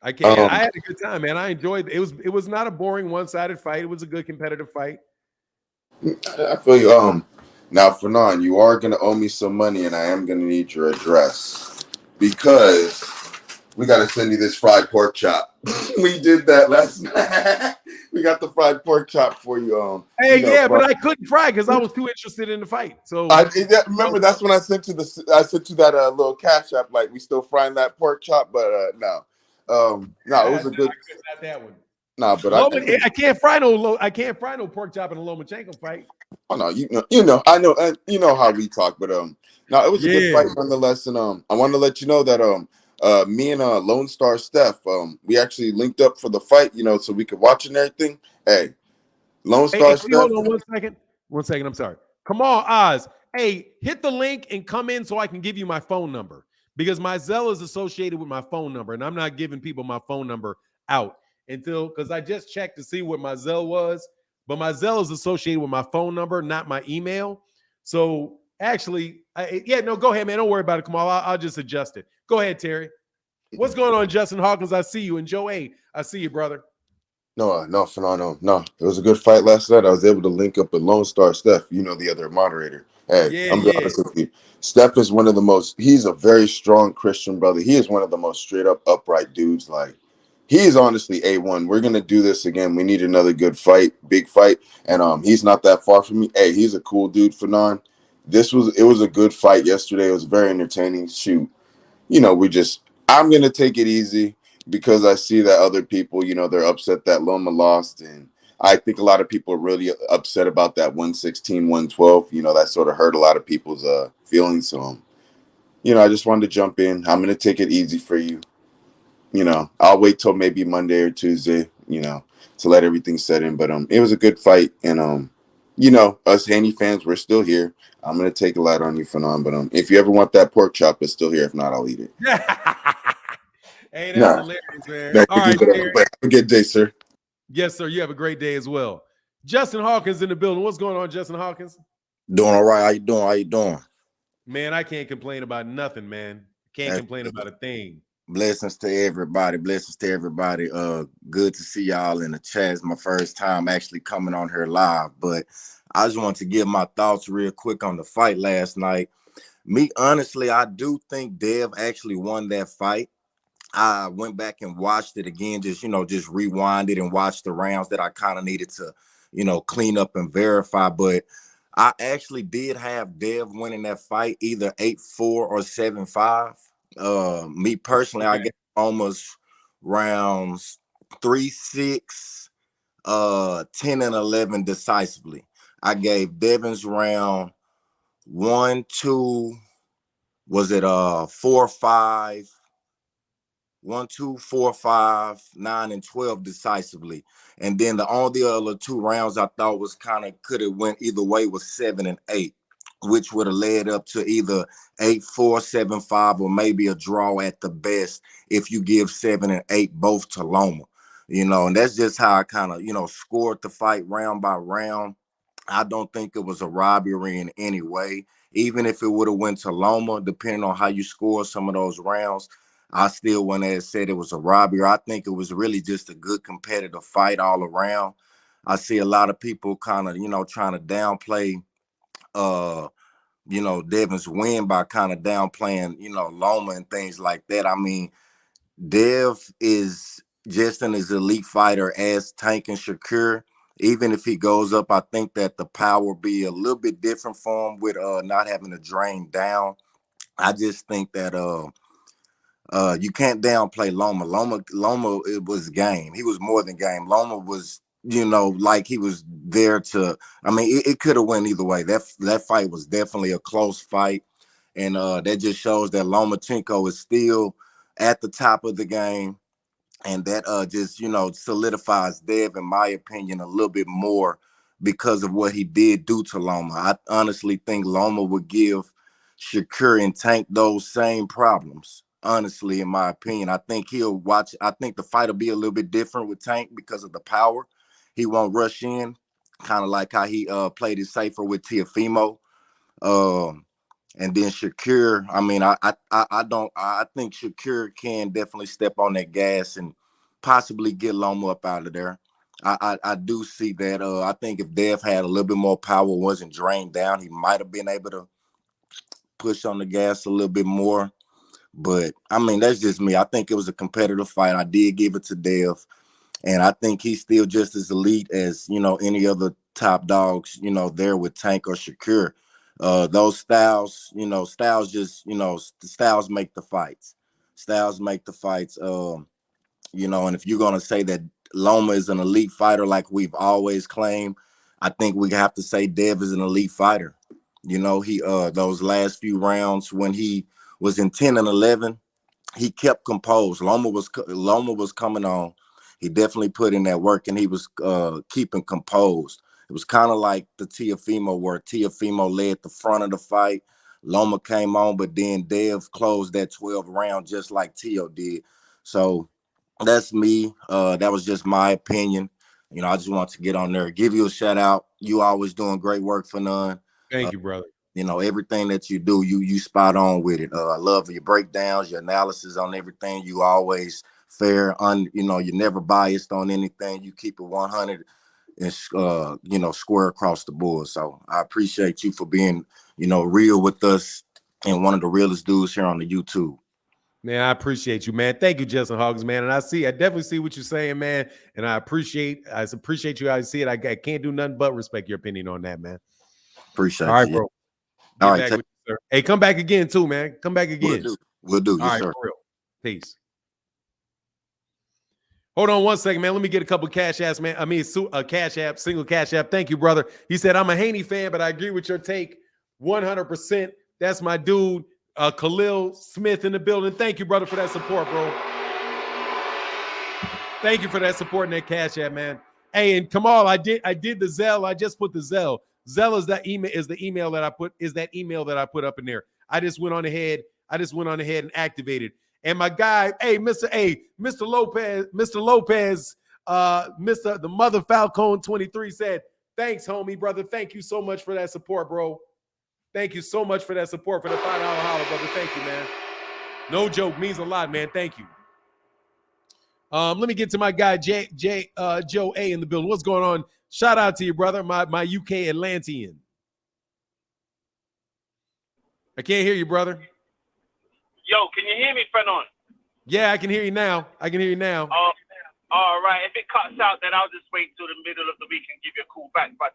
I had a good time, man. I enjoyed it. It was not a boring one-sided fight. It was a good competitive fight. I feel you. Now, Fanon, you are gonna owe me some money, and I am gonna need your address because we gotta send you this fried pork chop. We did that last night. We got the fried pork chop for you. But I couldn't fry because I was too interested in the fight. So remember that's when I sent you that little Cash App. Like we still frying that pork chop, but no. No, it was a good. Not that one. No, but I can't fry no pork chop in a Lomachenko fight. Oh no, I know, you know how we talk, but no, it was a good fight nonetheless, and I want to let you know that me and Lone Star Steph, we actually linked up for the fight, so we could watch and everything. Hey, Lone Star Steph. Hold on 1 second. I'm sorry. Come on, Oz. Hey, hit the link and come in so I can give you my phone number. Because my Zelle is associated with my phone number, and I'm not giving people my phone number out because I just checked to see what my Zelle was, but my Zelle is associated with my phone number, not my email. So actually, go ahead, man. Don't worry about it, Kamal. I'll just adjust it. Go ahead, Terry. What's going on, Justin Hawkins? I see you. And Joe A., I see you, brother. No, Fernando. No, it was a good fight last night. I was able to link up with Lone Star Steph, the other moderator. Hey, I'm being honest with you. Steph is he's a very strong Christian brother. He is one of the most straight up upright dudes. Like, he is honestly A1. We're going to do this again. We need another good fight, big fight. And he's not that far from me. Hey, he's a cool dude, Fanon. It was a good fight yesterday. It was very entertaining. Shoot. I'm going to take it easy because I see that other people, they're upset that Loma lost. And I think a lot of people are really upset about that 116, 112. That sort of hurt a lot of people's feelings. So, I just wanted to jump in. I'm going to take it easy for you. I'll wait till maybe Monday or Tuesday, to let everything set in. But it was a good fight. And, us Haney fans, we're still here. I'm going to take a lot on you, Fanon. But if you ever want that pork chop, it's still here. If not, I'll eat it. Hey, that's hilarious, man. All right, have a good day, sir. Yes, sir. You have a great day as well. Justin Hawkins in the building. What's going on, Justin Hawkins? Doing all right. How you doing? Man, I can't complain about nothing, man. Can't That's complain about a thing. blessings to everybody. Blessings to everybody. Good to see y'all in the chat. It's my first time actually coming on here live, but I just want to give my thoughts real quick on the fight last night. Me, honestly, I do think Dev actually won that fight. I went back and watched it again, just rewind it and watch the rounds that I kind of needed to, clean up and verify. But I actually did have Dev winning that fight, either 8-4 or 7-5. Me personally, I get almost rounds 3-6, 10 and 11 decisively. I gave Devon's round 1, 2, was it 4, 5, 1, 2, 4, 5, 9, and 12 decisively. And then the only other 2 rounds I thought was kind of could have went either way was 7 and 8, which would have led up to either 8-4, 7-5, or maybe a draw at the best if you give 7 and 8 both to Loma. And that's just how I kind of, scored the fight round by round. I don't think it was a robbery in any way. Even if it would have went to Loma, depending on how you score some of those rounds, I still went there and said it was a robbery. I think it was really just a good competitive fight all around. I see a lot of people kind of, trying to downplay, Devon's win by kind of downplaying, Loma and things like that. I mean, Dev is just an as elite fighter as Tank and Shakur. Even if he goes up, I think that the power will be a little bit different for him with not having to drain down. I just think that you can't downplay Loma. Loma, it was game. He was more than game. Loma was, like he was there to. I mean, it could have went either way. That fight was definitely a close fight, and that just shows that Lomachenko is still at the top of the game, and that just solidifies Dev, in my opinion, a little bit more because of what he did do to Loma. I honestly think Loma would give Shakur and Tank those same problems. Honestly, in my opinion, I think I think the fight will be a little bit different with Tank because of the power. He won't rush in, kind of like how he played it safer with Teofimo. And then Shakur, I mean, I think Shakur can definitely step on that gas and possibly get Loma up out of there. I do see that. I think if Dev had a little bit more power, wasn't drained down, he might have been able to push on the gas a little bit more. But I mean, that's just me. I think it was a competitive fight. I did give it to Dev, and I think he's still just as elite as any other top dogs there with Tank or Shakur. Those styles, styles just styles make the fights. Styles make the fights. And if you're gonna say that Loma is an elite fighter like we've always claimed, I think we have to say Dev is an elite fighter. He those last few rounds when he was in 10 and 11, he kept composed. Loma was coming on. He definitely put in that work, and he was keeping composed. It was kind of like the Teofimo, where Teofimo led the front of the fight. Loma came on, but then Dev closed that 12 round just like Teo did. So that's me. That was just my opinion. I just want to get on there, give you a shout out. You always doing great work for none. Thank you, brother. Everything that you do, you spot on with it. I love your breakdowns, your analysis on everything. You always fair, you're never biased on anything. You keep it 100 and square across the board. So I appreciate you for being, real with us and one of the realest dudes here on the YouTube. Man, I appreciate you, man. Thank you, Justin Hawkins, man. And I definitely see what you're saying, man. And I appreciate you. I see it. I can't do nothing but respect your opinion on that, man. Appreciate All right, you. bro. All right, with you, sir. Hey, come back again too, man. Come back again. We'll do. All Yes, right, sir. for real. Peace. Hold on one second, man. Let me get a couple cash apps, man. I mean, a cash app, single cash app. Thank you, brother. He said, I'm a Haney fan, but I agree with your take 100%. That's my dude, Khalil Smith in the building. Thank you, brother, for that support, bro. Thank you for that support and that cash app, man. Hey, and Kamal, I did the Zelle. I just put the Zelle. Zelle is that email, is the email that I put, up in there. I just went on ahead and activated. And my guy, Mr. Lopez, the Mother Falcone 23 said, thanks, homie, brother. Thank you so much for that support, bro. Thank you so much for that support, for the $5 holler, brother. Thank you, man. No joke, means a lot, man. Thank you. Let me get to my guy Joe A in the building. What's going on? Shout out to you, brother. My UK Atlantean. I can't hear you, brother. Yo, can you hear me, Frenon? Yeah, I can hear you now. I can hear you now. All right. If it cuts out, then I'll just wait till the middle of the week and give you a call back. But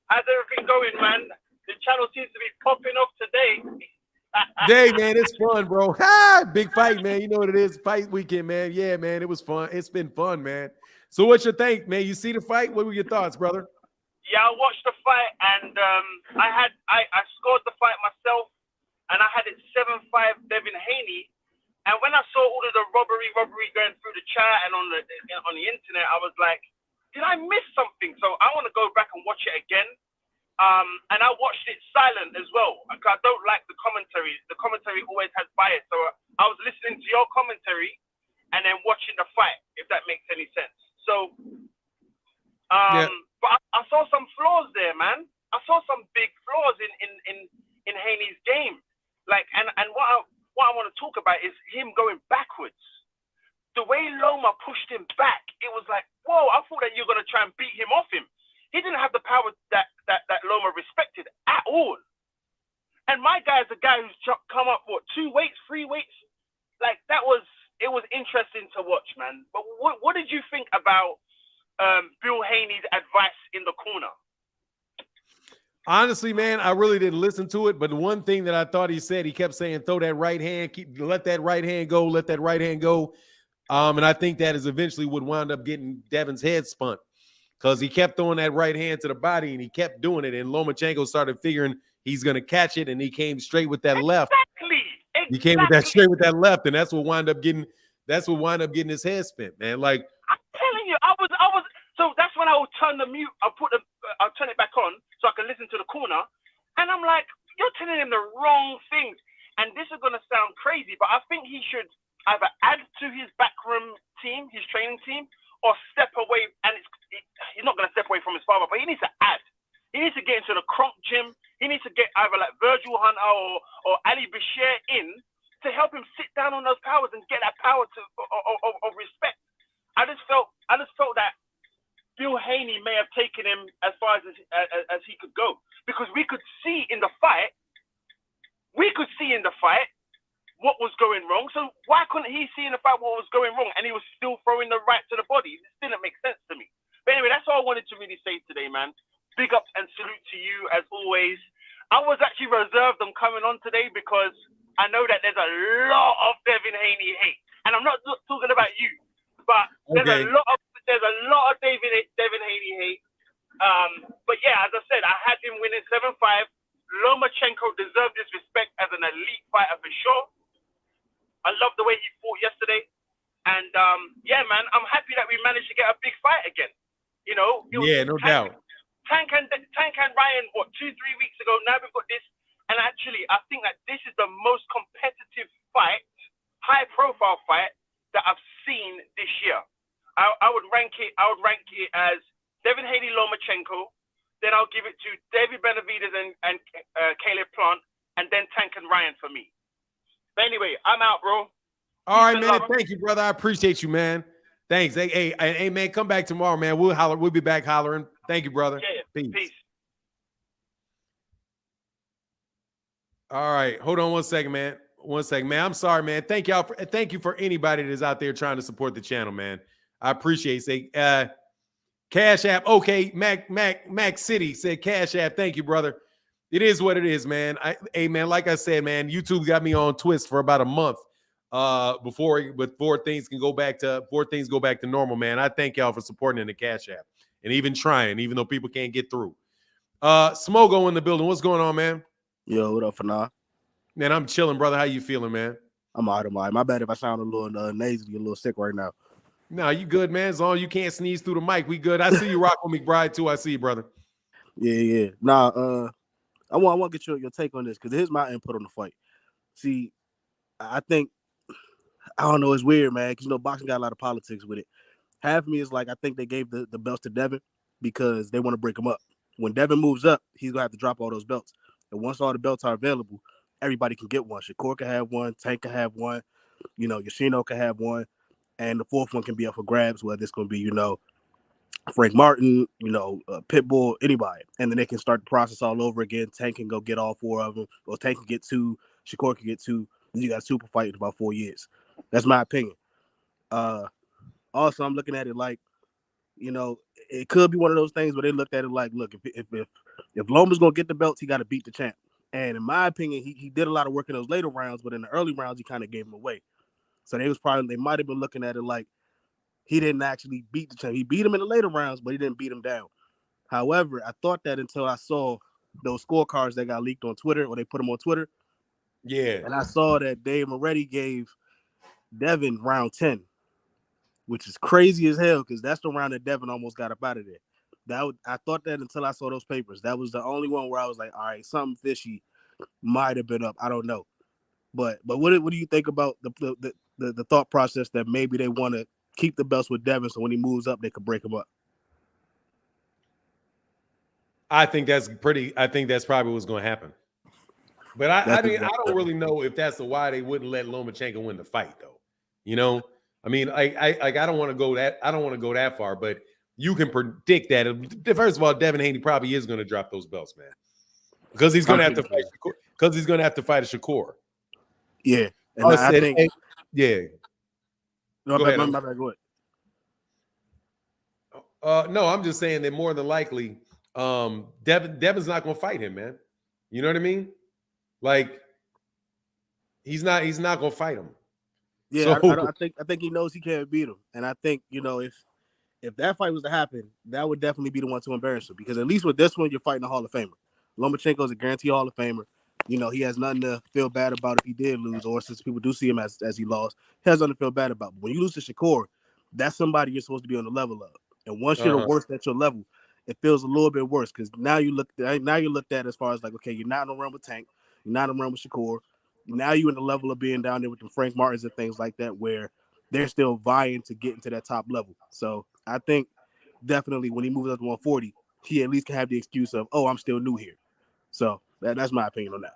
how's everything going, man? The channel seems to be popping off today. Hey, man, it's fun, bro. Big fight, man. You know what it is. Fight weekend, man. Yeah, man, it was fun. It's been fun, man. So what's your think, man? You see the fight? What were your thoughts, brother? Yeah, I watched the fight, and I scored the fight myself, and I had it 7-5 Devin Haney. And when I saw all of the robbery going through the chat and on the internet, I was like, did I miss something? So I want to go back and watch it again. And I watched it silent as well. I don't like the commentary. The commentary always has bias. So I was listening to your commentary and then watching the fight, if that makes any sense. So, but I saw some flaws there, man. I saw some big flaws in Haney's game. Like, and what I want to talk about is him going backwards. The way Loma pushed him back, it was like, whoa, I thought that you were going to try and beat him off him. He didn't have the power that Loma respected at all. And my guy is a guy who's come up, 2 weights, 3 weights? Like, it was interesting to watch, man. But what did you think about Bill Haney's advice in the corner? Honestly, man, I really didn't listen to it. But one thing that I thought he said, he kept saying, throw that right hand, let that right hand go, let that right hand go. And I think that is eventually what wound up getting Devon's head spun, because he kept throwing that right hand to the body and he kept doing it. And Lomachenko started figuring he's going to catch it, and he came straight with that left. Exactly. He came with that straight with that left, and that's what wound up getting his head spent, man. Like, I'm telling you, I was so that's when I would turn the mute, I'll turn it back on so I can listen to the corner. And I'm like, you're telling him the wrong things. And this is gonna sound crazy, but I think he should either add to his backroom team, his training team, or step away. And he's not gonna step away from his father, but he needs to add. He needs to get into the Kronk gym. He needs to get either like Virgil Hunter or Ali Bashir in to help him sit down on those powers and get that power of respect. I just felt that Bill Haney may have taken him as far as he could go, because we could see in the fight what was going wrong. So why couldn't he see in the fight what was going wrong, and he was still throwing the right to the body? This didn't make sense to me. But anyway, that's all I wanted to really say today, man. Big up and salute to you as always. I was actually reserved on coming on today because I know that there's a lot of Devin Haney hate, and I'm not talking about you, but there's a lot of Devin Haney hate. But yeah, as I said, I had him winning 7-5. Lomachenko deserved his respect as an elite fighter for sure. I love the way he fought yesterday, and yeah, man, I'm happy that we managed to get a big fight again. You know, yeah, no doubt. Tank and Ryan, 2-3 weeks ago. Now we've got this, and actually, I think that this is the most competitive fight, high-profile fight that I've seen this year. I would rank it as Devin Haney, Lomachenko. Then I'll give it to David Benavidez and Caleb Plant, and then Tank and Ryan for me. But anyway, I'm out, bro. All right, man. Thank you, brother. I appreciate you, man. Thanks. Hey, man, come back tomorrow, man. We'll holler. We'll be back hollering. Thank you, brother. Yeah, peace. All right. Hold on 1 second, man. 1 second, man. I'm sorry, man. Thank you for anybody that is out there trying to support the channel, man. I appreciate it. Cash App. Okay, Mac City said Cash App. Thank you, brother. It is what it is, man. Hey, man, like I said, man, YouTube got me on twist for about a month before things go back to normal, man. I thank y'all for supporting in the Cash App and even trying, even though people can't get through. Smogo in the building. What's going on, man? Yo, what up for now? Man, I'm chilling, brother. How you feeling, man? I'm all right. My bad if I sound a little nasally, a little sick right now. No, you good, man. As long as you can't sneeze through the mic, we good. I see you rocking McBride too. I see you, brother. Yeah. Nah, I want to get your take on this, because here's my input on the fight. See, I think, I don't know, it's weird, man, because, boxing got a lot of politics with it. Half of me is like, I think they gave the belts to Devon because they want to break him up. When Devon moves up, he's going to have to drop all those belts. And once all the belts are available, everybody can get one. Shakur can have one, Tank can have one, Yoshino can have one, and the fourth one can be up for grabs, whether it's going to be, Frank Martin, Pitbull, anybody. And then they can start the process all over again. Tank can go get all 4 of them, or Tank can get 2, Shakur can get 2, and you got a super fight in about 4 years. That's my opinion. Also, I'm looking at it like, it could be one of those things where they looked at it like, look, if Loma's going to get the belts, he got to beat the champ. And in my opinion, he did a lot of work in those later rounds, but in the early rounds, he kind of gave him away. So they might have been looking at it like he didn't actually beat the champ. He beat him in the later rounds, but he didn't beat him down. However, I thought that until I saw those scorecards that got leaked on Twitter, or they put them on Twitter. Yeah. And I saw that Dave Moretti gave Devon round 10, which is crazy as hell because that's the round that Devon almost got up out of there. I thought that until I saw those papers. That was the only one where I was like, all right, something fishy might have been up. I don't know. But what do you think about the thought process that maybe they want to keep the belts with Devon so when he moves up, they could break him up? I think that's probably what's going to happen. But I don't really know if that's why they wouldn't let Lomachenko win the fight, though. I mean, I don't want to go that far, but you can predict that. First of all, Devin Haney probably is going to drop those belts, man, because he's going to have to fight. Because he's going to have to fight a Shakur. Yeah, and I think. Yeah. No, go ahead. Go ahead. No, I'm just saying that more than likely, Devon's not going to fight him, man. You know what I mean? Like, he's not going to fight him. Yeah, so, I think he knows he can't beat him, and I think if that fight was to happen, that would definitely be the one to embarrass him, because at least with this one, you're fighting a Hall of Famer. Lomachenko is a guaranteed Hall of Famer. He has nothing to feel bad about if he did lose, or since people do see him as he lost, he has nothing to feel bad about. But when you lose to Shakur, that's somebody you're supposed to be on the level of. And once you're the worst at your level, it feels a little bit worse, because now you're looked at as far as like, okay, you're not in the realm with Tank, you're not in the realm with Shakur. Now you're in the level of being down there with the Frank Martins and things like that, where they're still vying to get into that top level. So I think definitely when he moves up to 140, he at least can have the excuse of, oh, I'm still new here. So that's my opinion on that.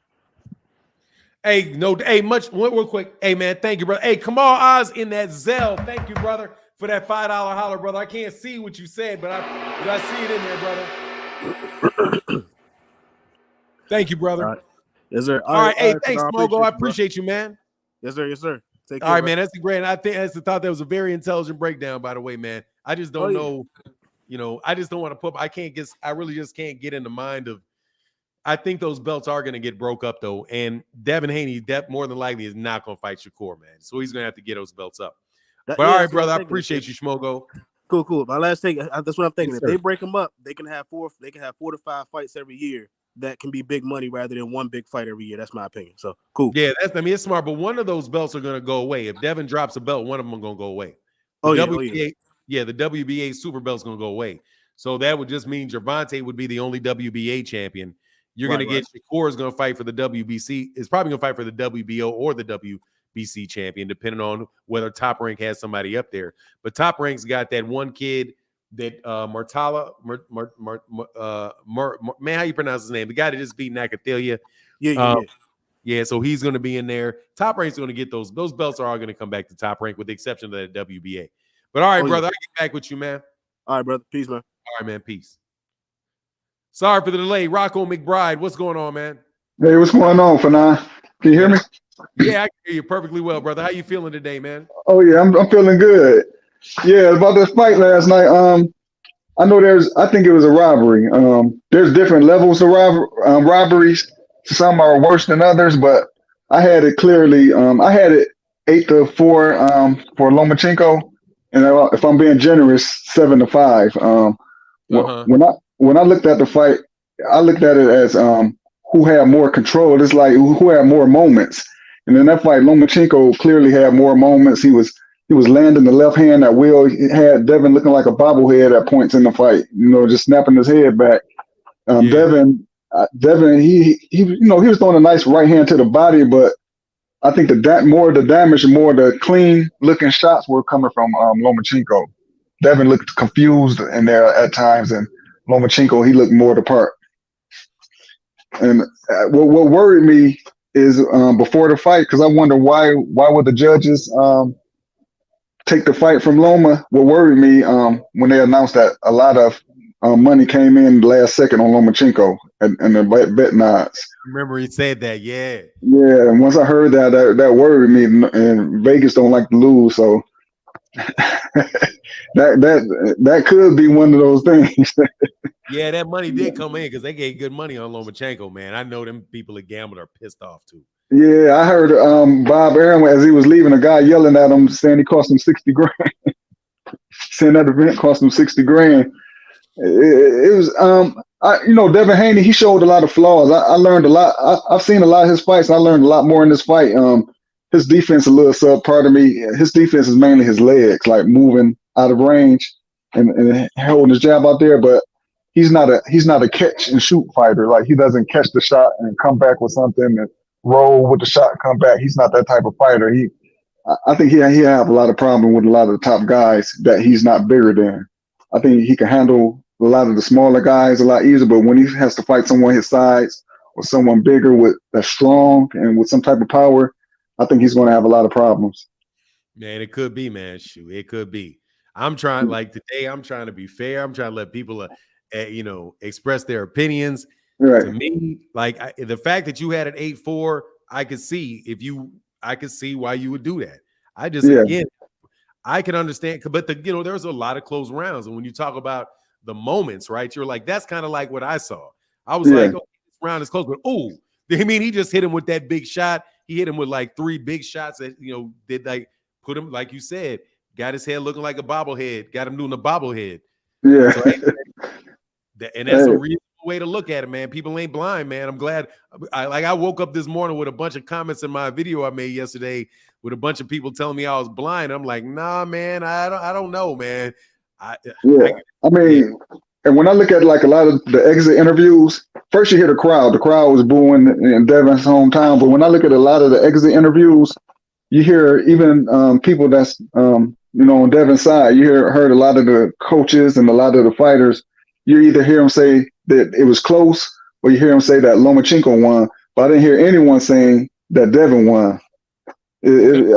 Real quick. Hey, man, thank you, brother. Hey, come on, Oz in that Zell. Thank you, brother, for that $5 holler, brother. I can't see what you said, but I see it in there, brother. Thank you, brother. All right. Yes, sir. All right. Hey, thanks, Mogo. I appreciate you, man. Yes, sir. Yes, sir. Take care, all right, man. That's great. I thought that was a very intelligent breakdown, by the way, man. I just don't know. I just don't want to I really just can't get in the mind of. I think those belts are going to get broke up, though. And Devin Haney, more than likely, is not going to fight Shakur, man. So he's going to have to get those belts up. All right, brother. I appreciate you, Schmogo. Cool. My last take. That's what I'm thinking. Yes, if they break them up, they can have 4 to 5 fights every year. That can be big money rather than one big fight every year. That's my opinion. So cool. Yeah, it's smart. But one of those belts are going to go away. If Devin drops a belt, one of them are going to go away. The WBA super belt's going to go away. So that would just mean Gervonta would be the only WBA champion. You're going to get Shakur is going to fight for the WBC. Is probably going to fight for the WBO or the WBC champion, depending on whether Top Rank has somebody up there. But Top Rank's got that one kid that man, how you pronounce his name? The guy that just beat Nakathila. Yeah. So he's going to be in there. Top Rank's going to get those belts are all going to come back to Top Rank, with the exception of the WBA. But all right, brother, I'll get back with you, man. All right, brother. Peace, man. All right, man. Peace. Sorry for the delay. Rocco McBride, what's going on, man? Hey, what's going on, Fanan? Can you hear me? Yeah, I can hear you perfectly well, brother. How you feeling today, man? Oh yeah, I'm feeling good. Yeah, about this fight last night. I know I think it was a robbery. There's different levels of robberies. Some are worse than others, but I had it clearly. I had it 8-4 for Lomachenko, and if I'm being generous, 7-5. When I looked at the fight, I looked at it as who had more control. It's like who had more moments. And in that fight, Lomachenko clearly had more moments. He was landing the left hand at will. He had Devon looking like a bobblehead at points in the fight, just snapping his head back. Devon, he was throwing a nice right hand to the body, but I think more of the damage and more of the clean looking shots were coming from Lomachenko. Devon looked confused in there at times, and Lomachenko, he looked more the part. And what worried me is before the fight, because I wonder why would the judges take the fight from Loma? What worried me when they announced that a lot of money came in last second on Lomachenko and the bet odds. Remember he said that, yeah. Yeah, and once I heard that worried me, and Vegas don't like to lose, so that could be one of those things. Yeah, that money did come in because they gave good money on Lomachenko, man. I know them people that gambled are pissed off too. Yeah, I heard Bob Aaron as he was leaving, a guy yelling at him saying he cost him 60 grand. Saying that event cost him 60 grand. It was Devin Haney, he showed a lot of flaws. I learned a lot. I've seen a lot of his fights. I learned a lot more in this fight. His defense a little subpart of me. His defense is mainly his legs, like moving out of range and holding his jab out there, but he's not a catch and shoot fighter. Like, he doesn't catch the shot and come back with something and roll with the shot and come back. He's not that type of fighter. I think he have a lot of problem with a lot of the top guys that he's not bigger than. I think he can handle a lot of the smaller guys a lot easier, but when he has to fight someone his size or someone bigger that's strong and with some type of power, I think he's going to have a lot of problems. Man, it could be, man. Shoot, it could be. I'm trying, like today, I'm trying to be fair. I'm trying to let people, express their opinions. Right. To me, like the fact that you had an 8-4, I could see why you would do that. Again, I can understand, but there's a lot of close rounds, and when you talk about the moments, right, you're like, that's kind of like what I saw. I was like, oh, this round is close, but he just hit him with that big shot. He hit him with like 3 big shots that did like put him, like you said, got his head looking like a bobblehead, got him doing a bobblehead. Yeah, so, and that's a reasonable way to look at it, man. People ain't blind, man. I'm glad. I woke up this morning with a bunch of comments in my video I made yesterday with a bunch of people telling me I was blind. I'm like, nah, man, I don't know, man. And when I look at like a lot of the exit interviews, first you hear the crowd. The crowd was booing in Devon's hometown, but when I look at a lot of the exit interviews, you hear even people that's on Devon's side. You heard a lot of the coaches and a lot of the fighters. You either hear them say that it was close, or you hear them say that Lomachenko won. But I didn't hear anyone saying that Devon won. It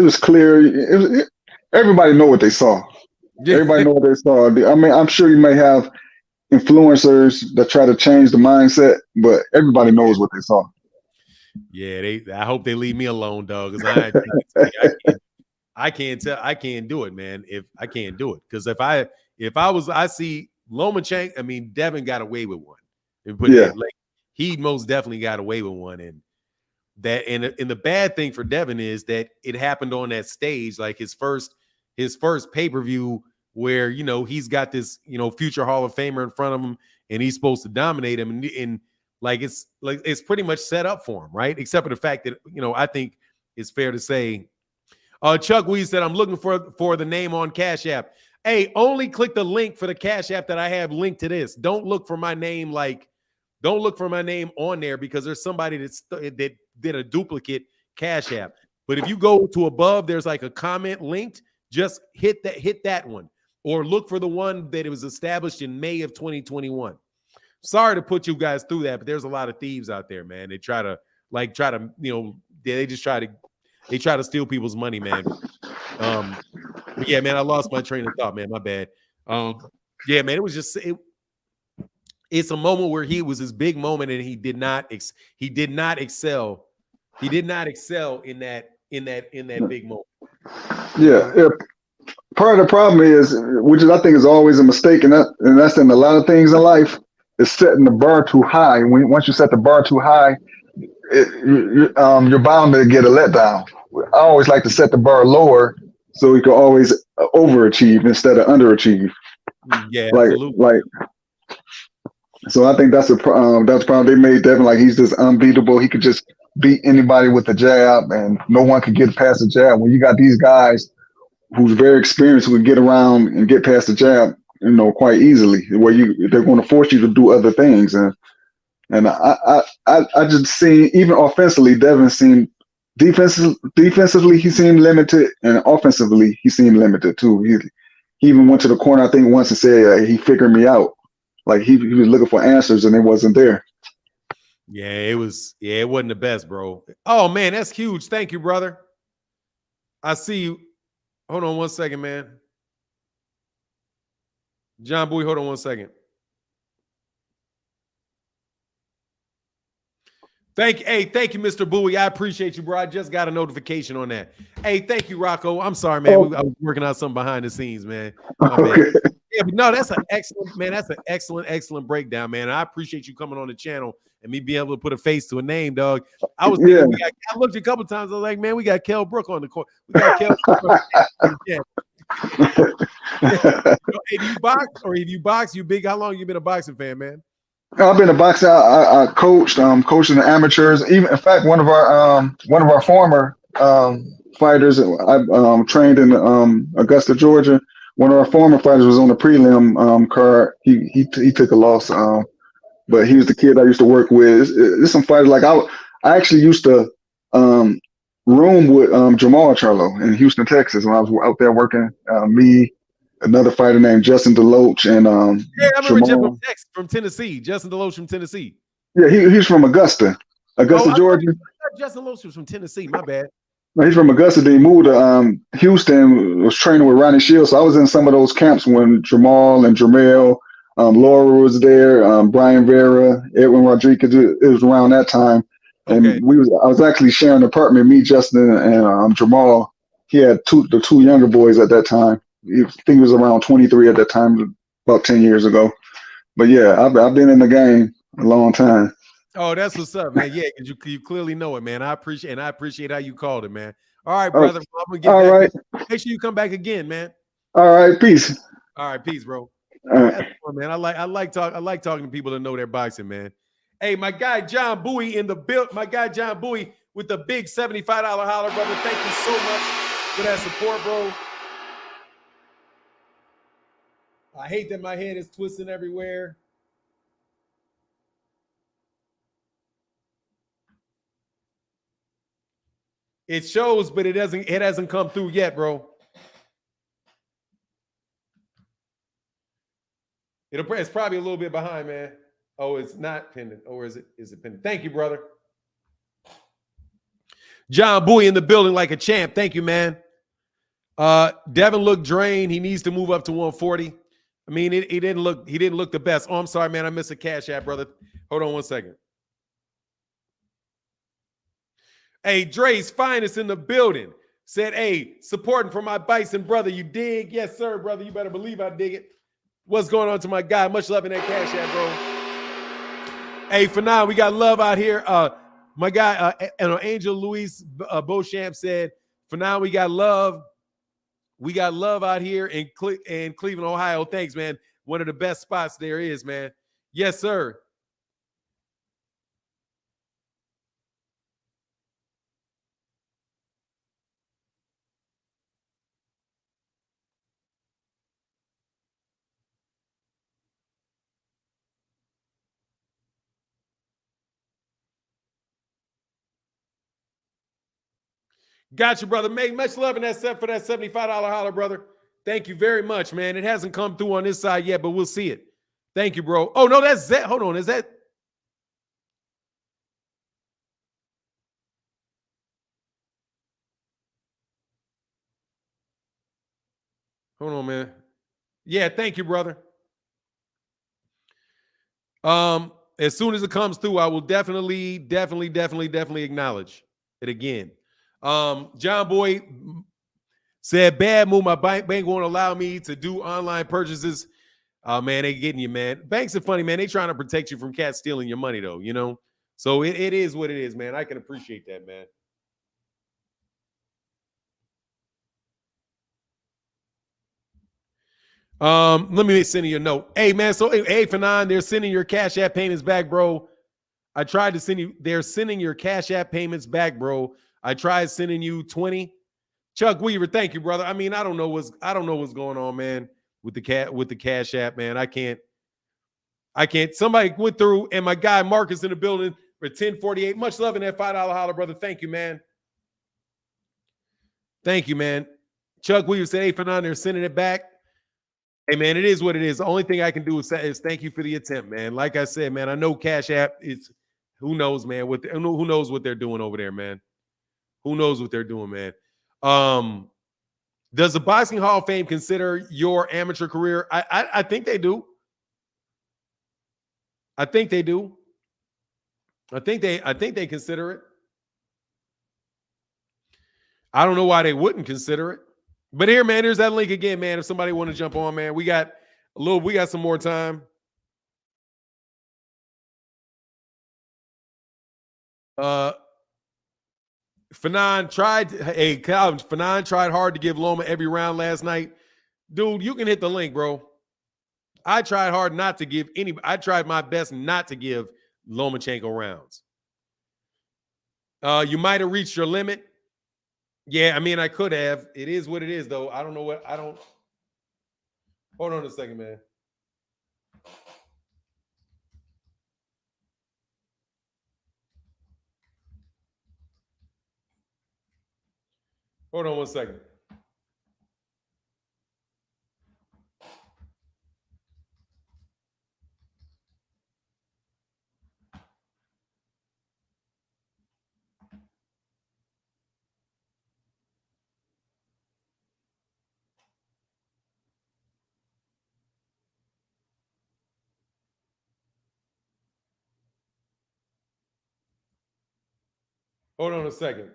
was clear. Everybody know what they saw. Everybody know what they saw. I mean, I'm sure you may have influencers that try to change the mindset, but everybody knows what they saw. Yeah, I hope they leave me alone, dog. Because I can't do it, man. If I can't do it, because I see Lomachenko. I mean, Devon got away with one. He most definitely got away with one, and the bad thing for Devon is that it happened on that stage, like his first pay-per-view, where he's got this future Hall of Famer in front of him, and he's supposed to dominate him, and it's pretty much set up for him, right? Except for the fact that I think it's fair to say, Chuck Weed said, I'm looking for the name on Cash App. Hey, only click the link for the Cash App that I have linked to this. Don't look for my name on there, because there's somebody that did a duplicate Cash App. But if you go to above, there's like a comment linked. Just hit that one, or look for the one that it was established in May of 2021. Sorry to put you guys through that, but there's a lot of thieves out there, man. They try to steal people's money, man. But yeah, man, I lost my train of thought, man. My bad. Yeah, man, it was just it's a moment where he was his big moment, and he did not excel. He did not excel in that big moment. Yeah. Part of the problem is, which I think is always a mistake, and that's in a lot of things in life, is setting the bar too high. Once you set the bar too high, you're bound to get a letdown. I always like to set the bar lower so you can always overachieve instead of underachieve. Yeah, absolutely. So I think that's the problem. They made Devon like he's just unbeatable. He could just beat anybody with the jab, and no one could get past the jab. When you got these guys who's very experienced, who can get around and get past the jab, quite easily, where they're going to force you to do other things. And I just see, even offensively, Devon seemed defensively he seemed limited, and offensively he seemed limited too. He even went to the corner, I think, once and said he figured me out. like he was looking for answers and it wasn't there. Yeah, it wasn't the best, bro. Oh man, that's huge. Thank you, brother. I see you. Hold on one second, man. John Boy, hold on one second. Thank you, Mr. Bowie. I appreciate you, bro. I just got a notification on that. Hey, thank you, Rocco. I'm sorry, man. I was working out something behind the scenes, man. My bad. Okay. Yeah, but no, that's an excellent, man. That's an excellent breakdown, man. I appreciate you coming on the channel and me being able to put a face to a name, dog. I was thinking, I looked a couple times. I was like, man, we got Kell Brook on the court. We got Kell Brook on the Hey, do you box or if you box, you big? How long you been a boxing fan, man? I've been a boxer. I coached, coaching the amateurs. Even in fact, one of our former fighters. I trained in Augusta, Georgia. One of our former fighters was on the prelim card. He took a loss, but he was the kid I used to work with. There's some fighters like I actually used to room with Jamal Charlo in Houston, Texas, when I was out there working. Me, another fighter named Justin DeLoach, and yeah, I remember Jamal. from Tennessee. Justin DeLoach from Tennessee. Yeah, he's from Augusta, Georgia. I thought Justin DeLoach was from Tennessee. My bad. No, he's from Augusta. Then he moved to Houston. Was training with Ronnie Shields. So I was in some of those camps when Jamal and Jermell, Laura was there, Brian Vera, Edwin Rodriguez. It was around that time, and Okay. I was actually sharing an apartment. Me, Justin, and Jamal. He had the two younger boys at that time. I think he was around 23 at that time, about 10 years ago. But yeah, I've been in the game a long time. Oh, that's what's up, man. Yeah, because you clearly know it, man. I appreciate how you called it, man. All right, brother. I'm gonna get all back. right. Make sure you come back again, man. All right, peace. All right, peace, bro. All right. That's fun, man. I like talking to people that know their boxing, man. Hey, my guy John Bowie in the build. My guy John Bowie with the big $75 holler, brother. Thank you so much for that support, bro. I hate that my head is twisting everywhere. It shows, but it hasn't come through yet, bro. It's probably a little bit behind, man. Oh, it's not pending. Or is it pending? Thank you, brother. John Bowie in the building like a champ. Thank you, man. Devon looked drained. He needs to move up to 140. I mean, he didn't look the best. Oh, I'm sorry, man. I missed a cash app, brother. Hold on one second. Hey, Dre's finest in the building. Said, hey, supporting for my bison brother. You dig? Yes, sir, brother. You better believe I dig it. What's going on to my guy? Much love in that cash app, bro. Hey, for now, we got love out here. My guy, Angel Luis Beauchamp said, for now, we got love. We got love out here in Cleveland, Ohio. Thanks, man. One of the best spots there is, man. Yes, sir. Got you, brother. Make much love in that set for that $75 holler, brother. Thank you very much, man. It hasn't come through on this side yet, but we'll see it. Thank you, bro. Oh, no, that's Zed. Hold on. Is that? Hold on, man. Yeah, thank you, brother. As soon as it comes through, I will definitely acknowledge it again. John Boy said, bad move. My bank won't allow me to do online purchases. Oh, man, they getting you, man. Banks are funny, man. They trying to protect you from cats stealing your money, though, you know? So it is what it is, man. I can appreciate that, man. Let me send you a note. Hey, man, so hey, Fanon, they're sending your Cash App payments back, bro. I tried to send you, they're sending your Cash App payments back, bro. I tried sending you 20. Chuck Weaver, thank you, brother. I mean, I don't know what's going on, man, with the Cash App, man. I can't. Somebody went through, and my guy Marcus in the building for 1048. Much love in that $5 holler, brother. Thank you, man. Thank you, man. Chuck Weaver said, hey, Fernando, they're sending it back. Hey, man, it is what it is. The only thing I can do is thank you for the attempt, man. Like I said, man, I know Cash App is, who knows, man, who knows what they're doing over there, man. Who knows what they're doing, man. Does the Boxing Hall of Fame consider your amateur career? I think they do. I think they do. I think they consider it. I don't know why they wouldn't consider it. But here, man, there's that link again, man. If somebody want to jump on, man, we got some more time. Fanon tried hard to give Loma every round last night. Dude, you can hit the link, bro. I tried hard not to give I tried my best not to give Lomachenko rounds. You might have reached your limit. Yeah, I mean, I could have. It is what it is, though. I don't know what Hold on a second, man. Hold on 1 second. Hold on a second.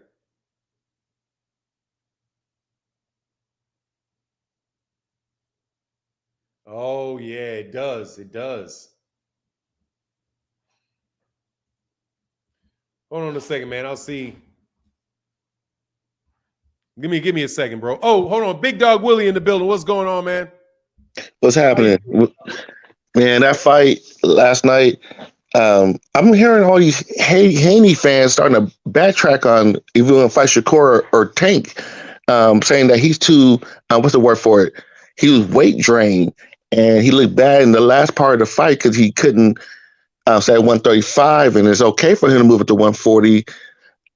Oh, yeah, it does. It does. Hold on a second, man. I'll see. Give me a second, bro. Oh, hold on. Big Dog Willie in the building. What's going on, man? What's happening? Man, that fight last night, I'm hearing all these Haney fans starting to backtrack on if we're going to fight Shakur or Tank, saying that he's too, what's the word for it? He was weight drained, and he looked bad in the last part of the fight because he couldn't say 135, and it's okay for him to move it to 140.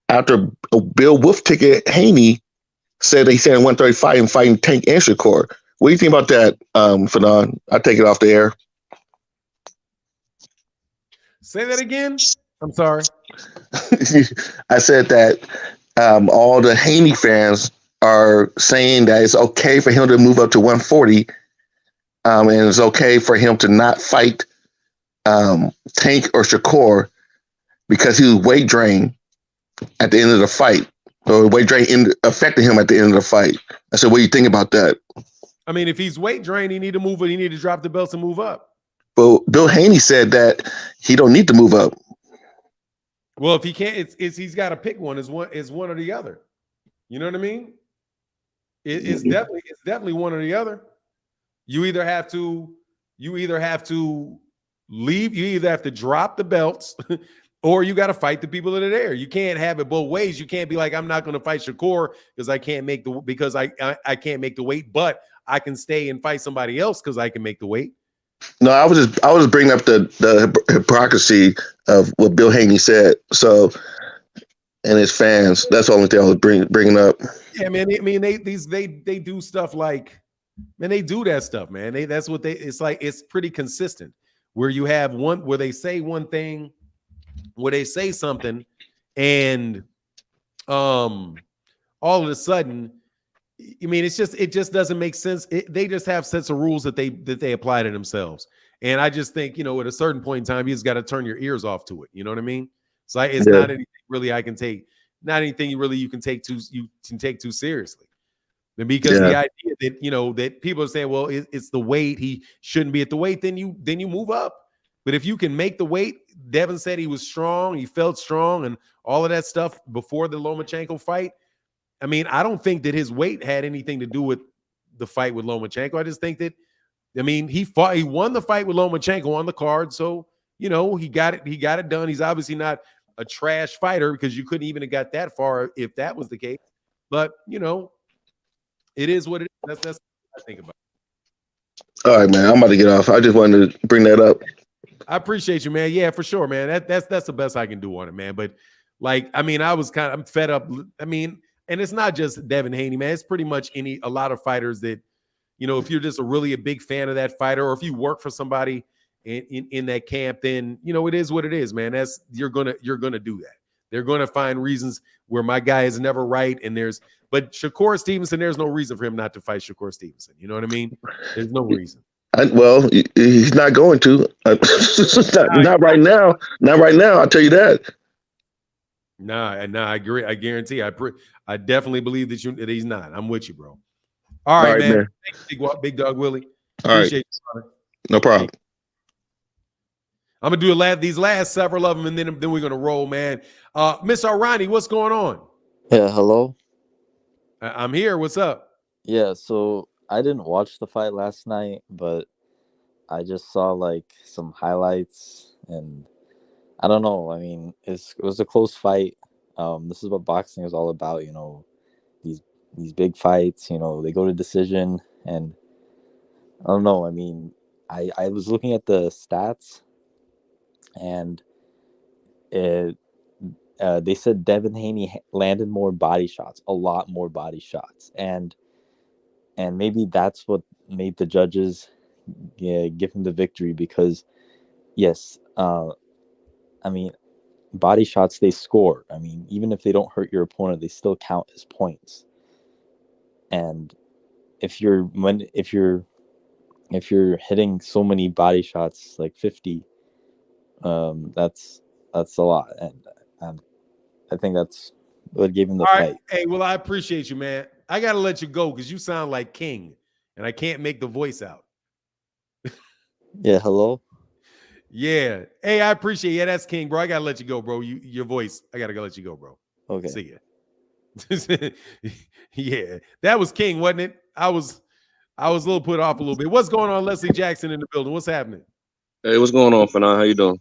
After Bill Wolf ticket, Haney said that he said 135 and fighting Tank and Shakur. What do you think about that, Fanon? I take it off the air. Say that again. I'm sorry. I said that all the Haney fans are saying that it's okay for him to move up to 140, and it's okay for him to not fight Tank or Shakur because he was weight drained at the end of the fight, or weight drain affected him at the end of the fight. I said, what do you think about that? I mean, if he's weight drained, he need to move it. He need to drop the belts and move up. Well, Bill Haney said that he don't need to move up. Well, if he can't, he's got to pick one. Is one or the other. You know what I mean? It's definitely one or the other. You either have to leave. You either have to drop the belts, or you got to fight the people that are there. You can't have it both ways. You can't be like, I'm not going to fight Shakur because I can't make I can't make the weight, but I can stay and fight somebody else because I can make the weight. No, I was just bringing up the hypocrisy of what Bill Haney said. So, and his fans. That's the only thing I was bringing up. Yeah, man. I mean, they do stuff like, man, they do that stuff, man. It's like it's pretty consistent. Where you have one where they say one thing, where they say something, and all of a sudden, I mean, it just doesn't make sense. They just have sets of rules that they apply to themselves. And I just think, at a certain point in time, you just got to turn your ears off to it. You know what I mean? It's like it's not anything really not anything you can take too seriously. And because the idea that that people are saying, well, it's the weight, he shouldn't be at the weight, then you move up. But if you can make the weight, Devon said he was strong, he felt strong, and all of that stuff before the Lomachenko fight. I mean, I don't think that his weight had anything to do with the fight with Lomachenko. I just think that, I mean, he won the fight with Lomachenko on the card. So, he got it done. He's obviously not a trash fighter because you couldn't even have got that far if that was the case. But, it is what it is. That's what I think about it. All right, man. I'm about to get off. I just wanted to bring that up. I appreciate you, man. Yeah, for sure, man. That's the best I can do on it, man. But, I mean, I'm fed up. I mean, and it's not just Devin Haney, man. It's pretty much a lot of fighters that, you know, if you're just a big fan of that fighter, or if you work for somebody in that camp, then, you know, it is what it is, man. You're gonna do that. They're gonna find reasons where my guy is never right, but Shakur Stevenson, there's no reason for him not to fight Shakur Stevenson. You know what I mean? There's no reason. Well, he's not going to. Not right now. Not right now. I'll tell you that. Nah, I agree. I guarantee. I definitely believe that he's not. I'm with you, bro. All right, man. Thanks, Big Dog Willie. Appreciate you, brother. No problem. I'm gonna do these last several of them, and then we're gonna roll, man. Miss Arani, what's going on? Yeah, hello. I'm here. What's up? Yeah, so I didn't watch the fight last night, but I just saw like some highlights, and I don't know. I mean, it was a close fight. This is what boxing is all about, you know. These big fights, you know, they go to decision, and I don't know. I mean, I was looking at the stats, and they said Devon Haney landed more body shots, a lot more body shots, and maybe that's what made the judges give him the victory, because yes, I mean, body shots, they score. I mean, even if they don't hurt your opponent, they still count as points. And if you're hitting so many body shots, like 50, that's a lot, and I think that's what gave him the fight. Right. Hey, well, I appreciate you, man. I gotta let you go because you sound like King, and I can't make the voice out. Yeah, hello. Yeah. Hey, I appreciate it. Yeah, that's King, bro. I gotta let you go, bro. Your voice. I gotta let you go, bro. Okay. See ya. Yeah, that was King, wasn't it? I was a little put off a little bit. What's going on, Leslie Jackson in the building? What's happening? Hey, what's going on, Fanon? How you doing?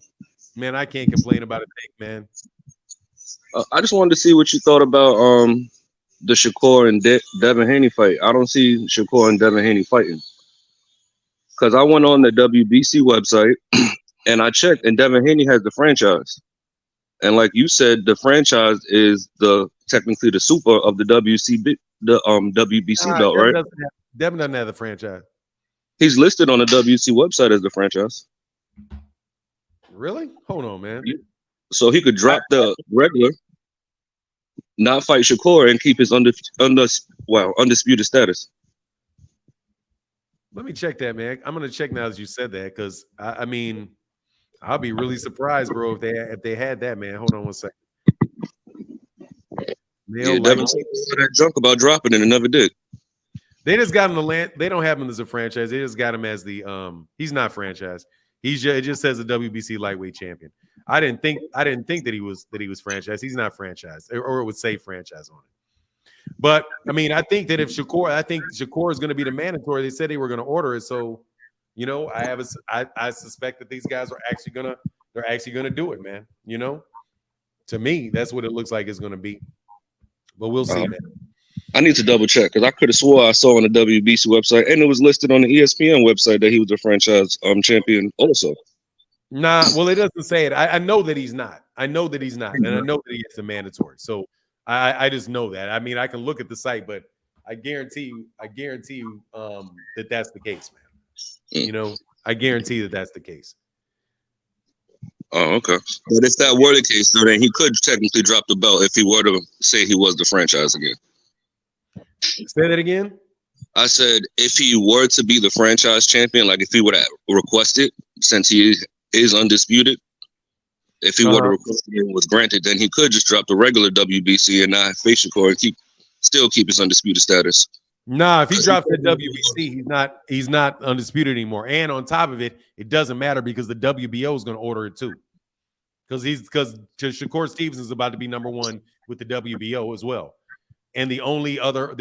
Man, I can't complain about a thing, man. I just wanted to see what you thought about the Shakur and Devin Haney fight. I don't see Shakur and Devin Haney fighting, because I went on the WBC website and I checked, and Devin Haney has the franchise. And like you said, the franchise is technically the super of the WBC belt, right? Devin doesn't have the franchise. He's listed on the WBC website as the franchise. Really? Hold on, man. So he could drop the regular, not fight Shakur, and keep his undisputed status. Let me check that, man. I'm gonna check now as you said that, because I mean, I'll be really surprised, bro, if they had that, man. Hold on one second. Yeah, Devin said that junk about dropping it and never did. They just got him to land. They don't have him as a franchise. They just got him as the he's not franchise. It just says the WBC lightweight champion. I didn't think that he was franchise. He's not franchise, or it would say franchise on it. But I mean, I think Shakur is going to be the mandatory. They said they were going to order it, so you know, I suspect that these guys are actually gonna do it, man. You know, to me, that's what it looks like it's going to be. But we'll see, man. I need to double check, because I could have swore I saw on the WBC website, and it was listed on the ESPN website, that he was a franchise champion also. Nah, well, it doesn't say it. I know that he's not. I know that he's not, and I know that he is a mandatory. So I just know that. I mean, I can look at the site, but I guarantee you that that's the case, man. You know, I guarantee that that's the case. Oh, okay. But if that were the case, so then he could technically drop the belt if he were to say he was the franchise again. Say that again? I said if he were to be the franchise champion, like if he would have requested, since he is undisputed, if he were to request it and was granted, then he could just drop the regular WBC and not face Shakur and still keep his undisputed status. Nah, if he drops that WBC, he's not undisputed anymore. And on top of it, it doesn't matter because the WBO is going to order it too. Because Shakur Stevens is about to be number one with the WBO as well. And the only other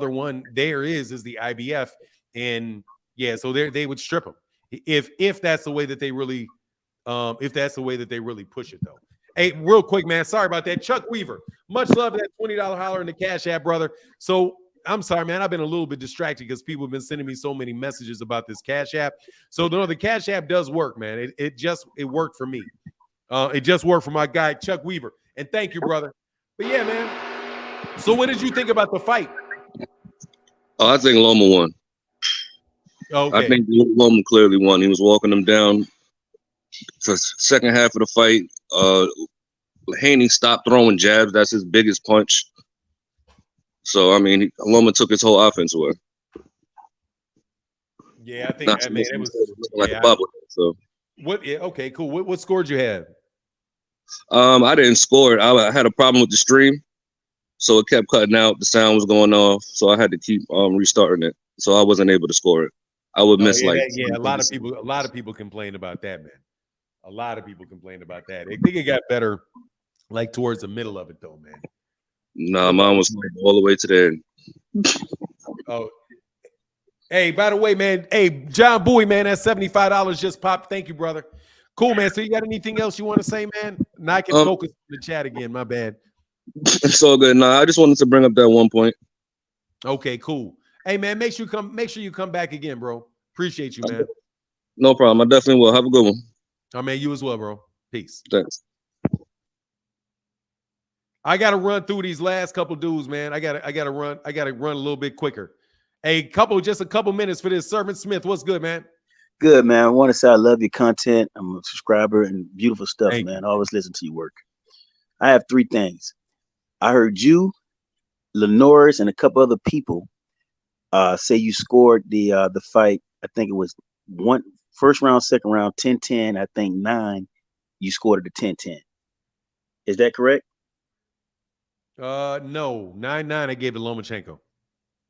one there is the IBF. And yeah, so they would strip him if that's the way that they really push it though. Hey, real quick, man. Sorry about that. Chuck Weaver, much love to that $20 holler in the Cash App, brother. So I'm sorry, man. I've been a little bit distracted because people have been sending me so many messages about this Cash App. So no, the Cash App does work, man. It worked for me. It just worked for my guy Chuck Weaver. And thank you, brother. But yeah, man. So what did you think about the fight? Oh, I think Loma won. I think Loma clearly won. He was walking them down for second half of the fight. Haney stopped throwing jabs. That's his biggest punch. So, I mean, Loma took his whole offense away. Yeah, I think it was looking like a bubble. So what? Yeah, okay, cool. What score did you have? I didn't score it. I had a problem with the stream, so it kept cutting out. The sound was going off, so I had to keep restarting it. So I wasn't able to score it. I would miss a lot of people complained about that, man. A lot of people complained about that. I think it got better, like towards the middle of it, though, man. Nah, mine was all the way to the end. Oh, hey, by the way, man. Hey, John Bowie, man, that $75 just popped. Thank you, brother. Cool, man. So you got anything else you want to say, man? Now I can focus on the chat again. My bad. It's all good. Nah, I just wanted to bring up that one point. Okay, cool. Hey, man, make sure you come back again, bro. Appreciate you, man. No problem. I definitely will. Have a good one. Oh, man, you as well, bro. Peace. Thanks. I gotta run through these last couple dudes, man. I gotta run a little bit quicker. Just a couple minutes for this. Servant Smith, what's good, man? Good, man. I want to say I love your content. I'm a subscriber and beautiful stuff, Thank man. I always listen to your work. I have three things. I heard you, Lenoris, and a couple other people say you scored the fight. I think it was first round, second round, 10-10. I think 9. You scored at the 10-10. Is that correct? No, 9-9. I gave to Lomachenko.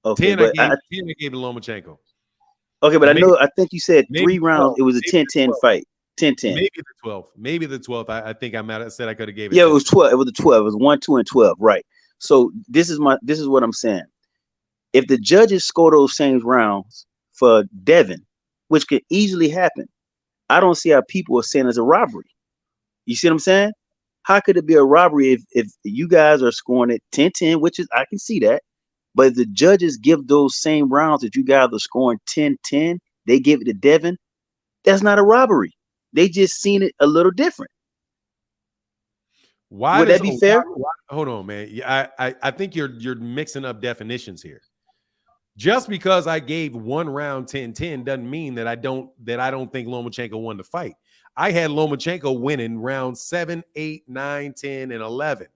Okay, 10 I gave to Lomachenko. Okay, but I think you said 3 rounds. It was a 10-10 fight. 10-10. Maybe the 12th. Maybe the 12th. I think I might have said I could have gave it. Yeah, it was 12. It was the 12. It was 1, 2, and 12. Right. So this is what I'm saying. If the judges score those same rounds for Devon, which could easily happen, I don't see how people are saying it's a robbery. You see what I'm saying? How could it be a robbery if you guys are scoring it 10-10, which is I can see that. But if the judges give those same rounds that you guys are scoring 10-10, they give it to Devon, that's not a robbery. They just seen it a little different. Would that be fair? Hold on, man. I think you're mixing up definitions here. Just because I gave one round 10-10 doesn't mean that I don't think Lomachenko won the fight. I had Lomachenko winning rounds 7, 8, 9, 10, and 11.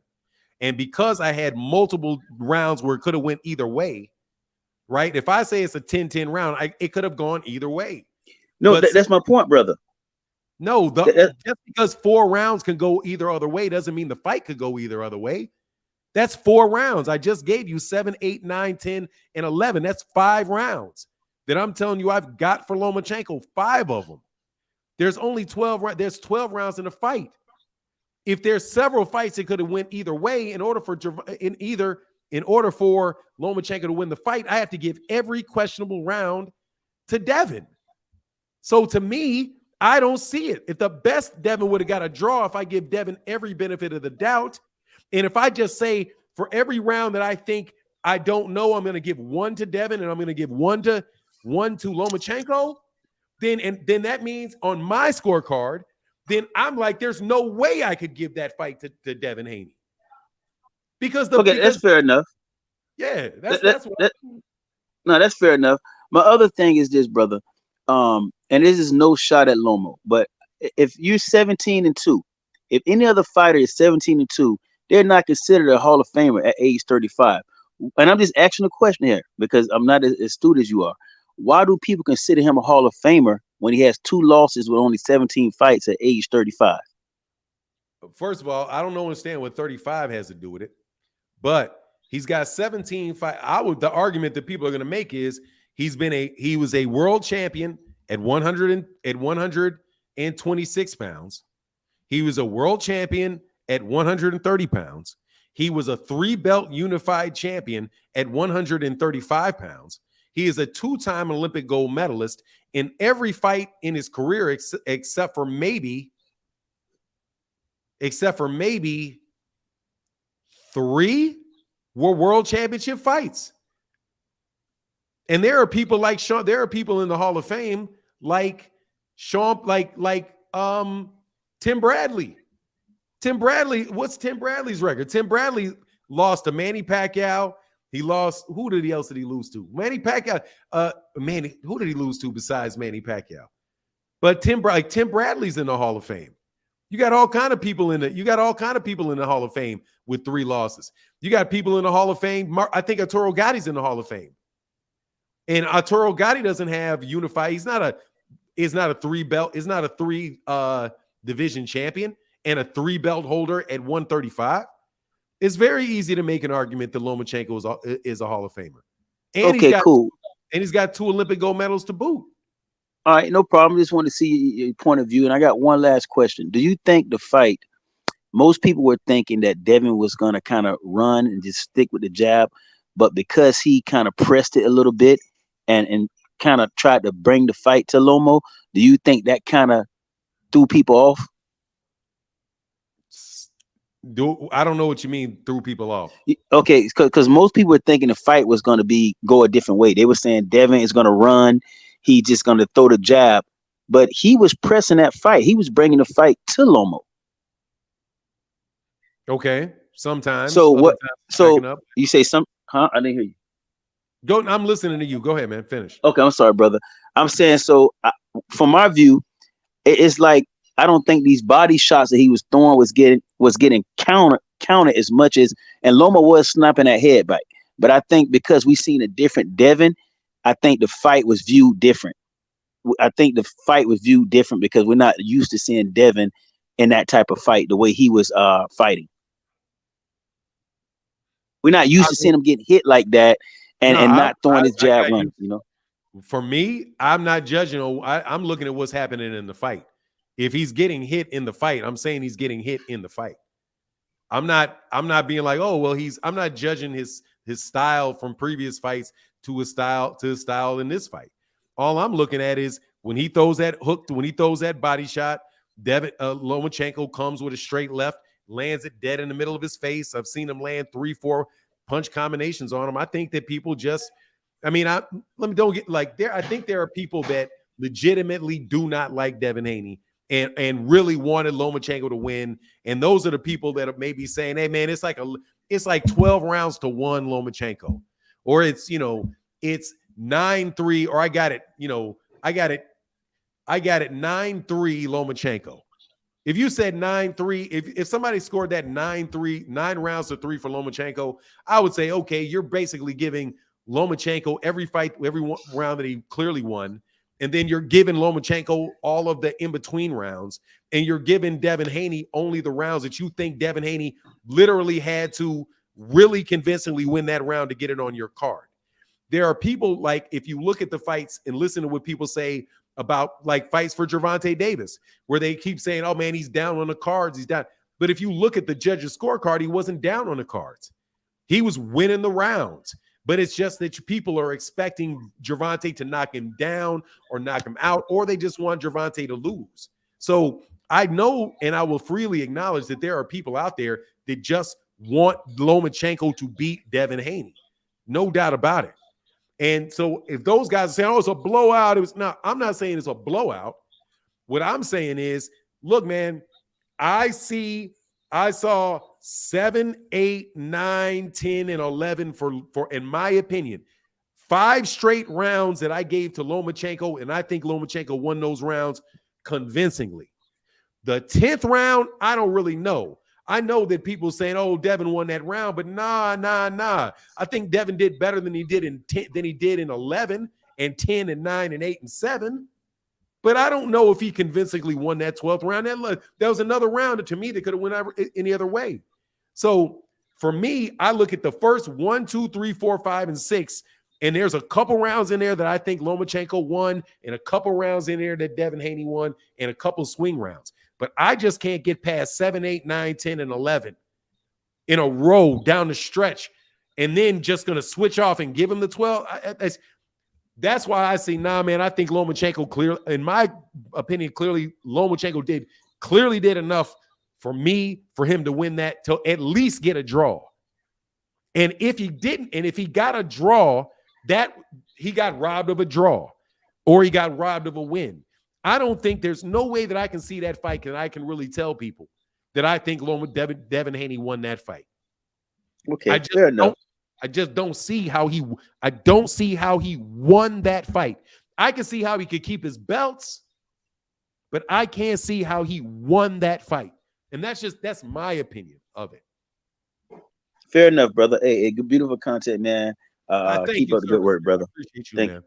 And because I had multiple rounds where it could have went either way, right? If I say it's a 10-10 round, it could have gone either way. No, that's my point, brother. No, just because 4 rounds can go either other way doesn't mean the fight could go either other way. That's 4 rounds. I just gave you 7, 8, 9, 10, and 11. That's 5 rounds that I'm telling you I've got for Lomachenko, 5 of them. There's only 12. There's 12 rounds in a fight. If there's several fights, it could have went either way. In order for Lomachenko to win the fight, I have to give every questionable round to Devon. So to me, I don't see it. If the best Devon would have got a draw, if I give Devon every benefit of the doubt, and if I just say for every round that I think I don't know, I'm going to give 1 to Devon and I'm going to give 1 to Lomachenko, then that means on my scorecard, then I'm like, there's no way I could give that fight to Devon Haney. Because that's fair enough. Yeah, that's fair enough. My other thing is this, brother. And this is no shot at Lomo, but if you're 17-2, if any other fighter is 17-2, they're not considered a Hall of Famer at age 35. And I'm just asking a question here because I'm not as astute as you are. Why do people consider him a Hall of Famer when he has 2 losses with only 17 fights at age 35? First of all, I don't understand what 35 has to do with it, but he's got 17 fights. The argument that people are going to make is he was a world champion at 126 pounds. He was a world champion at 130 pounds. He was a 3-belt unified champion at 135 pounds. He is a 2-time Olympic gold medalist in every fight in his career, except for maybe 3 were world championship fights. And there are people like Sean. There are people in the Hall of Fame like Sean, like Tim Bradley. Tim Bradley, what's Tim Bradley's record? Tim Bradley lost to Manny Pacquiao, He lost. Who else did he lose to? Manny Pacquiao. Who did he lose to besides Manny Pacquiao? But Tim Bradley's in the Hall of Fame. You got all kind of people in the Hall of Fame with 3 losses. You got people in the Hall of Fame. I think Arturo Gatti's in the Hall of Fame. And Arturo Gatti doesn't have unified. He's not a 3-belt, is not a 3 division champion and a 3-belt holder at 135. It's very easy to make an argument that Lomachenko is a Hall of Famer. And Cool. And he's got 2 Olympic gold medals to boot. All right, no problem. Just want to see your point of view. And I got one last question. Do you think the fight, most people were thinking that Devon was going to kind of run and just stick with the jab, but because he kind of pressed it a little bit and kind of tried to bring the fight to Lomo, do you think that kind of threw people off? I don't know what you mean threw people off. Okay, because most people were thinking the fight was going to go a different way. They were saying Devon is going to run. He's just going to throw the jab. But he was pressing that fight. He was bringing the fight to Lomo. Okay, sometimes. So what? So you say some? Huh? I didn't hear you. Go. I'm listening to you. Go ahead, man. Finish. Okay, I'm sorry, brother. I'm saying so. From my view, it's like I don't think these body shots that he was throwing was getting counted as much as, and Loma was snapping that head back. But I think because we seen a different Devon, I think the fight was viewed different. Because we're not used to seeing Devon in that type of fight, the way he was fighting. We're not used to seeing him get hit like that and not throwing his jab runs, you know. For me, I'm not judging. I'm looking at what's happening in the fight. If he's getting hit in the fight, I'm saying he's getting hit in the fight. I'm not being like, oh, well, I'm not judging his style from previous fights to his style in this fight. All I'm looking at is when he throws that hook, when he throws that body shot, Lomachenko comes with a straight left, lands it dead in the middle of his face. I've seen him land 3-4 punch combinations on him. I think that people just, don't get like there. I think there are people that legitimately do not like Devon Haney and really wanted Lomachenko to win. And those are the people that are maybe saying, hey man, it's like 12 rounds to 1 Lomachenko. Or it's 9-3, or I got it 9-3 Lomachenko. If you said 9-3, if somebody scored that 9-3, 9 rounds to 3 for Lomachenko, I would say, okay, you're basically giving Lomachenko every round that he clearly won. And then you're giving Lomachenko all of the in-between rounds. And you're giving Devon Haney only the rounds that you think Devon Haney literally had to really convincingly win that round to get it on your card. There are people, like, if you look at the fights and listen to what people say about like fights for Gervonta Davis, where they keep saying, oh man, he's down on the cards, he's down. But if you look at the judge's scorecard, he wasn't down on the cards. He was winning the rounds. But it's just that people are expecting Gervonta to knock him down or knock him out, or they just want Gervonta to lose. So I know, and I will freely acknowledge that there are people out there that just want Lomachenko to beat Devon Haney. No doubt about it. And so if those guys are saying, oh, it's a blowout, it was not. I'm not saying it's a blowout. What I'm saying is, look, man, I saw 7, 8, 9, 10, and 11 for, in my opinion, 5 straight rounds that I gave to Lomachenko, and I think Lomachenko won those rounds convincingly. The 10th round, I don't really know. I know that people saying, oh, Devon won that round, but nah. I think Devon did better than he did in 10, than he did in 11 and 10 and 9 and 8 and 7. But I don't know if he convincingly won that 12th round. That was another round to me that could have went any other way. So for me, I look at the first 1, 2, 3, 4, 5, and 6, and there's a couple rounds in there that I think Lomachenko won, and a couple rounds in there that Devon Haney won, and a couple swing rounds. But I just can't get past 7, 8, 9, 10, and 11 in a row down the stretch, and then just going to switch off and give him the 12. That's why I say, nah, man, I think Lomachenko clearly, in my opinion, clearly Lomachenko did enough for him to win that, to at least get a draw. And if he didn't, and if he got a draw, that he got robbed of a draw or he got robbed of a win. I don't think there's no way that I can see that fight and I can really tell people that I think Devon Haney won that fight. Okay, fair enough. I just don't see how he won that fight. I can see how he could keep his belts, but I can't see how he won that fight. And that's my opinion of it. Fair enough, brother. Hey, beautiful content, man. Thank Keep you, up the good work, brother. I appreciate you, Thank man.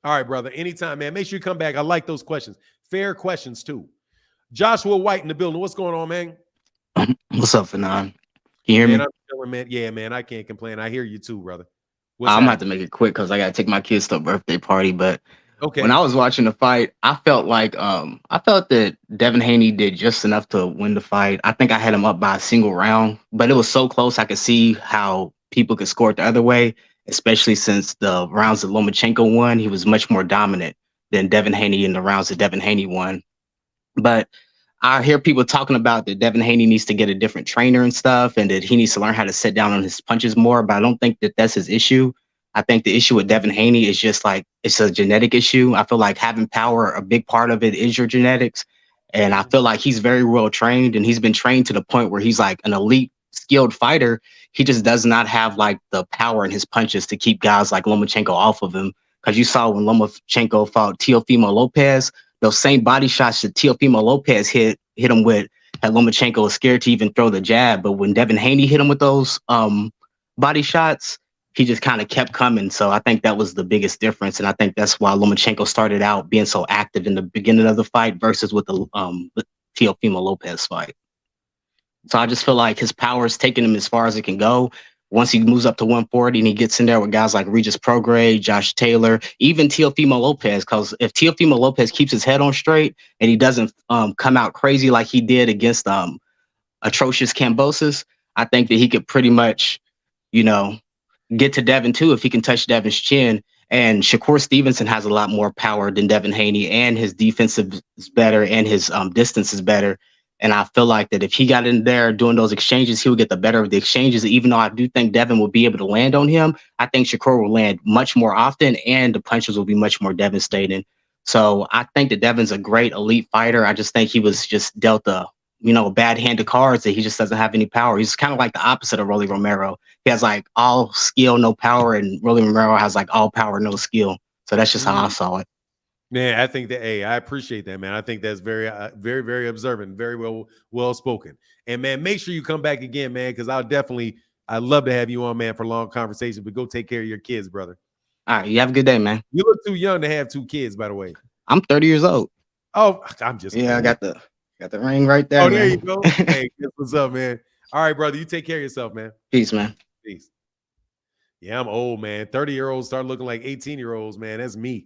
All right, brother. Anytime, man. Make sure you come back. I like those questions. Fair questions, too. Joshua White in the building. What's going on, man? What's up, Fanon? Can you hear me? I'm chilling, man. Yeah, man. I can't complain. I hear you too, brother. I'm gonna have to make it quick because I gotta take my kids to a birthday party. But when I was watching the fight, I felt that Devin Haney did just enough to win the fight. I think I had him up by a single round, but it was so close I could see how people could score it the other way, especially since the rounds that Lomachenko won, he was much more dominant than Devin Haney in the rounds that Devin Haney won. But I hear people talking about that Devin Haney needs to get a different trainer and stuff, and that he needs to learn how to sit down on his punches more. But I don't think that that's his issue. I think the issue with Devin Haney is just like it's a genetic issue. I feel like having power, a big part of it is your genetics. And I feel like he's very well trained, and he's been trained to the point where he's like an elite skilled fighter. He just does not have like the power in his punches to keep guys like Lomachenko off of him. Because you saw when Lomachenko fought Teofimo Lopez, those same body shots that Teofimo Lopez hit him with, had Lomachenko was scared to even throw the jab. But when Devin Haney hit him with those body shots, he just kind of kept coming. So I think that was the biggest difference. And I think that's why Lomachenko started out being so active in the beginning of the fight versus with the Teofimo Lopez fight. So I just feel like his power is taking him as far as it can go. Once he moves up to 140 and he gets in there with guys like Regis Prograis, Josh Taylor, even Teofimo Lopez, because if Teofimo Lopez keeps his head on straight and he doesn't come out crazy like he did against atrocious Kambosos, I think that he could pretty much, get to Devin too if he can touch Devin's chin. And Shakur Stevenson has a lot more power than Devin Haney, and his defensive is better and his distance is better. And I feel like that if he got in there doing those exchanges, he would get the better of the exchanges. Even though I do think Devin will be able to land on him, I think Shakur will land much more often and the punches will be much more devastating. So I think that Devin's a great elite fighter. I just think he was just dealt a bad hand of cards that he just doesn't have any power. He's kind of like the opposite of Rolly Romero. He has like all skill, no power, and Rolly Romero has like all power, no skill. So that's just how I saw it. Man, I think that, I appreciate that, man. I think that's very, very, very observant, very well spoken. And man, make sure you come back again, man, because I'd love to have you on, man, for long conversations. But go take care of your kids, brother. All right, you have a good day, man. You look too young to have 2 kids, by the way. I'm 30 years old. Oh, I'm just I got the ring right there. Oh, there man. you go. Hey, what's up, man? All right, brother. You take care of yourself, man. Peace, man. Peace. Yeah, I'm old, man. 30-year-olds start looking like 18-year-olds, man. That's me.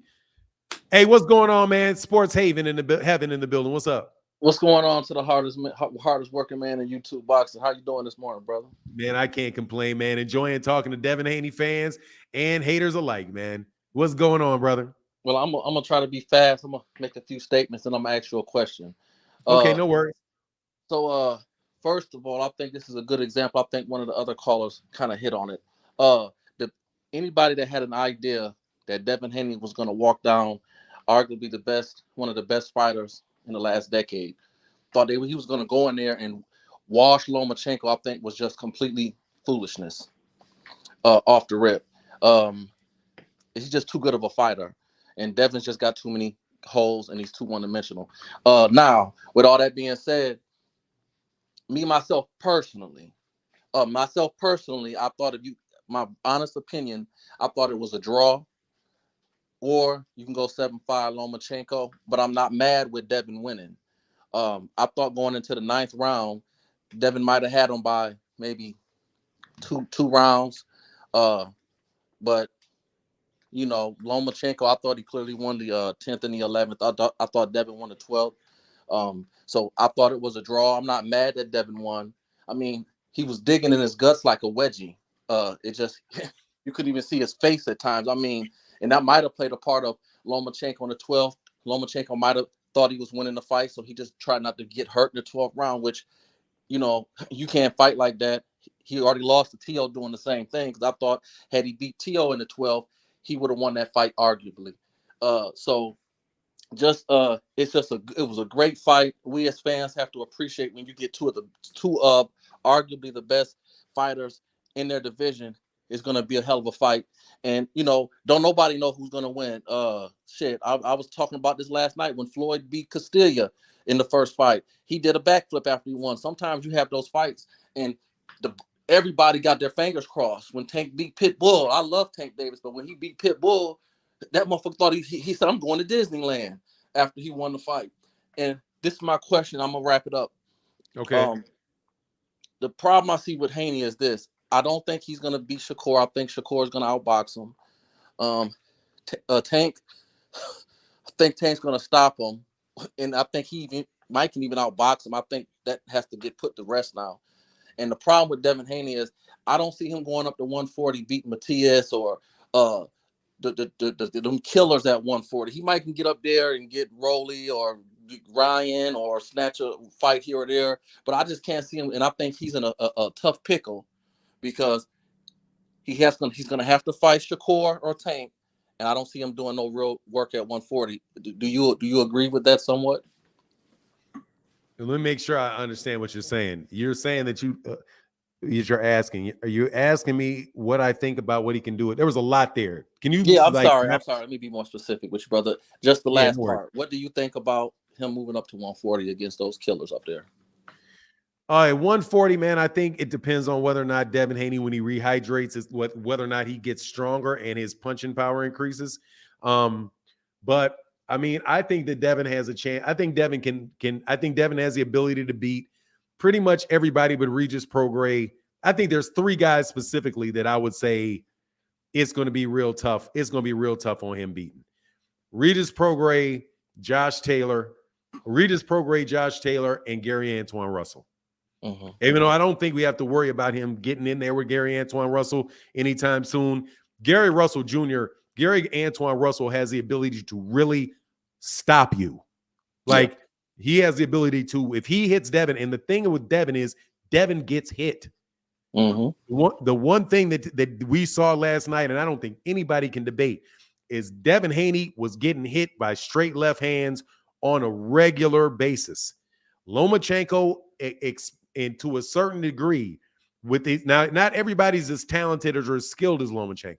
Hey, what's going on, man? Sports Haven in the building. What's up? What's going on to the hardest working man in YouTube boxing? How you doing this morning, brother? Man, I can't complain, man. Enjoying talking to Devin Haney fans and haters alike, man. What's going on, brother? Well, I'm gonna try to be fast. I'm gonna make a few statements and I'm gonna ask you a question. Okay, no worries. So, first of all, I think this is a good example. I think one of the other callers kind of hit on it. Anybody that had an idea that Devin Haney was going to walk down, arguably one of the best fighters in the last decade, thought he was going to go in there and wash Lomachenko, I think was just completely foolishness off the rip. He's just too good of a fighter, and Devin's just got too many holes and he's too one-dimensional. Now, with all that being said, myself personally, I thought my honest opinion, I thought it was a draw, or you can go 7-5 Lomachenko, but I'm not mad with Devin winning. I thought going into the 9th round, Devin might have had him by maybe two rounds, but Lomachenko, I thought he clearly won the 10th and the 11th. I thought Devin won the 12th. So I thought it was a draw. I'm not mad that Devin won. I mean, he was digging in his guts like a wedgie. It just you couldn't even see his face at times. I mean, and that might have played a part of Lomachenko in the 12th. Lomachenko might have thought he was winning the fight, so he just tried not to get hurt in the 12th round, which, you can't fight like that. He already lost to Tio doing the same thing, because I thought had he beat Tio in the 12th, he would have won that fight arguably. So it was a great fight. We as fans have to appreciate when you get two of arguably the best fighters in their division It's gonna be a hell of a fight. And don't nobody know who's gonna win. Shit. I was talking about this last night when Floyd beat Castilla in the first fight. He did a backflip after he won. Sometimes you have those fights and everybody got their fingers crossed. When Tank beat Pitbull, I love Tank Davis, but when he beat Pitbull, that motherfucker thought he said, I'm going to Disneyland after he won the fight. And this is my question. I'm gonna wrap it up. Okay. The problem I see with Haney is this. I don't think he's gonna beat Shakur. I think Shakur is gonna outbox him. Tank, I think Tank's gonna stop him, and I think Mike can even outbox him. I think that has to get put to rest now. And the problem with Devin Haney is I don't see him going up to 140, beating Matias or them killers at 140. He might can get up there and get Rolly or Ryan or snatch a fight here or there, but I just can't see him. And I think he's in a tough pickle because he's gonna have to fight Shakur or Tank, and I don't see him doing no real work at 140. Do you agree with that somewhat? And let me make sure I understand what you're saying. You're saying that you're asking. Are you asking me what I think about what he can do? There was a lot there. Can you? Yeah, I'm sorry. Let me be more specific with you, brother. Just the last no part. What do you think about him moving up to 140 against those killers up there? All right, 140, man. I think it depends on whether or not Devin Haney, when he rehydrates, whether or not he gets stronger and his punching power increases. But I mean, I think that Devin has a chance. I think Devin I think Devin has the ability to beat pretty much everybody but Regis Prograis. I think there's 3 guys specifically that I would say it's going to be real tough. It's going to be real tough on him beating. Regis Prograis, Josh Taylor, and Gary Antoine Russell. Even though I don't think we have to worry about him getting in there with Gary Antoine Russell anytime soon. Gary Antoine Russell has the ability to really stop you. Like, he has the ability to, if he hits Devin, and the thing with Devin is Devin gets hit. The one thing that we saw last night, and I don't think anybody can debate, is Devin Haney was getting hit by straight left hands on a regular basis. Lomachenko, and to a certain degree, with these, now not everybody's as talented or as skilled as Lomachenko,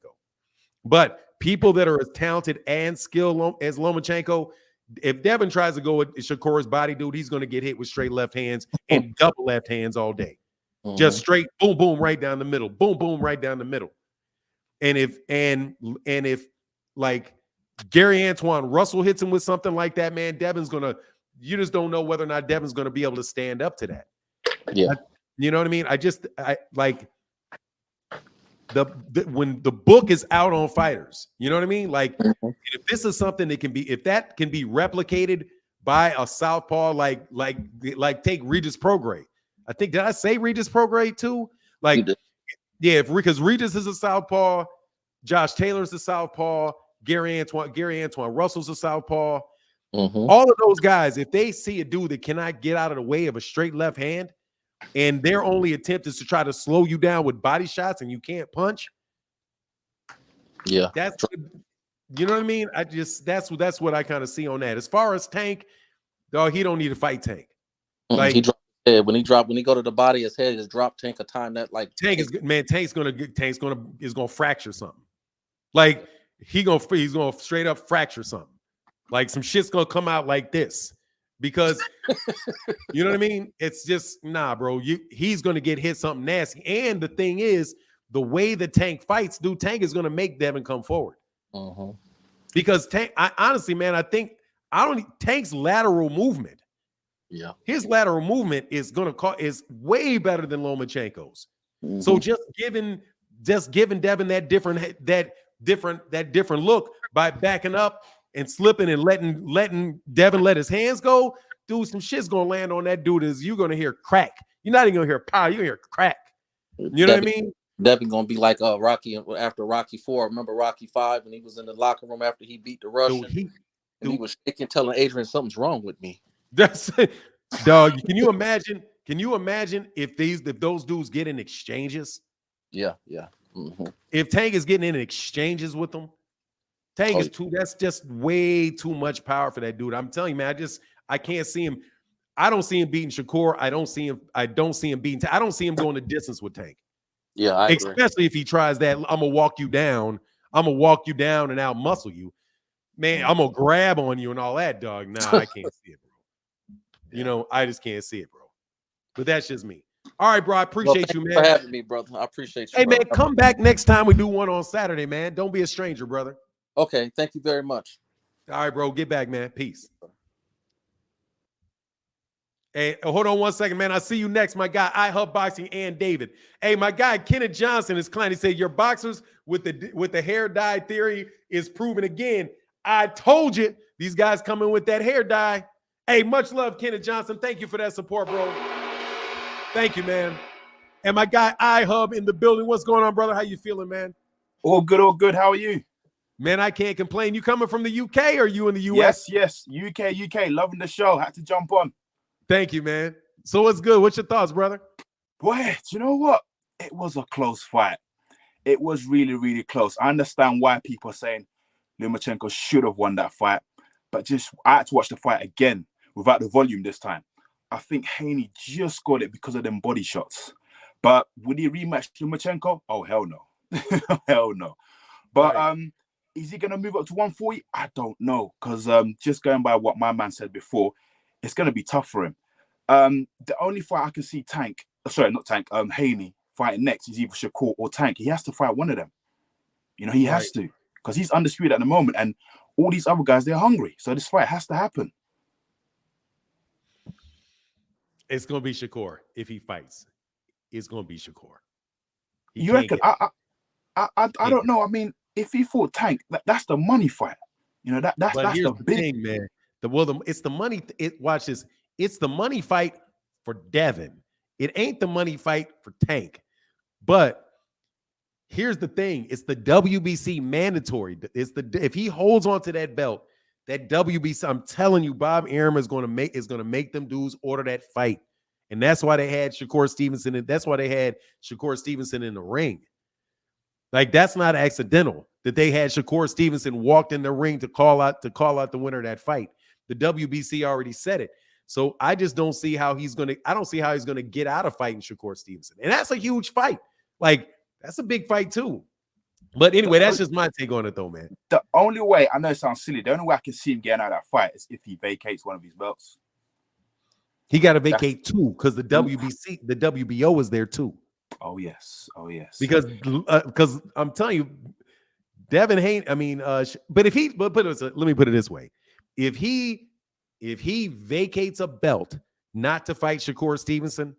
but people that are as talented and skilled as Lomachenko, if Devin tries to go with Shakur's body, dude, he's going to get hit with straight left hands and double left hands all day. Just straight boom, boom, right down the middle. Boom, boom, right down the middle. And if like Gary Antoine Russell hits him with something like that, man, you just don't know whether or not Devin's going to be able to stand up to that. Yeah. You know what I mean? I like when the book is out on fighters, you know what I mean? Like, if this is something that can be replicated by a southpaw, like take Regis Prograis. I think, did I say Regis Prograis too? Like, yeah, because Regis is a southpaw, Josh Taylor's a southpaw, Gary Antoine Russell's a southpaw. All of those guys, if they see a dude that cannot get out of the way of a straight left hand, and their only attempt is to try to slow you down with body shots, and you can't punch. Yeah, that's, you know what I mean. That's what I kind of see on that. As far as Tank, dog, he don't need to fight Tank. Like, he dropped his head. When he go to the body, his head is dropped. Tank a time that like Tank is gonna fracture something. Like he's gonna straight up fracture something. Like some shit's gonna come out like this. Because you know what I mean? It's just, nah, bro. He's going to get hit something nasty. And the thing is, the way the Tank fights, dude, Tank is going to make Devin come forward. Because Tank, honestly, man, Tank's lateral movement. Yeah. His lateral movement is way better than Lomachenko's. So just giving Devin that different look by backing up and slipping and letting Devin let his hands go, dude, some shit's gonna land on that dude. You're gonna hear crack. You're not even gonna hear power. You're gonna hear crack. You know what I mean? Devin gonna be like Rocky after Rocky 4. Remember Rocky 5 when he was in the locker room after he beat the Russian? Dude, he was shaking, telling Adrian something's wrong with me. That's it. Dog. Can you imagine? If those dudes get in exchanges? Yeah. If Tank is getting in exchanges with them. Tank is that's just way too much power for that dude. I'm telling you, man, I can't see him. I don't see him beating Shakur. I don't see him beating. I don't see him going the distance with Tank. Yeah, I agree. Especially if he tries that, I'm gonna walk you down. I'm gonna walk you down and out muscle you. Man, I'm gonna grab on you and all that, dog. Nah, I can't see it, bro. You know, I just can't see it, bro. But that's just me. All right, bro. I appreciate you, Thank man. for having me, brother. I appreciate you. Hey, man, brother. come back next time we do one on Saturday, man. Don't be a stranger, brother. Okay, thank you very much. All right, bro. Get back, man. Peace. Hey, hold on one second, man. I'll see you next, my guy, iHub Boxing and David. Hey, my guy, Kenneth Johnson is client. He said, your boxers with the hair dye theory is proven again. I told you these guys coming with that hair dye. Hey, much love, Kenneth Johnson. Thank you for that support, bro. Thank you, man. And my guy, iHub in the building. What's going on, brother? How you feeling, man? All good, all good. How are you? Man, I can't complain. You coming from the UK or you in the US? Yes. UK. Loving the show. Had to jump on. Thank you, man. So what's good? What's your thoughts, brother? Boy, do you know what? It was a close fight. It was really, really close. I understand why people are saying Lomachenko should have won that fight, but I had to watch the fight again without the volume this time. I think Haney just got it because of them body shots. But would he rematch Lomachenko? Oh, hell no. Hell no. But is he going to move up to 140? I don't know, because just going by what my man said before, it's going to be tough for him. The only fight I can see Haney fighting next is either Shakur or Tank. He has to fight one of them. You know, he has to, because he's undisputed at the moment, and all these other guys, they're hungry. So this fight has to happen. It's going to be Shakur if he fights. It's going to be Shakur. You reckon? I don't know. I mean, if he fought Tank, that's the money fight. You know, that's here's the big thing, man. It's the money. Watch this. It's the money fight for Devon. It ain't the money fight for Tank. But here's the thing: it's the WBC mandatory. If he holds on to that belt, that WBC. I'm telling you, Bob Arum is going to make them dudes order that fight, and that's why they had Shakur Stevenson. And that's why they had Shakur Stevenson in the ring. Like, that's not accidental that they had Shakur Stevenson walked in the ring to call out the winner of that fight. The WBC already said it. So I just don't see how I don't see how he's going to get out of fighting Shakur Stevenson. And that's a huge fight. Like, that's a big fight too. But anyway, that's just my take on it though, man. The only way, I know it sounds silly, the only way I can see him getting out of that fight is if he vacates one of his belts. He got to vacate two because the WBO is there too. Oh yes. Because I'm telling you, Devon Haney. I mean, let me put it this way: if he vacates a belt not to fight Shakur Stevenson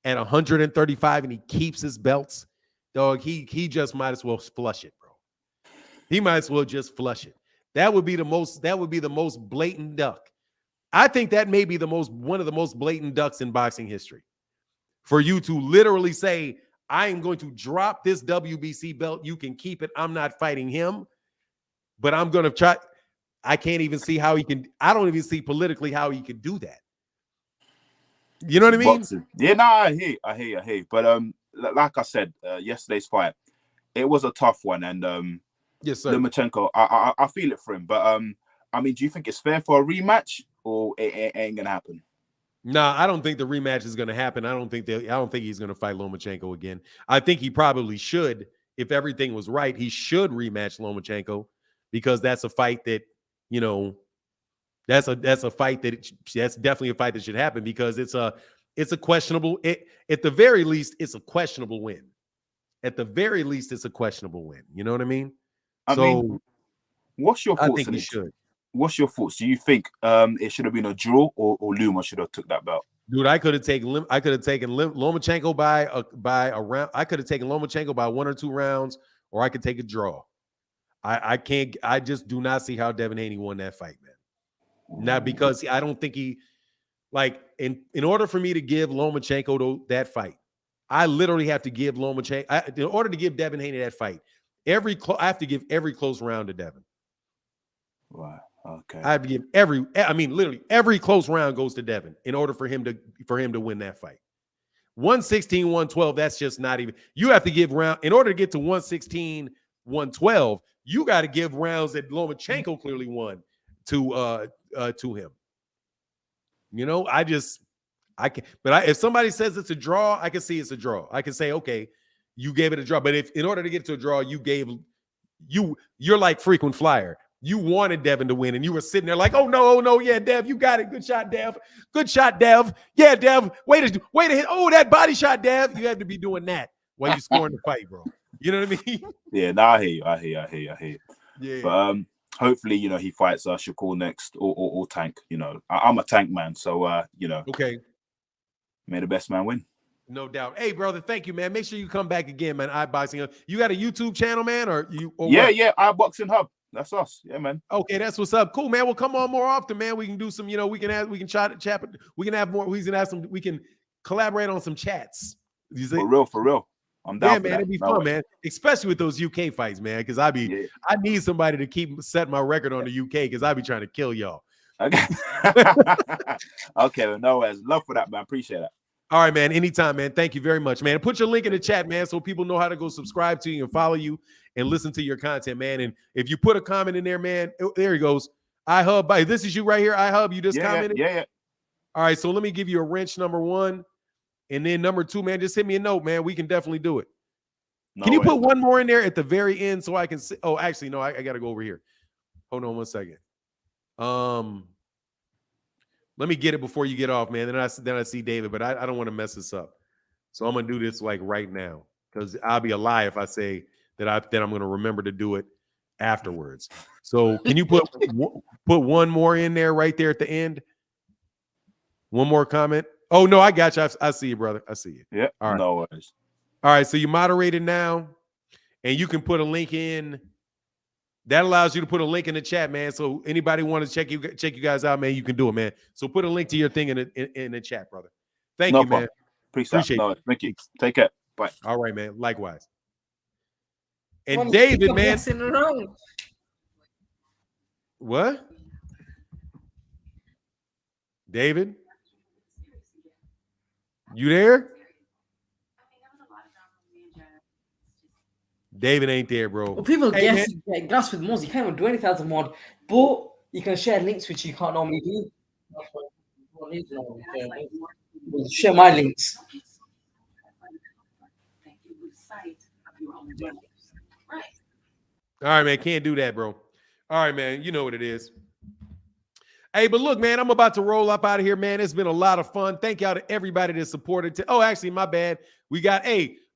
at 135 and he keeps his belts, dog, he just might as well flush it, bro. He might as well just flush it. That would be the most blatant duck. I think that may be one of the most blatant ducks in boxing history. For you to literally say, I am going to drop this WBC belt. You can keep it. I'm not fighting him, but I'm going to try. I can't even see how he can. I don't even see politically how he could do that. You know what I mean? Boxing. Yeah, no, I hear. But like I said, yesterday's fight, it was a tough one, and yes, sir. Lomachenko, I feel it for him. But I mean, do you think it's fair for a rematch, or it ain't gonna happen? Nah, I don't think the rematch is going to happen. I don't think he's going to fight Lomachenko again. I think he probably should, if everything was right. He should rematch Lomachenko because that's a fight that, you know, that's definitely a fight that should happen because it's a questionable. At the very least, it's a questionable win. At the very least, it's a questionable win. You know what I mean? I mean, what's your thoughts? I think he should. What's your thoughts? Do you think it should have been a draw or Luma should have took that belt? Dude, I could have taken Lomachenko by a round. I could have taken Lomachenko by 1 or 2 rounds, or I could take a draw. I just do not see how Devon Haney won that fight, man. Not because I don't think he, like, in order for me to give Lomachenko that fight, I literally have to give Lomachenko, in order to give Devon Haney that fight, I have to give every close round to Devon. Wow. Okay. I have to give literally every close round goes to Devon in order for him to win that fight. 116, 112, that's just not even. You have to give round in order to get to 116, 112. You got to give rounds that Lomachenko clearly won to him. You know, I can. But if somebody says it's a draw, I can see it's a draw. I can say, okay, you gave it a draw. But if in order to get to a draw, you're like frequent flyer. You wanted Devon to win, and you were sitting there like, oh no, yeah, Dev, you got it. Good shot, Dev. Good shot, Dev. Yeah, Dev. Way to hit. Oh, that body shot, Dev. You have to be doing that while you scoring the fight, bro. You know what I mean? Yeah, no, I hear you. Yeah. But hopefully, he fights Shakur next or Tank. I'm a Tank man, so Okay. May the best man win. No doubt. Hey, brother, thank you, man. Make sure you come back again, man. iBoxing. You got a YouTube channel, man, or you? Or yeah, what? yeah. iBoxing Hub. That's us. Yeah, man. Okay, that's what's up. Cool, man. We'll come on more often, man. We can do some. We can have chat. We can have more. We can collaborate on some chats. You see? For real. I'm down. Yeah, man. It'd be fun, man. Especially with those UK fights, man. Because I need somebody to keep setting my record on the UK because I be trying to kill y'all. Okay. Okay. No worries. Love for that, man. Appreciate it. All right, man. Anytime, man. Thank you very much, man. Put your link in the chat, man, so people know how to go subscribe to you and follow you and listen to your content, man. And if you put a comment in there, man, there he goes. iHub. This is you right here. iHub. You just commented? Yeah. All right, so let me give you a wrench, number 1. And then number 2, man, just hit me a note, man. We can definitely do it. Can you put one more in there at the very end so I can see? Oh, actually, no, I got to go over here. Hold on one second. Let me get it before you get off, man. Then I see David, but I don't want to mess this up. So I'm going to do this like right now because I'll be a lie if I say that I'm going to remember to do it afterwards. So can you put one more in there right there at the end? One more comment. Oh, no, I got you. I see you, brother. I see you. Yeah. All right. No worries. All right. So you moderated now, and you can put a link in. That allows you to put a link in the chat, man. So anybody want to check you guys out, man, you can do it, man. So put a link to your thing in the chat, brother. Thank you, man. Appreciate it. Thank you. Take care. Bye. All right, man. Likewise. And David, man. What? David? You there? David ain't there, bro. Well, people get gas with mods. You can't even do anything as a mod, but you can share links, which you can't normally do. Share my links. All right, man. Can't do that, bro. All right, man. You know what it is. Hey, but look, man, I'm about to roll up out of here, man. It's been a lot of fun. Thank y'all to everybody that supported. Oh, actually, my bad. We got,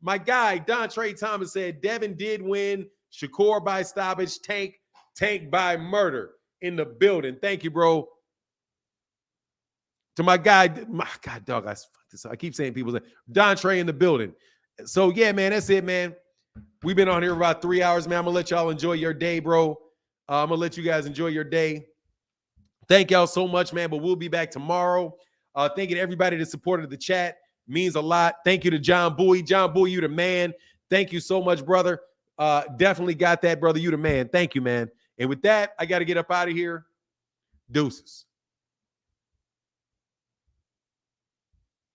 my guy, Don Trey Thomas said Devon did win. Shakur by stoppage, Tank by murder in the building. Thank you, bro. To my guy, God, dog, I keep saying people say Don Trey in the building. So, yeah, man, that's it, man. We've been on here about 3 hours, man. I'm going to let y'all enjoy your day, bro. I'm going to let you guys enjoy your day. Thank y'all so much, man. But we'll be back tomorrow. Thank you to everybody that supported the chat. Means a lot. Thank you to John Bowie. John Bowie, you the man. Thank you so much, brother. Definitely got that, brother. You the man. Thank you, man. And with that, I got to get up out of here. Deuces.